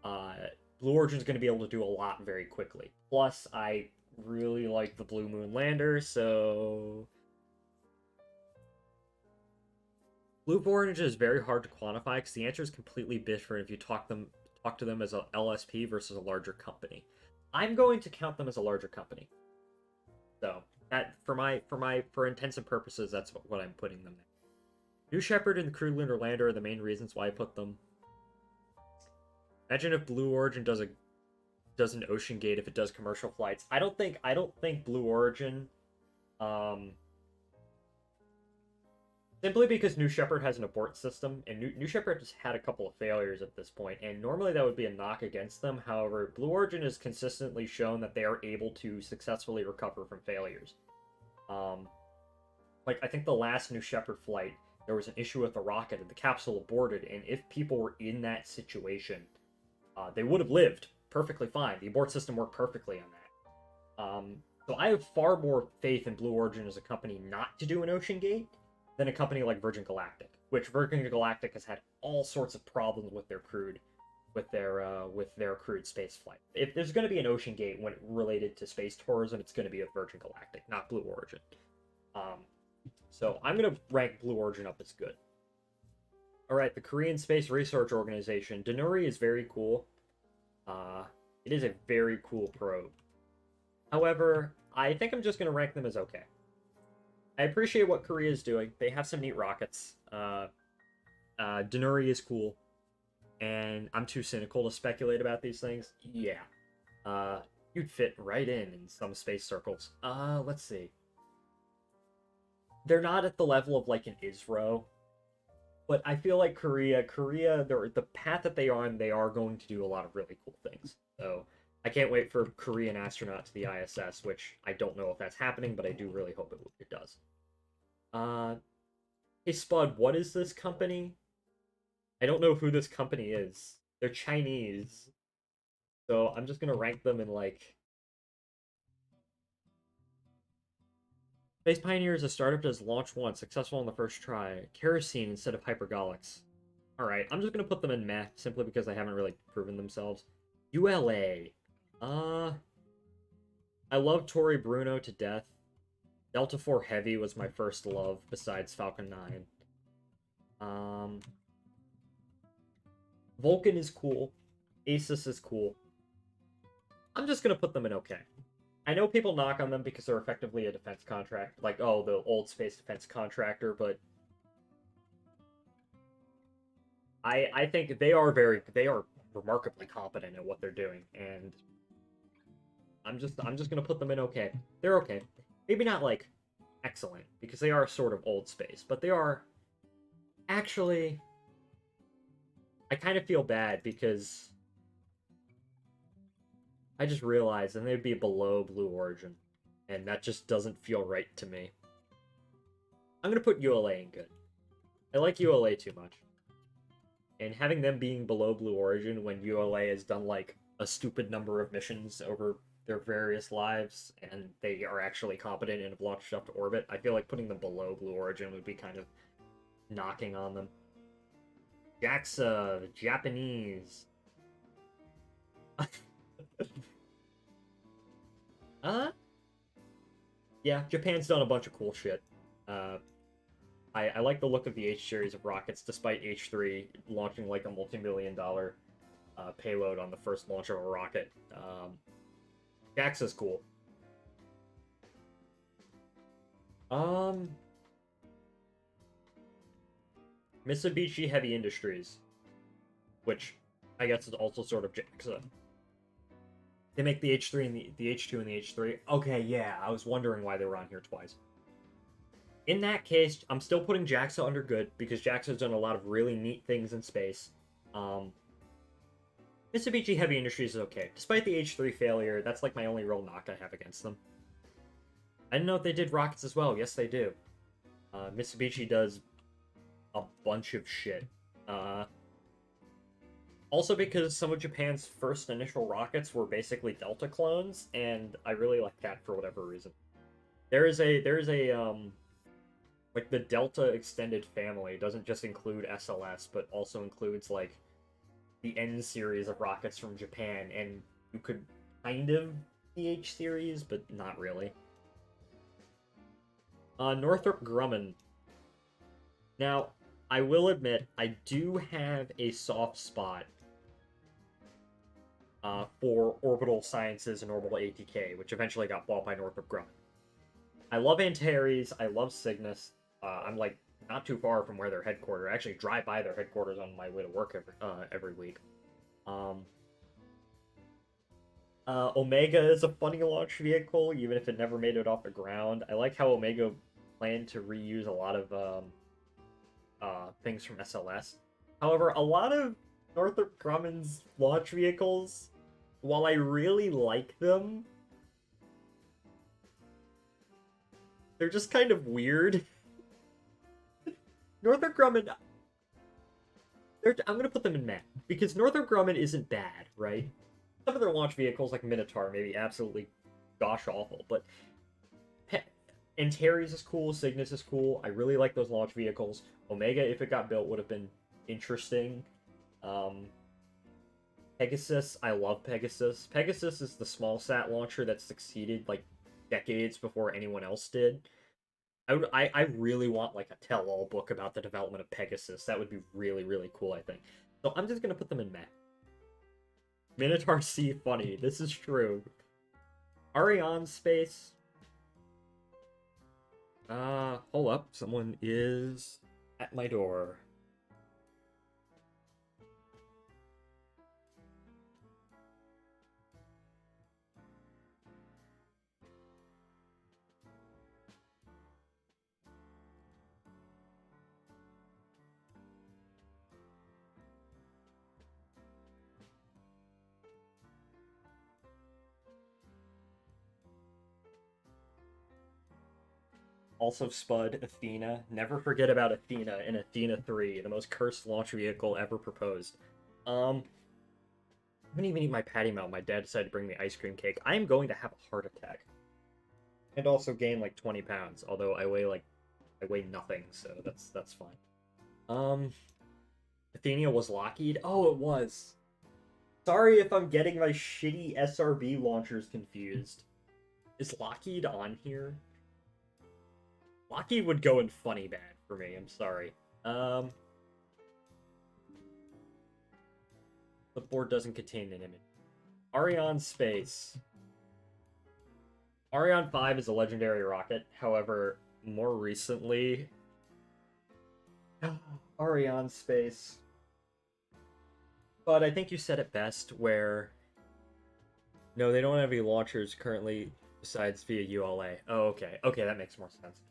uh, Blue Origin's going to be able to do a lot very quickly. Plus, I really like the Blue Moon lander, so Blue Origin is very hard to quantify because the answer is completely different if you talk to them as a LSP versus a larger company. I'm going to count them as a larger company. So that for intents and purposes, that's what I'm putting them in. New Shepard and the Crew Lunar Lander are the main reasons why I put them. Imagine if Blue Origin does an Ocean Gate if it does commercial flights. I don't think Blue Origin simply because New Shepard has an abort system, and New Shepard has had a couple of failures at this point, and normally that would be a knock against them. However, Blue Origin has consistently shown that they are able to successfully recover from failures. Um, like, I think the last New Shepard flight, there was an issue with the rocket, and the capsule aborted, and if people were in that situation, they would have lived perfectly fine. The abort system worked perfectly on that. So I have far more faith in Blue Origin as a company not to do an Ocean Gate than a company like Virgin Galactic, which Virgin Galactic has had all sorts of problems with their crewed space flight. If there's going to be an Ocean Gate when related to space tourism, it's going to be with Virgin Galactic, not Blue Origin. So I'm going to rank Blue Origin up as good. All right, the Korean Space Research Organization. Danuri is very cool. It is a very cool probe. However, I think I'm just going to rank them as okay. I appreciate what Korea is doing. They have some neat rockets. Danuri is cool. And I'm too cynical to speculate about these things. Yeah. You'd fit right in some space circles. Let's see. They're not at the level of like an ISRO, but I feel like Korea, the path that they are on, they are going to do a lot of really cool things. So I can't wait for Korean astronaut to the ISS, which I don't know if that's happening, but I do really hope it does. Hey Spud, what is this company? I don't know who this company is. They're Chinese, so I'm just gonna rank them in like. Space Pioneer is a startup that has launched once, successful on the first try. Kerosene instead of Hypergolics. Alright, I'm just gonna put them in meh, simply because they haven't really proven themselves. ULA. I love Tori Bruno to death. Delta 4 Heavy was my first love, besides Falcon 9. Vulcan is cool. Asus is cool. I'm just gonna put them in okay. I know people knock on them because they're effectively a defense contract, like, oh, the old space defense contractor, but I think they are remarkably competent at what they're doing, and I'm just gonna put them in okay. They're okay. Maybe not like excellent, because they are sort of old space, but they are actually. I kind of feel bad because I just realized and they'd be below Blue Origin, and that just doesn't feel right to me. I'm gonna put ULA in good. I like ULA too much. And having them being below Blue Origin when ULA has done like a stupid number of missions over their various lives and they are actually competent and have launched up to orbit, I feel like putting them below Blue Origin would be kind of knocking on them. JAXA, Japanese. Yeah, Japan's done a bunch of cool shit. I like the look of the H series of rockets, despite H3 launching like a multi-million-dollar payload on the first launch of a rocket. JAXA's cool. Mitsubishi Heavy Industries, which I guess is also sort of JAXA. They make the H3 and the H2 and the H3. Okay, yeah, I was wondering why they were on here twice. In that case, I'm still putting JAXA under good because JAXA's done a lot of really neat things in space. Mitsubishi Heavy Industries is okay. Despite the H3 failure, that's like my only real knock I have against them. I didn't know if they did rockets as well. Yes, they do. Mitsubishi does a bunch of shit. Also because some of Japan's first initial rockets were basically Delta clones, and I really like that for whatever reason. There's a like the Delta extended family doesn't just include SLS, but also includes like the N series of rockets from Japan, and you could kind of the H series, but not really. Northrop Grumman. Now, I will admit, I do have a soft spot for Orbital Sciences and Orbital ATK, which eventually got bought by Northrop Grumman. I love Antares, I love Cygnus. I'm like not too far from where they're headquartered. I actually drive by their headquarters on my way to work every week. Omega is a funny launch vehicle, even if it never made it off the ground. I like how Omega planned to reuse a lot of things from SLS. However, a lot of Northrop Grumman's launch vehicles, while I really like them, they're just kind of weird. Northrop Grumman, I'm gonna put them in meh, because Northrop Grumman isn't bad, right? Some of their launch vehicles, like Minotaur, may be absolutely gosh awful, but Antares is cool, Cygnus is cool. I really like those launch vehicles. Omega, if it got built, would have been interesting. Pegasus, I love Pegasus. Pegasus is the small sat launcher that succeeded like decades before anyone else did. I really want like a tell-all book about the development of Pegasus. That would be really, really cool, I think. So I'm just gonna put them in meh. Minotaur C, funny. This is true. Ariane Space. Hold up. Someone is at my door. Also Spud, Athena. Never forget about Athena and Athena 3, the most cursed launch vehicle ever proposed. I didn't even eat my patty melt. My dad decided to bring me ice cream cake. I am going to have a heart attack. And also gain like 20 pounds, although I weigh nothing, so that's fine. Athenia was Lockheed? Oh, it was. Sorry if I'm getting my shitty SRB launchers confused. Is Lockheed on here? Lockheed would go in funny bad for me, I'm sorry. The board doesn't contain an image. Ariane Space. Ariane 5 is a legendary rocket, however, more recently... Ariane Space. But I think you said it best, where... No, they don't have any launchers currently besides via ULA. Oh, okay. Okay, that makes more sense.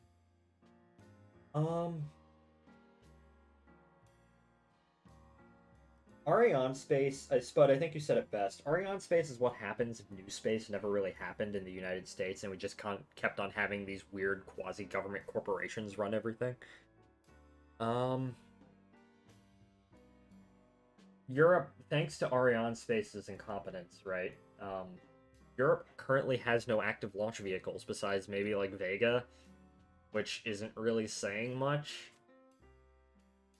Ariane Space, Spud, I think you said it best. Ariane Space is what happens if New Space never really happened in the United States, and we just kept on having these weird quasi-government corporations run everything. Europe, thanks to Ariane Space's incompetence, right? Europe currently has no active launch vehicles besides maybe like Vega, which isn't really saying much.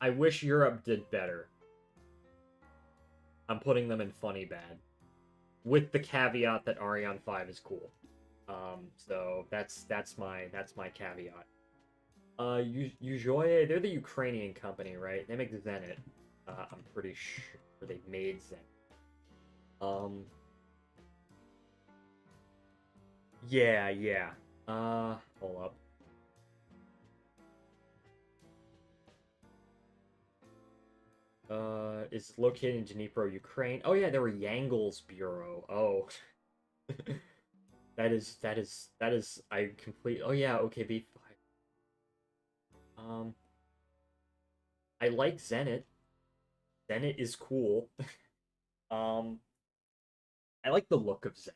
I wish Europe did better. I'm putting them in funny bad, with the caveat that Ariane 5 is cool. So that's my caveat. Ujoye, they're the Ukrainian company, right? They make Zenit. I'm pretty sure they made Zenit. Um, yeah, yeah. Hold up. Is located in Dnipro, Ukraine. Oh yeah, there were Yangel's Bureau. Oh, that is I complete. Oh yeah, okay, B5. I like Zenit. Zenit is cool. Um, I like the look of Zenit,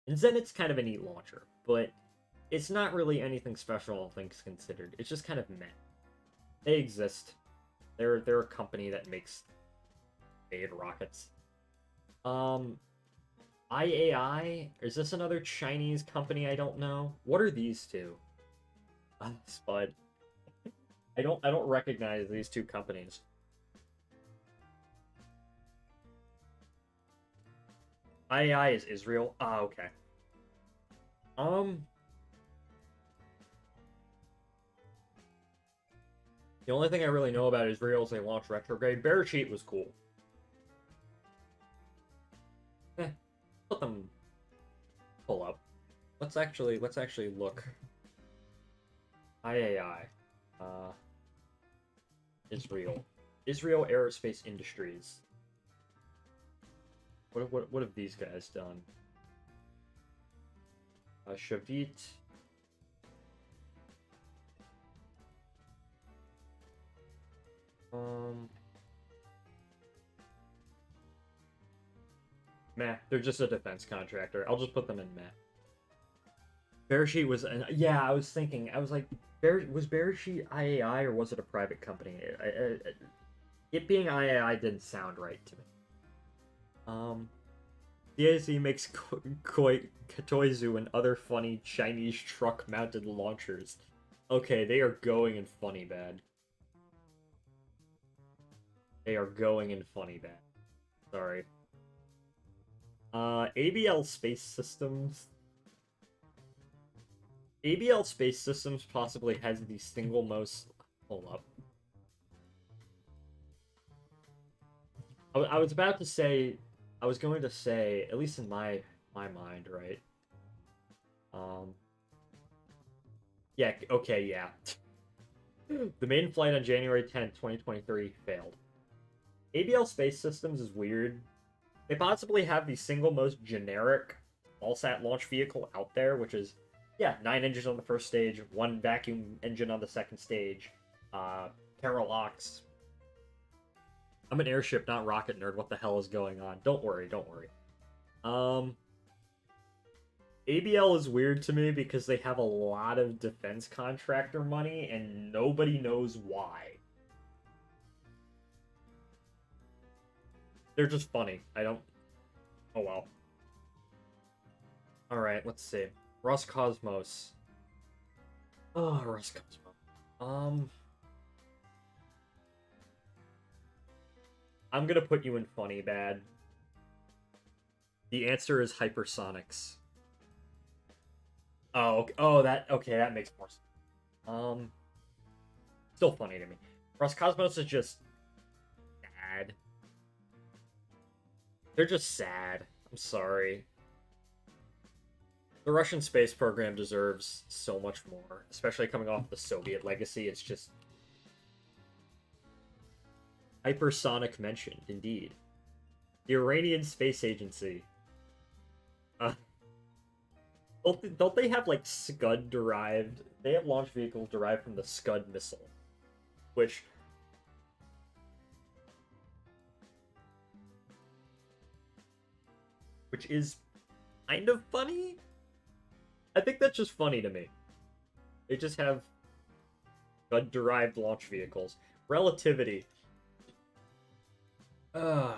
and Zenit's kind of a neat launcher, but it's not really anything special, all things considered. It's just kind of meh. They exist. They're a company that makes made rockets. Um, IAI? Is this another Chinese company I don't know? What are these two? Spud. I don't recognize these two companies. IAI is Israel. Ah, okay. Um, the only thing I really know about Israel is they launched retrograde. Bearsheet was cool. Eh, let them pull up. Let's actually look. IAI. Uh, Israel. Israel Aerospace Industries. What have these guys done? Shavit. Um, Meh. They're just a defense contractor. I'll just put them in meh. Bearsheet was, yeah. I was thinking. I was like, was Bearsheet IAI or was it a private company? It being IAI didn't sound right to me. DAC makes Kotoizu and other funny Chinese truck-mounted launchers. Okay, they are going in funny bad. They are going in funny bad. Sorry. ABL Space Systems. ABL Space Systems possibly has the single most. Hold up. I was about to say. I was going to say, at least in my mind, right? Um. Yeah. Okay. Yeah. The maiden flight on January 10th, 2023 failed. ABL Space Systems is weird. They possibly have the single most generic ALSAT launch vehicle out there, which is, yeah, 9 engines on the first stage, one vacuum engine on the second stage, Parallax. I'm an airship, not rocket nerd. What the hell is going on? Don't worry, don't worry. Um, ABL is weird to me because they have a lot of defense contractor money and nobody knows why. They're just funny. I don't. Oh well. All right, let's see. Roscosmos. Oh, Roscosmos. Um, I'm gonna put you in funny bad. The answer is hypersonics. Oh, okay. Oh, that makes more sense. Um, Still funny to me. Roscosmos is just sad. They're just sad. I'm sorry. The Russian space program deserves so much more, especially coming off the Soviet legacy. It's just hypersonic mentioned, indeed. The Iranian Space Agency. Uh, don't they have like Scud derived? They have launch vehicles derived from the Scud missile, which is kind of funny. I think that's just funny to me. They just have Scud derived launch vehicles. Relativity. Uh,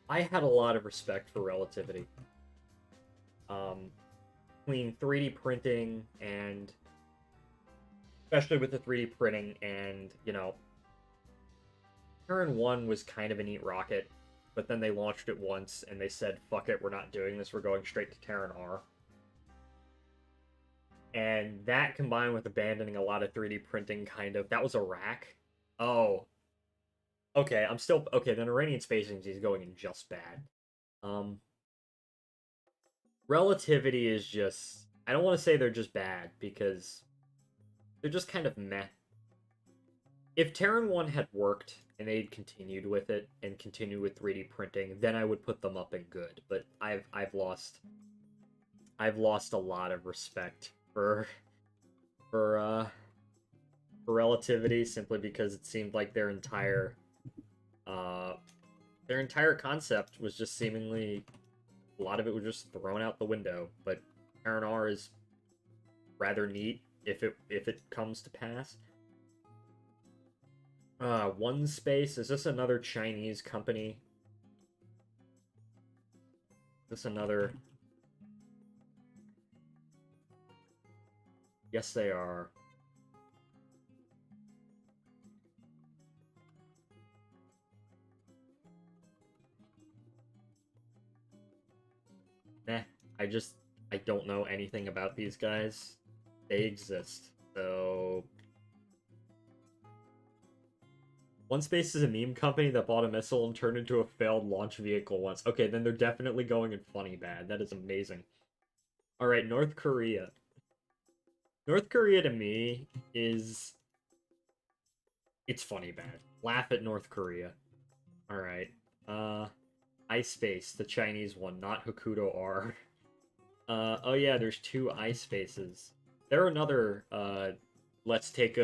I had a lot of respect for Relativity. Um, Between 3D printing and especially with the 3D printing and, Terran 1 was kind of a neat rocket, but then they launched it once and they said, fuck it, we're not doing this, we're going straight to Terran R. And that combined with abandoning a lot of 3D printing that was Iraq. Oh, okay, I'm still, okay, then Iranian Space Agency is going in just bad. Um, Relativity is just... I don't want to say they're just bad, because they're just kind of meh. If Terran 1 had worked, and they'd continued with it, and continued with 3D printing, then I would put them up in good. But I've lost a lot of respect for uh for Relativity, simply because it seemed like uh their entire concept was just seemingly, a lot of it was just thrown out the window. But Terran R is rather neat if it comes to pass. One Space, is this another Chinese company? Is this another? Yes, they are. Nah, I don't know anything about these guys. They exist, so... One Space is a meme company that bought a missile and turned into a failed launch vehicle once. Okay, then they're definitely going in funny bad. That is amazing. Alright, North Korea. North Korea to me is... It's funny bad. Laugh at North Korea. Alright. iSpace, the Chinese one, not Hokuto R. Oh yeah, there's two iSpaces. They're another, let's take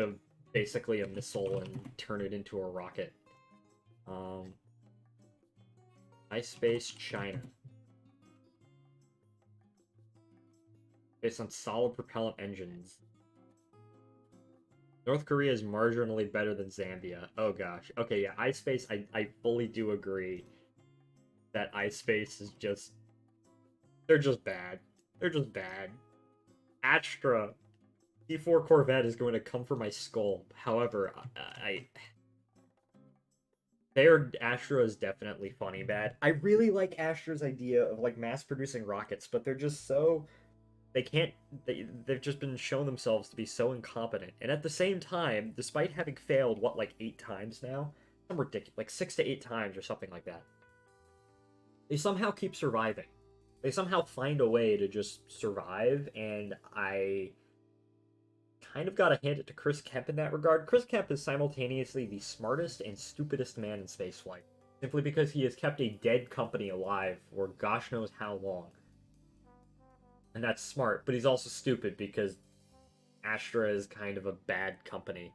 basically a missile and turn it into a rocket. iSpace China. Based on solid propellant engines. North Korea is marginally better than Zambia. Oh gosh. Okay, yeah, iSpace, I fully do agree that iSpace is just... They're just bad. They're just bad. Astra. C4 Corvette is going to come for my skull. However, their Astra is definitely funny bad. I really like Astra's idea of like mass producing rockets, but they're just so... They can't... They've just been shown themselves to be so incompetent. And at the same time, despite having failed, what, like 8 times now? Some ridiculous, like 6 to 8 times or something like that. They somehow keep surviving. They somehow find a way to just survive, and I kind of gotta hand it to Chris Kemp in that regard. Chris Kemp is simultaneously the smartest and stupidest man in spaceflight, simply because he has kept a dead company alive for gosh knows how long. And that's smart, but he's also stupid because Astra is kind of a bad company.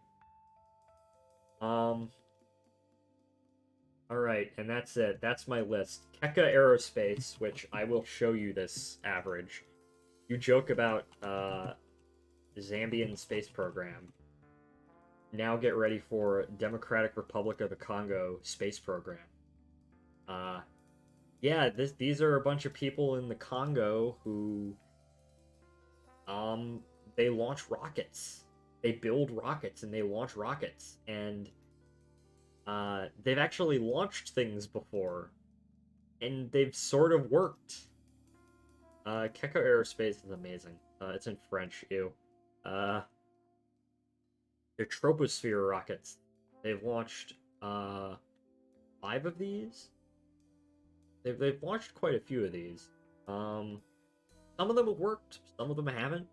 Alright, and that's it. That's my list. Keka Aerospace, which I will show you this average. You joke about, Zambian space program. Now get ready for Democratic Republic of the Congo space program. Yeah, these are a bunch of people in the Congo who, they launch rockets. They build rockets and they launch rockets, and they've actually launched things before, and they've sort of worked. Keka Aerospace is amazing. It's in French, ew. They're troposphere rockets. They've launched 5 of these. They've launched quite a few of these. Some of them have worked, some of them haven't.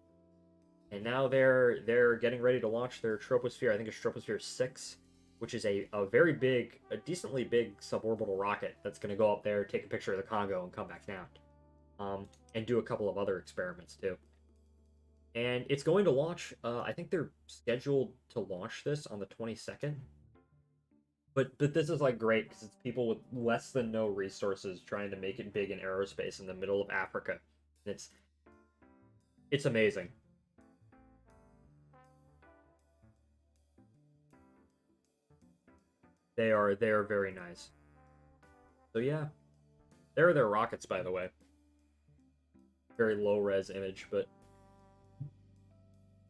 And now they're getting ready to launch their troposphere. I think it's Troposphere 6, which is a very big, a decently big suborbital rocket that's going to go up there, take a picture of the Congo, and come back down. And do a couple of other experiments too. And it's going to launch, I think they're scheduled to launch this on the 22nd. But this is like great because it's people with less than no resources trying to make it big in aerospace in the middle of Africa. And it's amazing. They are very nice. So yeah, there are their rockets, by the way. Very low res image, but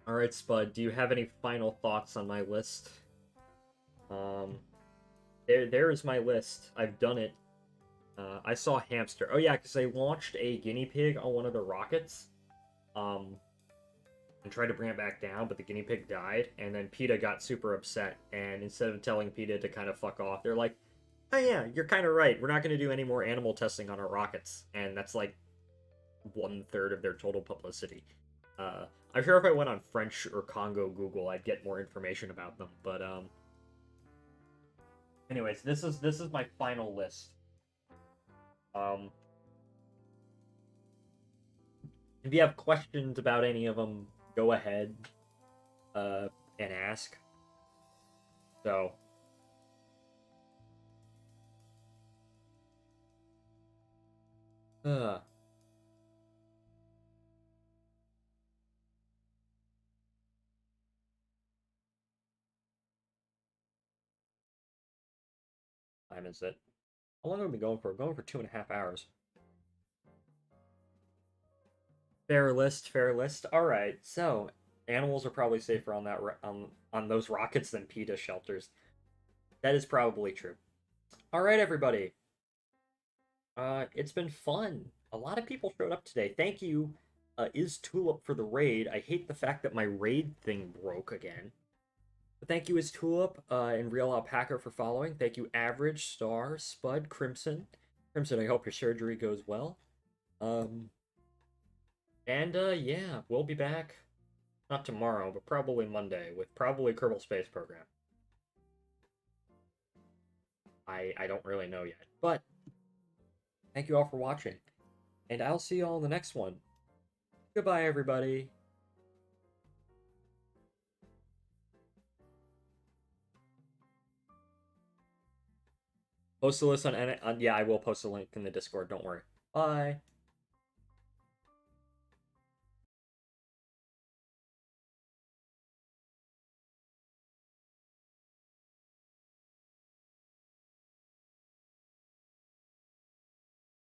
all right, Spud. Do you have any final thoughts on my list? There is my list. I've done it. I saw hamster. Oh yeah, because they launched a guinea pig on one of the rockets, and tried to bring it back down, but the guinea pig died, and then PETA got super upset, and instead of telling PETA to kind of fuck off, they're like, oh yeah, you're kind of right, we're not going to do any more animal testing on our rockets. And that's like 1/3 of their total publicity. I'm sure if I went on French or Congo Google, I'd get more information about them. But anyways, this is my final list. Um, if you have questions about any of them, go ahead and ask. So, uh, time is it? How long have we been going for? We're going for 2.5 hours. Fair list, fair list. All right, so animals are probably safer on that on those rockets than PETA shelters. That is probably true. All right, everybody. It's been fun. A lot of people showed up today. Thank you, is Tulip for the raid. I hate the fact that my raid thing broke again. But thank you, is Tulip and Real Alpaca for following. Thank you, Average, Star, Spud, Crimson. Crimson, I hope your surgery goes well. Um, and yeah, we'll be back. Not tomorrow, but probably Monday with probably Kerbal Space Program. I don't really know yet. But thank you all for watching. And I'll see you all in the next one. Goodbye, everybody. Post the list on yeah, I will post a link in the Discord. Don't worry. Bye.